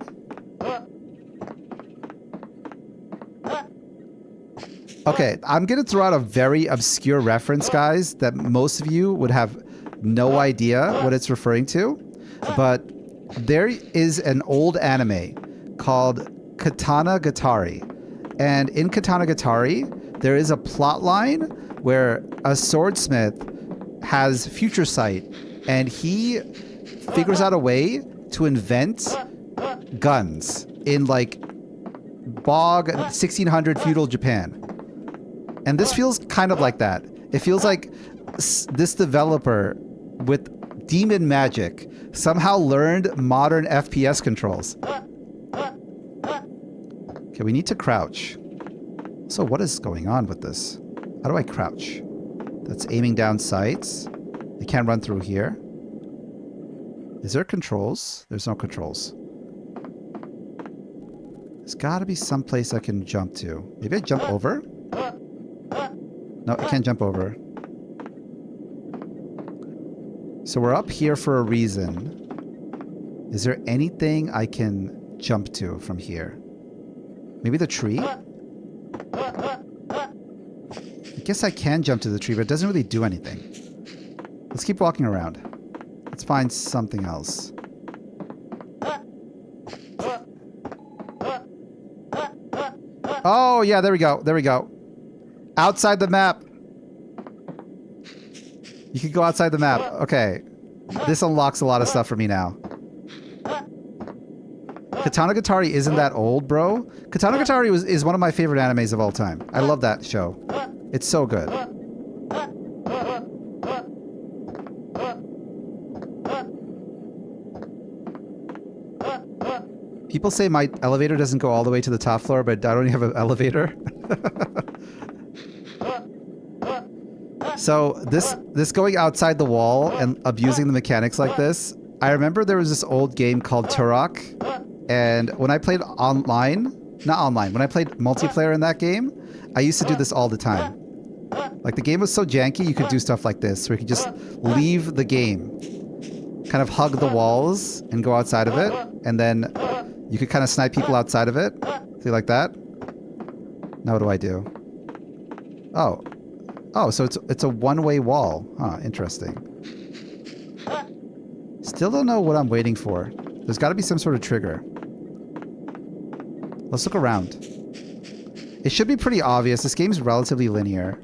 Okay, I'm gonna throw out a very obscure reference, guys, that most of you would have no idea what it's referring to. But there is an old anime called Katana Gatari. And in Katana Gatari, there is a plot line where a swordsmith has future sight and he figures out a way to invent guns in like bog 1600 feudal Japan. And this feels kind of like that. It feels like this developer with demon magic somehow learned modern FPS controls. Okay, we need to crouch. So what is going on with this? How do I crouch? That's aiming down sights. I can't run through here. Is there controls? There's no controls. There's got to be some place I can jump to. Maybe I jump over? No, I can't jump over. So we're up here for a reason. Is there anything I can jump to from here? Maybe the tree? I guess I can jump to the tree, but it doesn't really do anything. Let's keep walking around. Let's find something else. Oh, yeah, there we go. There we go. Outside the map. You can go outside the map. Okay. This unlocks a lot of stuff for me now. Katana Gatari isn't that old, bro. Katana Gatari is one of my favorite animes of all time. I love that show. It's so good. People say my elevator doesn't go all the way to the top floor, but I don't even have an elevator. So this going outside the wall and abusing the mechanics like this, I remember there was this old game called Turok, and when I played when I played multiplayer in that game, I used to do this all the time. Like, the game was so janky, you could do stuff like this, where you could just leave the game, kind of hug the walls and go outside of it, and then you could kind of snipe people outside of it. See, like that? Now what do I do? Oh, so it's a one-way wall. Huh, interesting. Still don't know what I'm waiting for. There's got to be some sort of trigger. Let's look around. It should be pretty obvious. This game's relatively linear.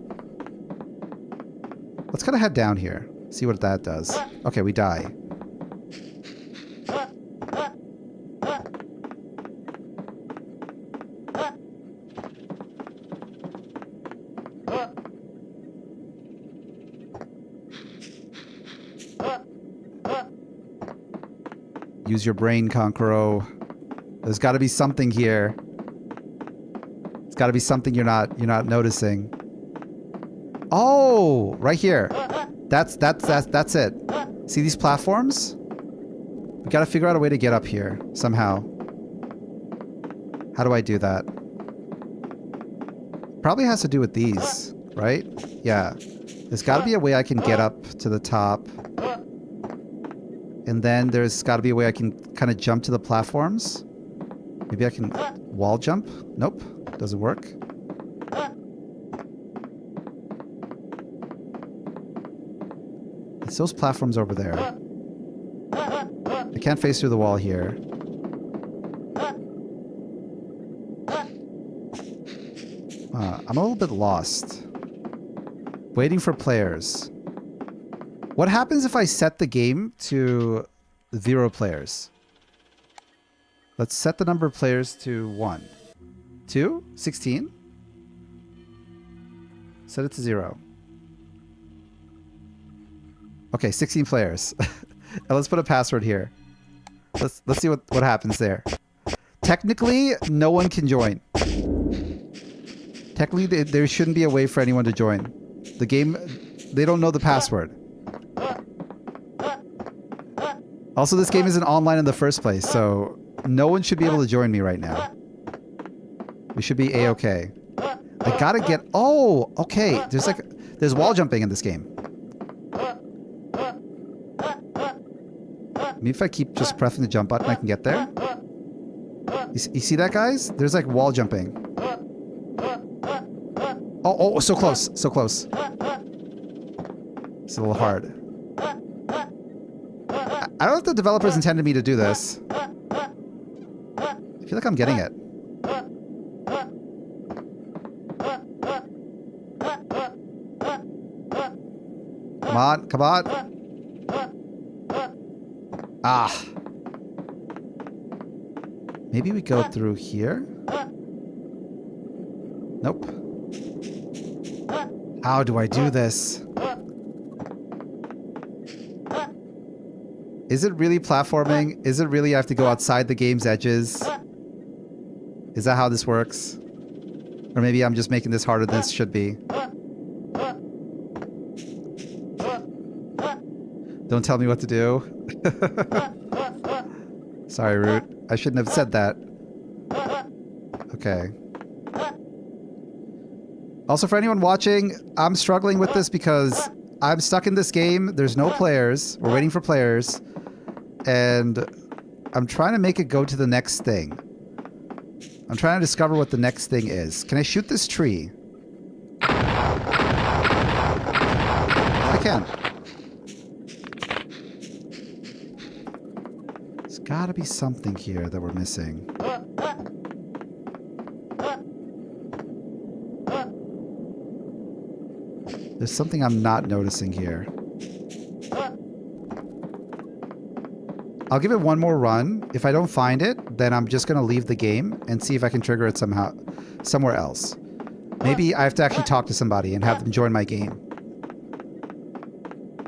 Let's kind of head down here. See what that does. Okay, we die. Use your brain, Conqueror. There's got to be something here. It's got to be something you're not noticing. Oh, right here. That's it. See these platforms? We got to figure out a way to get up here somehow. How do I do that? Probably has to do with these, right? Yeah. There's got to be a way I can get up to the top. And then there's got to be a way I can kind of jump to the platforms. Maybe I can wall jump? Nope. Doesn't work. It's those platforms over there. I can't face through the wall here. I'm a little bit lost. Waiting for players. What happens if I set the game to 0 players? Let's set the number of players to 1. 2? 16? Set it to 0. Okay, 16 players. And let's put a password here. Let's see what happens there. Technically, no one can join. Technically, there shouldn't be a way for anyone to join. The game, they don't know the password. Also, this game isn't online in the first place, so no one should be able to join me right now. We should be A-okay. I gotta get... Oh, okay. There's wall jumping in this game. Maybe if I keep just pressing the jump button, I can get there. You see that, guys? There's like wall jumping. Oh, so close. So close. It's a little hard. I don't know if the developers intended me to do this. I feel like I'm getting it. Come on, come on. Ah. Maybe we go through here? Nope. How do I do this? Is it really platforming? Is it really I have to go outside the game's edges? Is that how this works? Or maybe I'm just making this harder than this should be. Don't tell me what to do. Sorry, Root. I shouldn't have said that. Okay. Also, for anyone watching, I'm struggling with this because I'm stuck in this game. There's no players. We're waiting for players. And I'm trying to make it go to the next thing. I'm trying to discover what the next thing is. Can I shoot this tree? I can. There's gotta be something here that we're missing. There's something I'm not noticing here. I'll give it one more run. If I don't find it, then I'm just going to leave the game and see if I can trigger it somehow, somewhere else. Maybe I have to actually talk to somebody and have them join my game.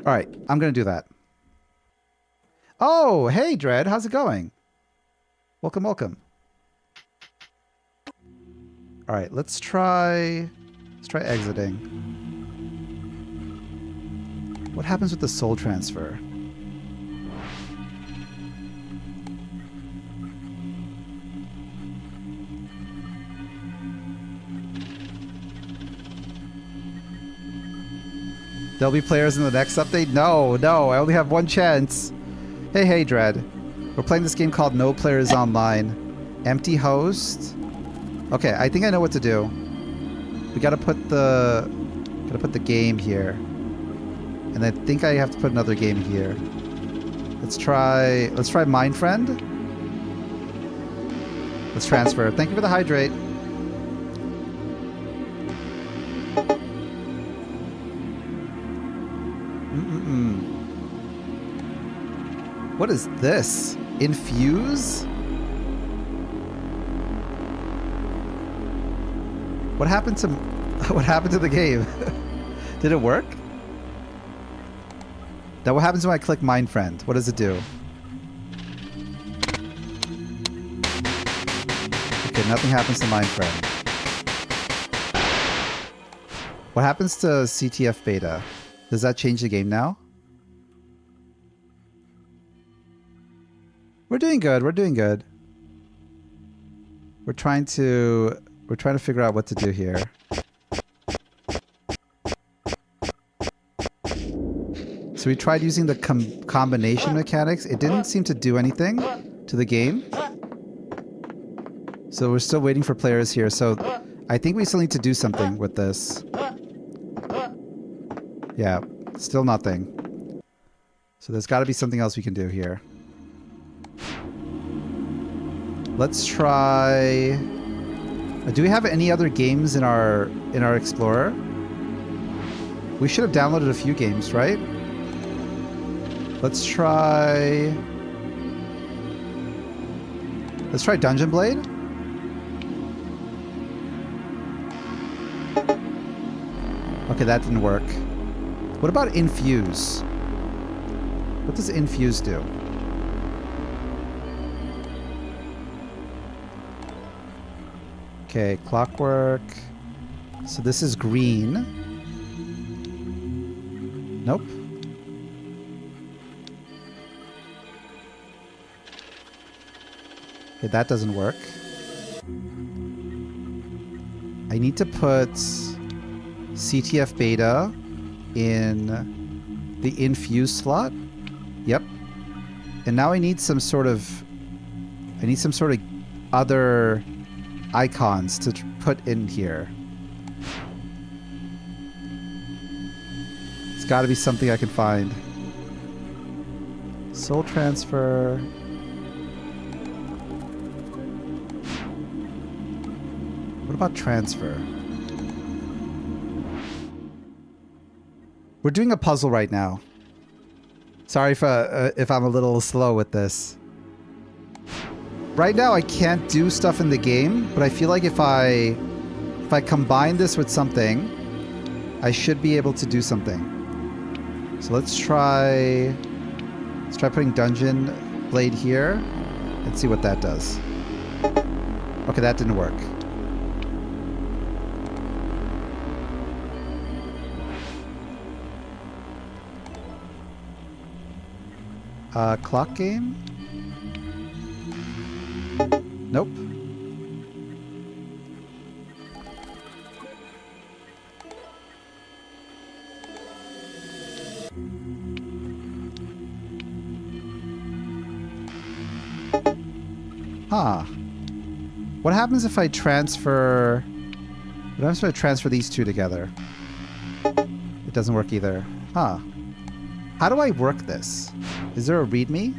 All right, I'm going to do that. Oh, hey, Dread. How's it going? Welcome, welcome. All right, let's try exiting. What happens with the soul transfer? There'll be players in the next update? No, I only have one chance. Hey, Dread. We're playing this game called No Players Online. Empty host. Okay, I think I know what to do. We gotta put the game here. And I think I have to put another game here. Let's try Mind Friend. Let's transfer. Thank you for the hydrate. What is this? Infuse? What happened to the game? Did it work? Now what happens when I click Mind Friend? What does it do? Okay, nothing happens to Mind Friend. What happens to CTF Beta? Does that change the game now? We're doing good. We're doing good. We're trying to figure out what to do here. So we tried using the combination mechanics. It didn't seem to do anything to the game. So we're still waiting for players here. So I think we still need to do something with this. Yeah, still nothing. So there's got to be something else we can do here. Let's try... Do we have any other games in our Explorer? We should have downloaded a few games, right? Let's try Dungeon Blade. Okay, that didn't work. What about Infuse? What does Infuse do? Okay, Clockwork. So this is green. Nope. Okay, that doesn't work. I need to put CTF beta in the infuse slot. Yep. And now I need some sort of other icons to put in here. It's got to be something I can find. Soul transfer. What about transfer? We're doing a puzzle right now. Sorry if I'm a little slow with this. Right now I can't do stuff in the game, but I feel like if I combine this with something, I should be able to do something. So let's try putting Dungeon Blade here and see what that does. Okay, that didn't work. Clock game? Nope. Huh. What happens if I transfer... What happens if I transfer these two together? It doesn't work either. Huh. How do I work this? Is there a README?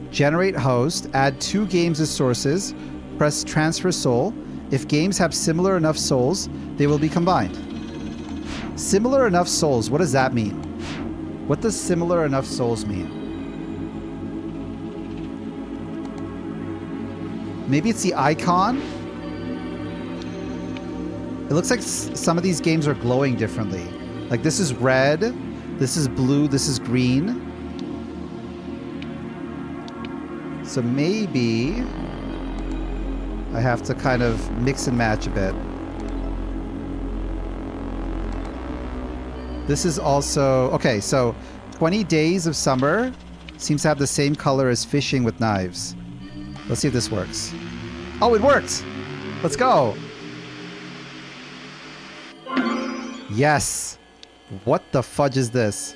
Generate host. Add 2 games as sources. Press transfer soul. If games have similar enough souls, they will be combined. Similar enough souls. What does that mean? What does similar enough souls mean? Maybe it's the icon? It looks like some of these games are glowing differently. Like this is red, this is blue, this is green. So maybe I have to kind of mix and match a bit. This is also... Okay, so 20 Days of Summer seems to have the same color as Fishing with Knives. Let's see if this works. Oh, it worked! Let's go! Yes! What the fudge is this?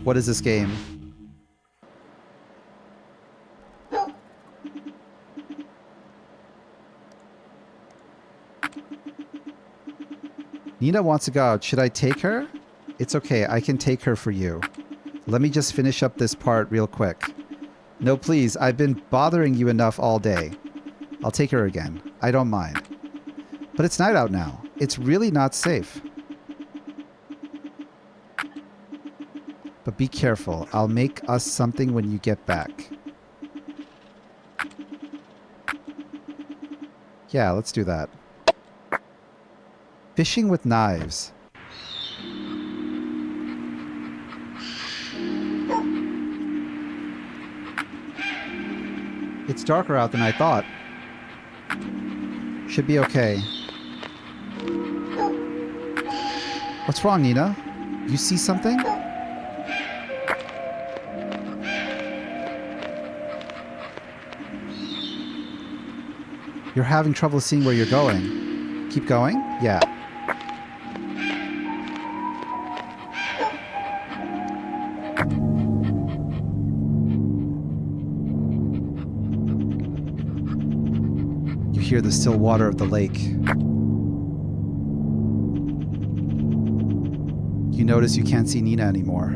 What is this game? Nina wants to go out. Should I take her? It's okay. I can take her for you. Let me just finish up this part real quick. No, please. I've been bothering you enough all day. I'll take her again. I don't mind. But it's night out now. It's really not safe. But be careful. I'll make us something when you get back. Yeah, let's do that. Fishing with Knives. It's darker out than I thought. Should be okay. What's wrong, Nina? You see something? You're having trouble seeing where you're going. Keep going? Yeah. You hear the still water of the lake. You notice you can't see Nina anymore.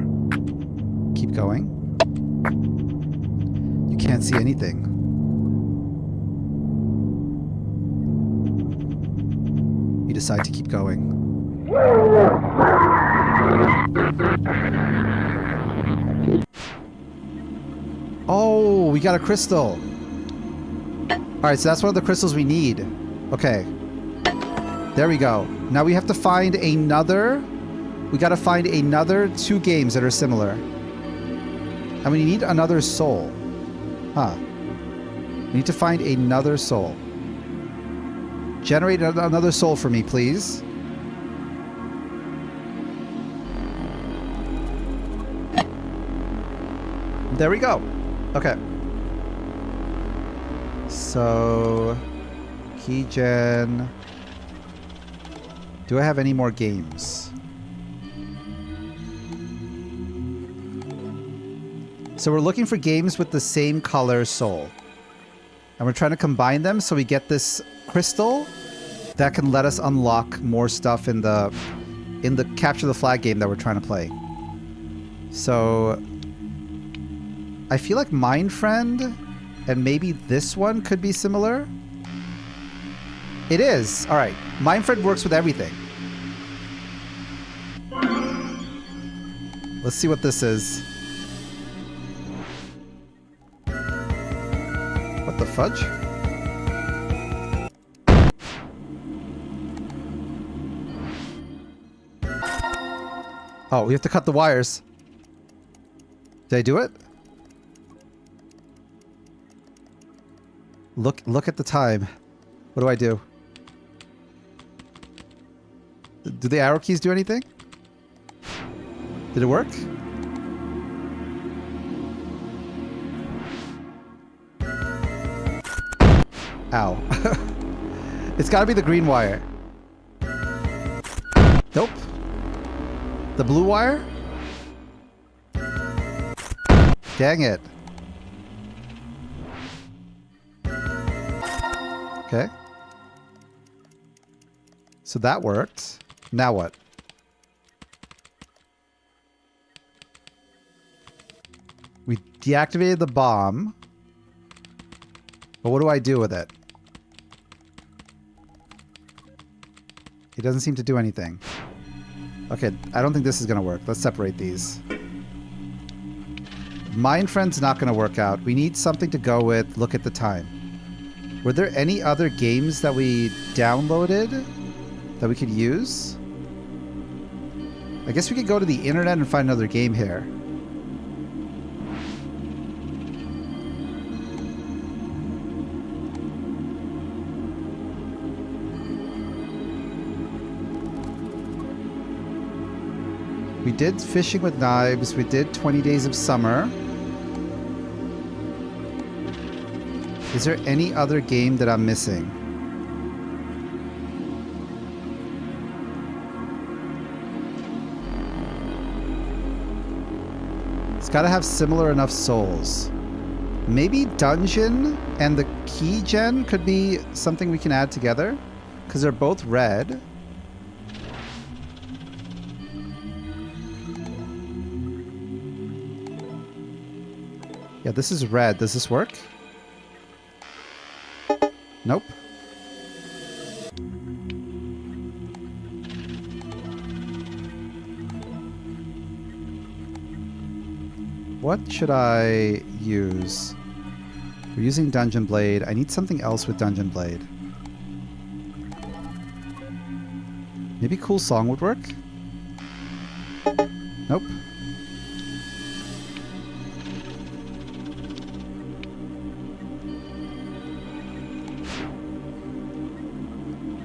Keep going. You can't see anything. You decide to keep going. Oh, we got a crystal. Alright, so that's one of the crystals we need. Okay. There we go. Now we have to find another... We gotta find another 2 games that are similar. And we need another soul. Huh. We need to find another soul. Generate another soul for me, please. There we go. Okay. So, key gen. Do I have any more games? So we're looking for games with the same color soul. And we're trying to combine them so we get this crystal that can let us unlock more stuff in the capture the flag game that we're trying to play. So I feel like Mind Friend and maybe this one could be similar. It is. All right. Mind Friend works with everything. Let's see what this is. What the fudge? Oh, we have to cut the wires. Did I do it? Look at the time. What do I do? Do the arrow keys do anything? Did it work? Ow. It's gotta be the green wire. Nope. The blue wire? Dang it. Okay. So that worked. Now what? We deactivated the bomb. But what do I do with it? It doesn't seem to do anything. Okay, I don't think this is going to work. Let's separate these. Mind Friend's not going to work out. We need something to go with. Look at the time. Were there any other games that we downloaded that we could use? I guess we could go to the internet and find another game here. We did Fishing with Knives. We did 20 Days of Summer. Is there any other game that I'm missing? It's got to have similar enough souls. Maybe Dungeon and the Key Gen could be something we can add together, because they're both red. Yeah, this is red. Does this work? Nope. What should I use? We're using Dungeon Blade. I need something else with Dungeon Blade. Maybe Cool Song would work? Nope.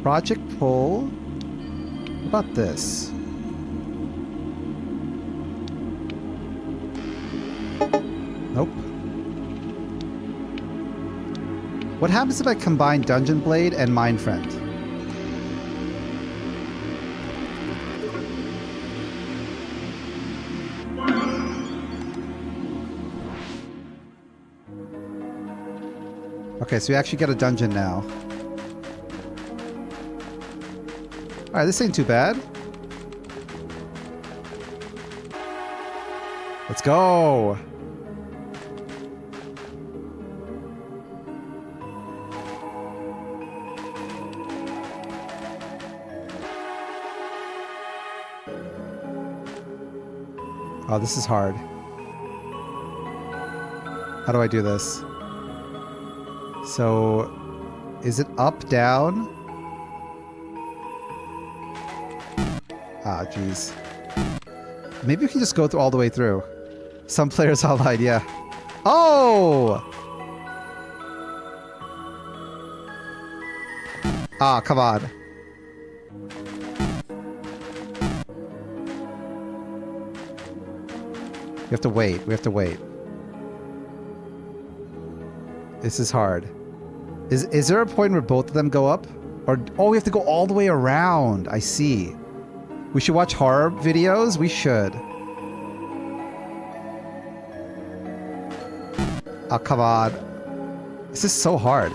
Project Pull. What about this? Nope. What happens if I combine Dungeon Blade and Mind Friend? Okay, so we actually get a dungeon now. Alright, this ain't too bad. Let's go! Oh, this is hard. How do I do this? So, is it up, down? Ah, jeez. Maybe we can just go through all the way through. Some players online, yeah. Oh! Ah, come on. We have to wait. We have to wait. This is hard. Is there a point where both of them go up? Or oh, we have to go all the way around. I see. We should watch horror videos? We should. Oh, come on. This is so hard.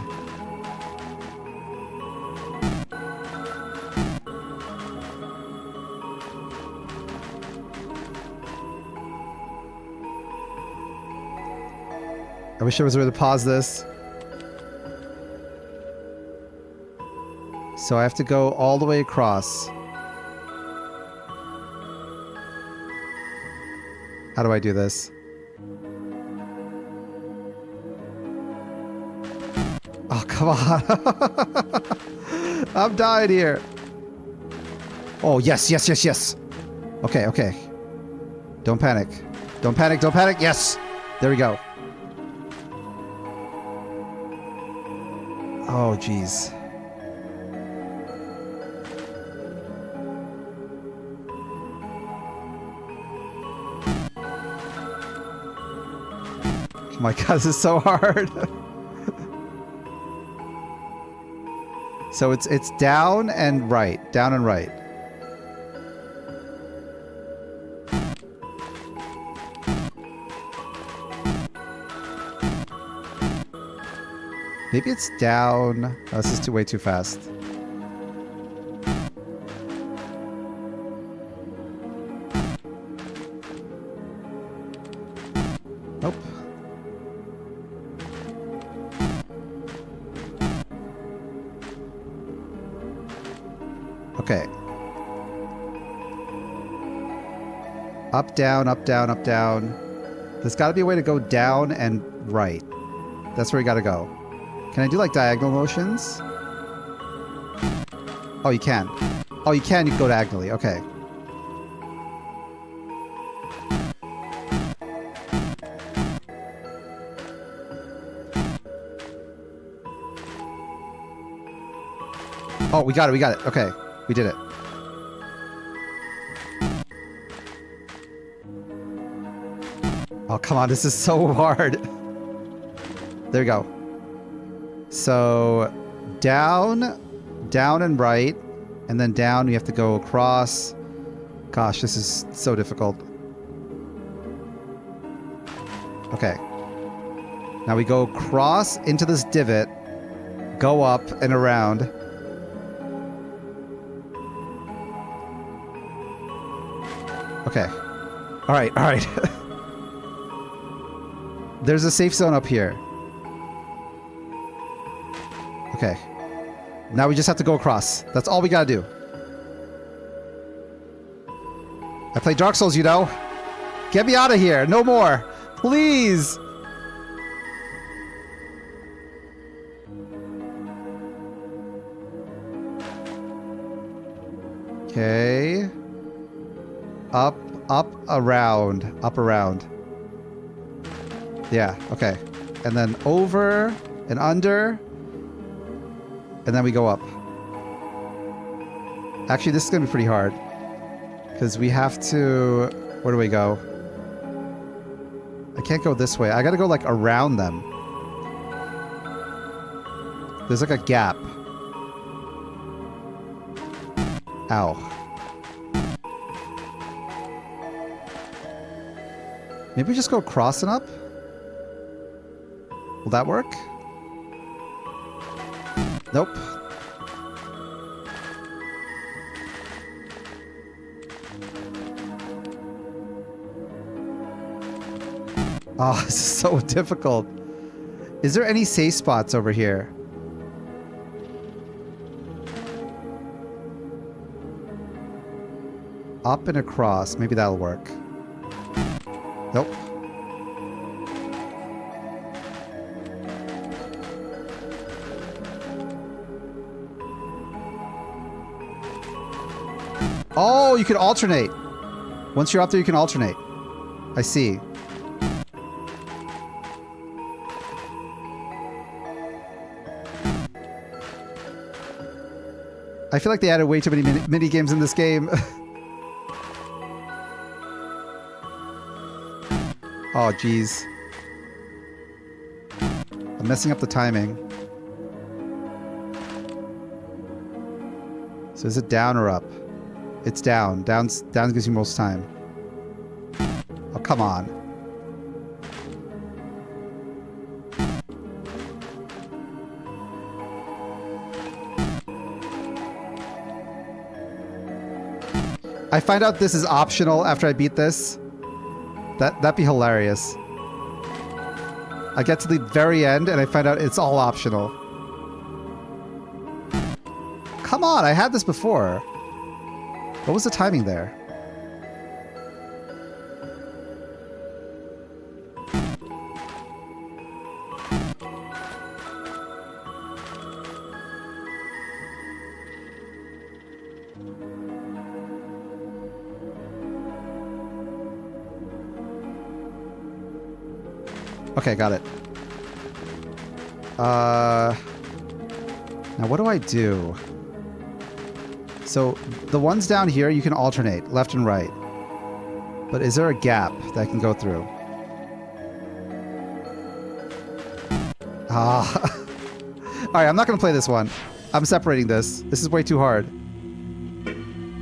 I wish there was a way to pause this. So I have to go all the way across. How do I do this? Oh, come on. I'm dying here. Oh, yes, yes, yes, yes. Okay, okay. Don't panic. Don't panic, don't panic. Yes. There we go. Oh, jeez. Oh my god, this is so hard. So it's down and right. Down and right. Maybe it's down. Oh, this is way too fast. Nope. Okay. Up, down, up, down, up, down. There's got to be a way to go down and right. That's where you got to go. Can I do like diagonal motions? Oh, you can. Oh, you can go diagonally. Okay. Oh, we got it. We got it. Okay. We did it. Oh, come on. This is so hard. There we go. So, down, down and right, and then down, you have to go across. Gosh, this is so difficult. Okay. Now we go across into this divot, go up and around. Okay. All right, all right. There's a safe zone up here. Okay. Now we just have to go across. That's all we gotta do. I play Dark Souls, you know. Get me out of here. No more. Please. Okay. Up, up, around. Up, around. Yeah, okay. And then over and under. And then we go up. Actually, this is going to be pretty hard. Because we have to... Where do we go? I can't go this way. I got to go, like, around them. There's, like, a gap. Ow. Maybe we just go across and up? Will that work? Nope. Oh, this is so difficult. Is there any safe spots over here? Up and across. Maybe that'll work. Nope. Oh, you can alternate. Once you're up there, you can alternate. I see. I feel like they added way too many mini games in this game. Oh, jeez. I'm messing up the timing. So is it down or up? It's down. Down gives you most time. Oh, come on. I find out this is optional after I beat this. That'd be hilarious. I get to the very end and I find out it's all optional. Come on, I had this before. What was the timing there? Okay, got it. Now what do I do? So the ones down here, you can alternate left and right. But is there a gap that I can go through? Ah. Alright, I'm not going to play this one. I'm separating this. This is way too hard.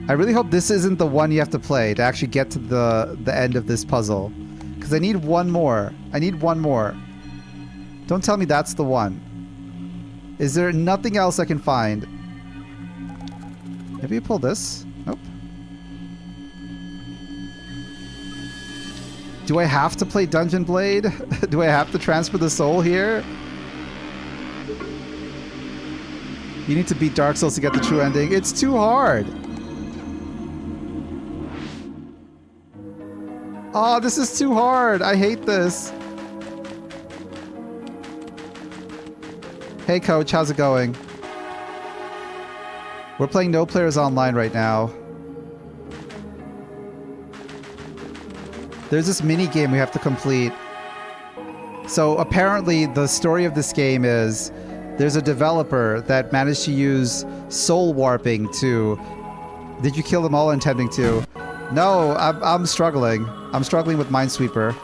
I really hope this isn't the one you have to play to actually get to the end of this puzzle. Because I need one more. I need one more. Don't tell me that's the one. Is there nothing else I can find? Maybe you pull this? Nope. Do I have to play Dungeon Blade? Do I have to transfer the soul here? You need to beat Dark Souls to get the true ending. It's too hard. Oh, this is too hard. I hate this. Hey, coach, how's it going? We're playing No Players Online right now. There's this mini game we have to complete. So apparently the story of this game is there's a developer that managed to use soul warping to... Did you kill them all intending to? No, I'm struggling. I'm struggling with Minesweeper.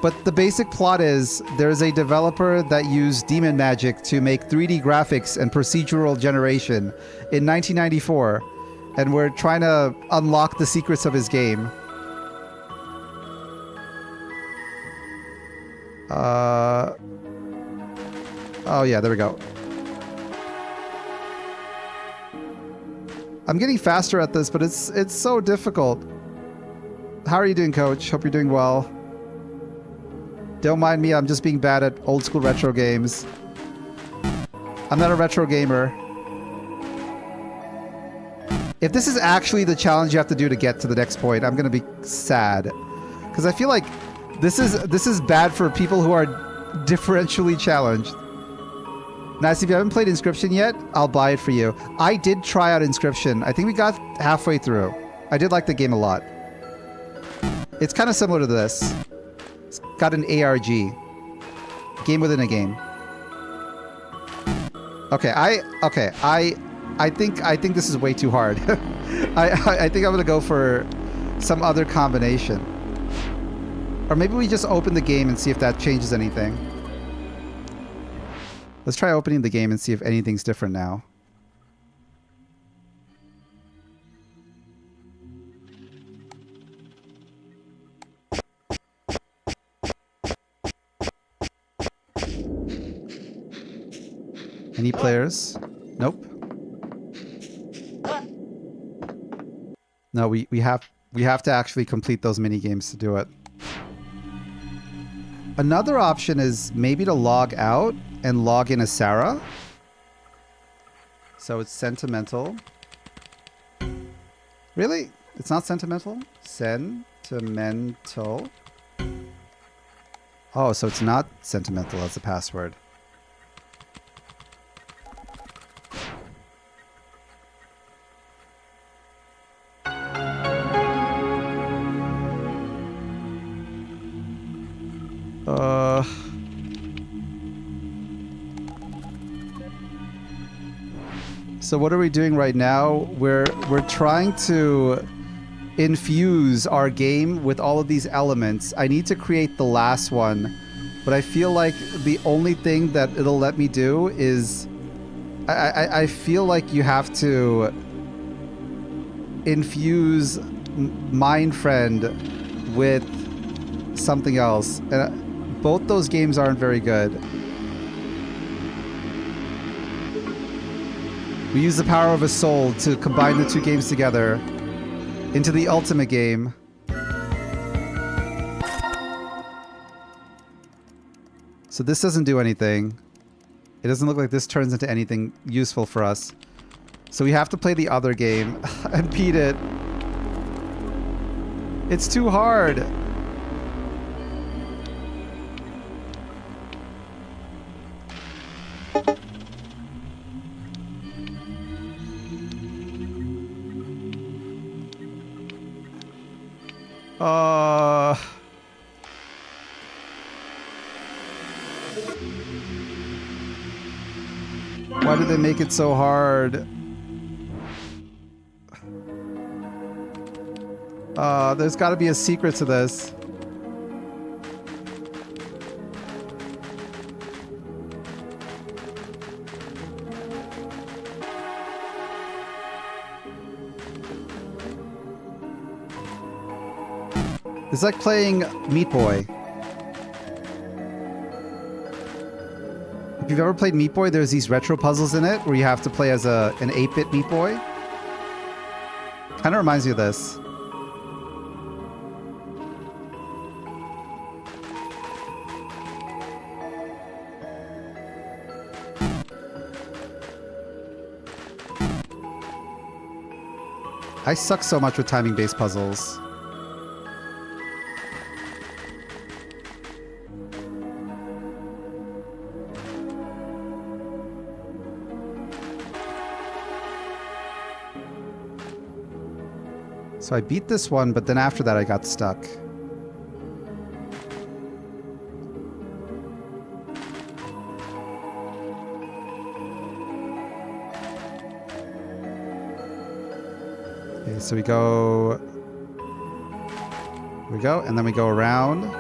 But the basic plot is there's a developer that used demon magic to make 3D graphics and procedural generation in 1994. And we're trying to unlock the secrets of his game. Oh yeah, there we go. I'm getting faster at this, but it's so difficult. How are you doing, coach? Hope you're doing well. Don't mind me, I'm just being bad at old school retro games. I'm not a retro gamer. If this is actually the challenge you have to do to get to the next point, I'm gonna be sad. Because I feel like this is bad for people who are differentially challenged. Nice, if you haven't played Inscription yet, I'll buy it for you. I did try out Inscription. I think we got halfway through. I did like the game a lot. It's kind of similar to this. It's got an ARG. Game within a game. Okay, I think this is way too hard. I think I'm gonna go for some other combination. Or maybe we just open the game and see if that changes anything. Let's try opening the game and see if anything's different now. Any players? Nope. No, we have to actually complete those mini games to do it. Another option is maybe to log out and log in as Sarah. So it's sentimental. Really? It's not sentimental? Sentimental. Oh, so it's not sentimental as the password. So what are we doing right now? We're trying to infuse our game with all of these elements. I need to create the last one, but I feel like the only thing that it'll let me do is I feel like you have to infuse Mindfriend with something else. And both those games aren't very good. We use the power of a soul to combine the two games together into the ultimate game. So this doesn't do anything. It doesn't look like this turns into anything useful for us. So we have to play the other game and beat it. It's too hard. Why did they make it so hard? There's got to be a secret to this. It's like playing Meat Boy. If you've ever played Meat Boy, there's these retro puzzles in it where you have to play as an 8-bit Meat Boy. Kind of reminds me of this. I suck so much with timing-based puzzles. So I beat this one, but then after that I got stuck. Okay, so we go, and then we go around.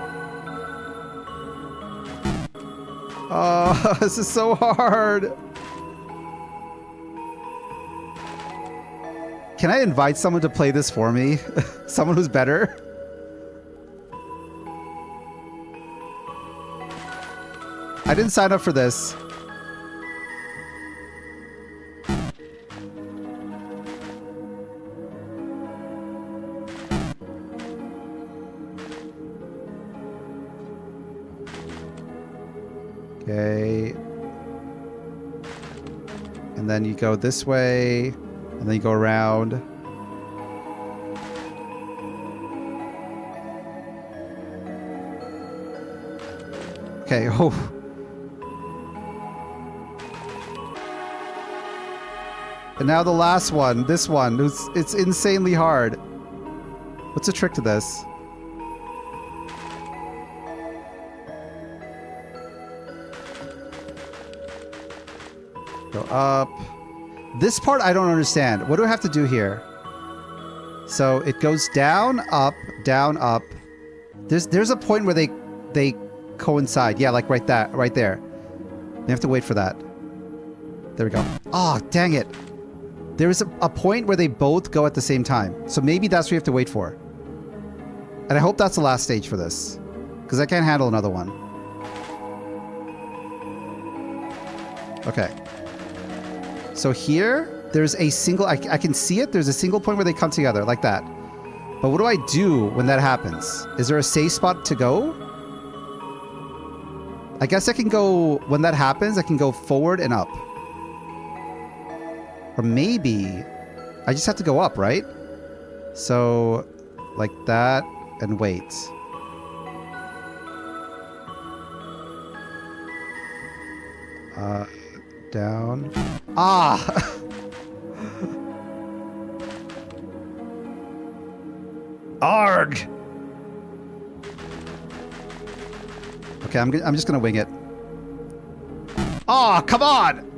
Oh, this is so hard. Can I invite someone to play this for me? Someone who's better? I didn't sign up for this. Okay. And then you go this way. And then you go around. Okay, oh. And now the last one, this one, it's insanely hard. What's the trick to this? Go up. This part I don't understand. What do I have to do here? So it goes down, up, down, up. There's a point where they coincide. Yeah, like right there. You have to wait for that. There we go. Oh, dang it. There is a point where they both go at the same time. So maybe that's what you have to wait for. And I hope that's the last stage for this, because I can't handle another one. Okay. So here, there's a single... I can see it. There's a single point where they come together, like that. But what do I do when that happens? Is there a safe spot to go? I guess I can go... When that happens, I can go forward and up. Or maybe... I just have to go up, right? So, like that, and wait. Down. Ah! Arg! Okay, I'm just gonna wing it. Ah, come on!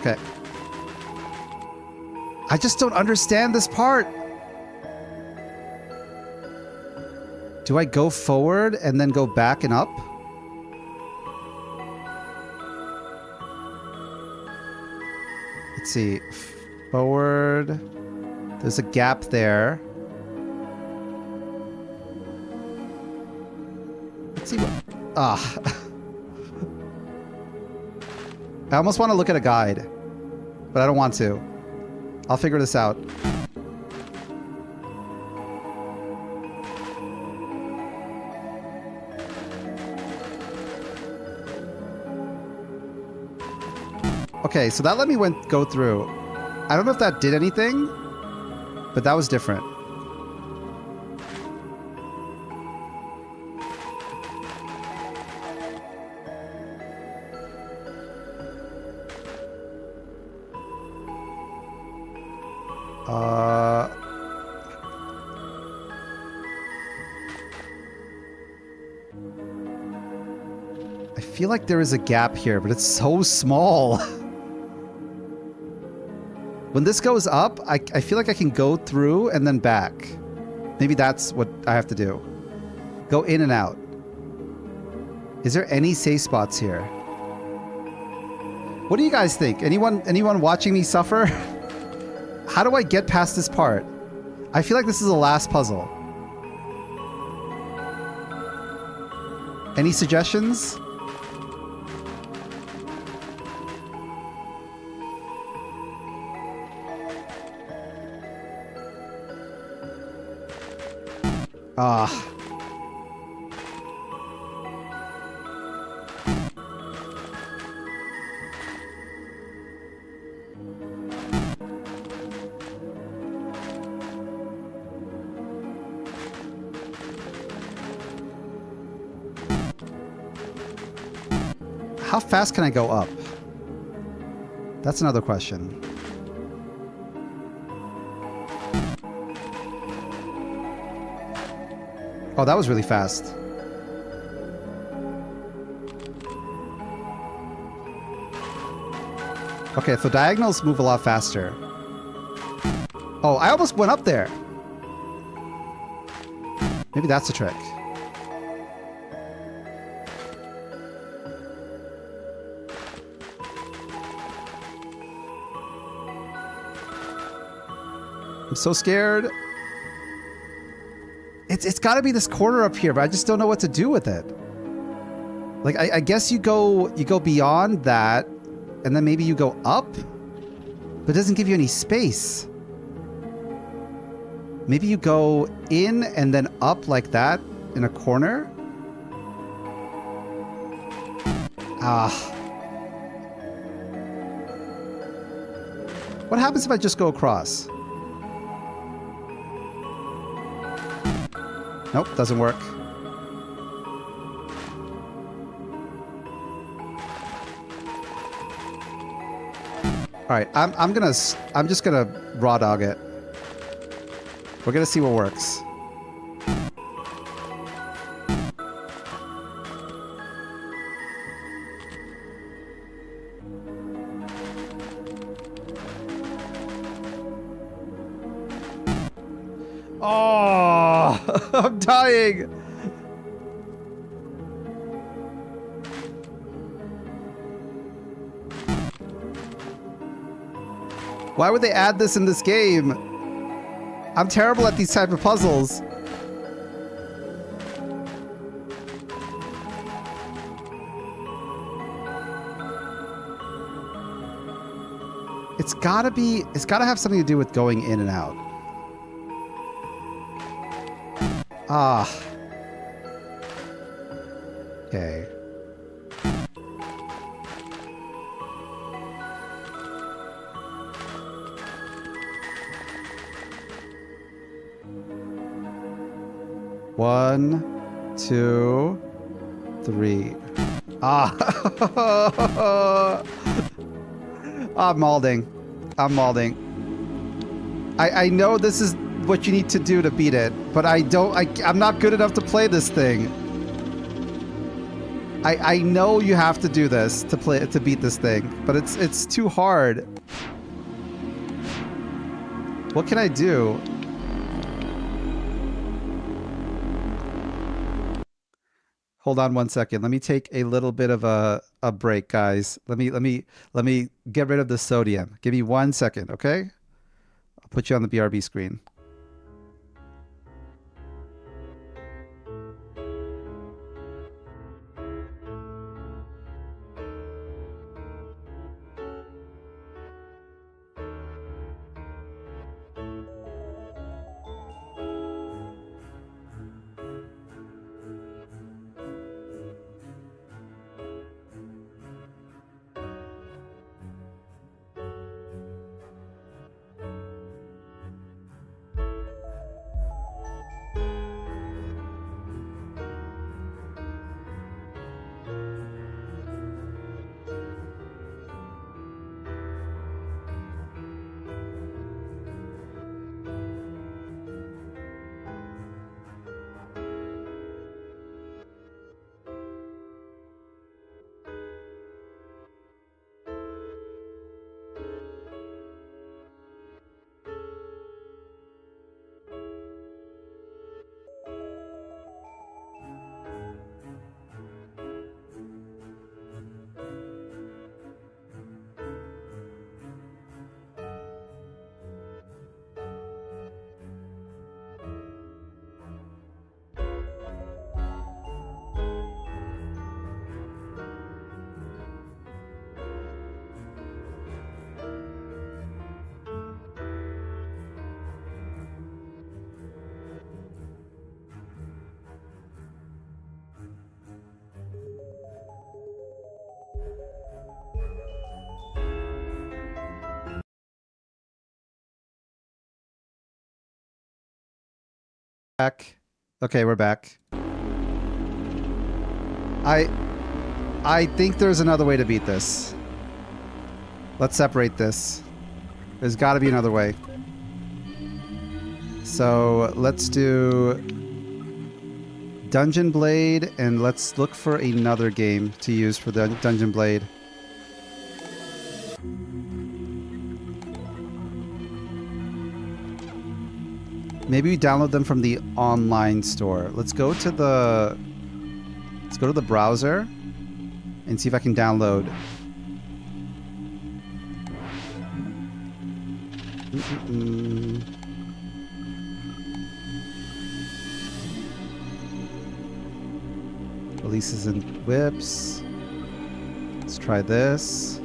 Okay. I just don't understand this part. Do I go forward and then go back and up? Let's see. Forward. There's a gap there. Let's see what... Ah. I almost want to look at a guide, but I don't want to. I'll figure this out. Okay, so that let me go through. I don't know if that did anything, but that was different. I feel like there is a gap here, but it's so small. When this goes up, I feel like I can go through and then back. Maybe that's what I have to do. Go in and out. Is there any safe spots here? What do you guys think? Anyone watching me suffer? How do I get past this part? I feel like this is the last puzzle. Any suggestions? Ah. How fast can I go up? That's another question. Oh, that was really fast. Okay, so diagonals move a lot faster. Oh, I almost went up there. Maybe that's the trick. I'm so scared. It's got to be this corner up here, but I just don't know what to do with it. Like, I guess you go beyond that, and then maybe you go up, but it doesn't give you any space. Maybe you go in and then up like that in a corner. Ah. What happens if I just go across? Nope, doesn't work. All right, I'm just gonna raw dog it. We're gonna see what works. Oh, I'm dying. Why would they add this in this game? I'm terrible at these type of puzzles. It's gotta have something to do with going in and out. Ah. Okay. One, two, three. Ah. I'm malding. I know this is what you need to do to beat it, but I'm not good enough to play this thing. I know you have to do this to beat this thing, but it's too hard. What can I do? Hold on one second. Let me take a little bit of a break, guys. Let me get rid of the sodium. Give me 1 second, okay? I'll put you on the BRB screen. Back. Okay, we're back. I think there's another way to beat this. Let's separate this. There's got to be another way. So let's do Dungeon Blade, and let's look for another game to use for the Dungeon Blade. Maybe we download them from the online store. Let's go to the browser and see if I can download. Releases and whips. Let's try this.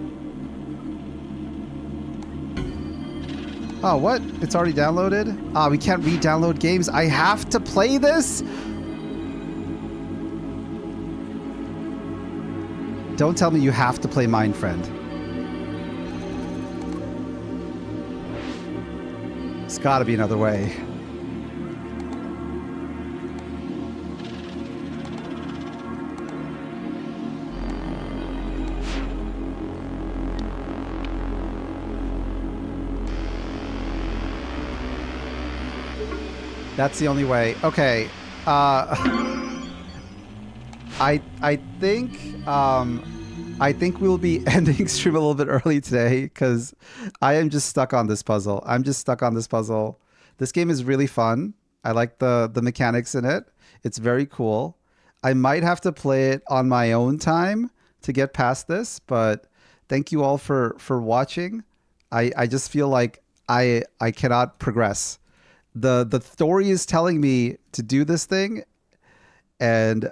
Oh, what? It's already downloaded? Ah, we can't re-download games. I have to play this? Don't tell me you have to play Mindfriend. There's gotta be another way. That's the only way. Okay. I think we'll be ending stream a little bit early today because I am just stuck on this puzzle. I'm just stuck on this puzzle. This game is really fun. I like the mechanics in it. It's very cool. I might have to play it on my own time to get past this, but thank you all for watching. I just feel like I cannot progress. The story is telling me to do this thing, and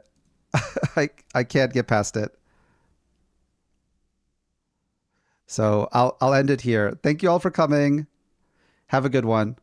I can't get past it. So I'll end it here. Thank you all for coming. Have a good one.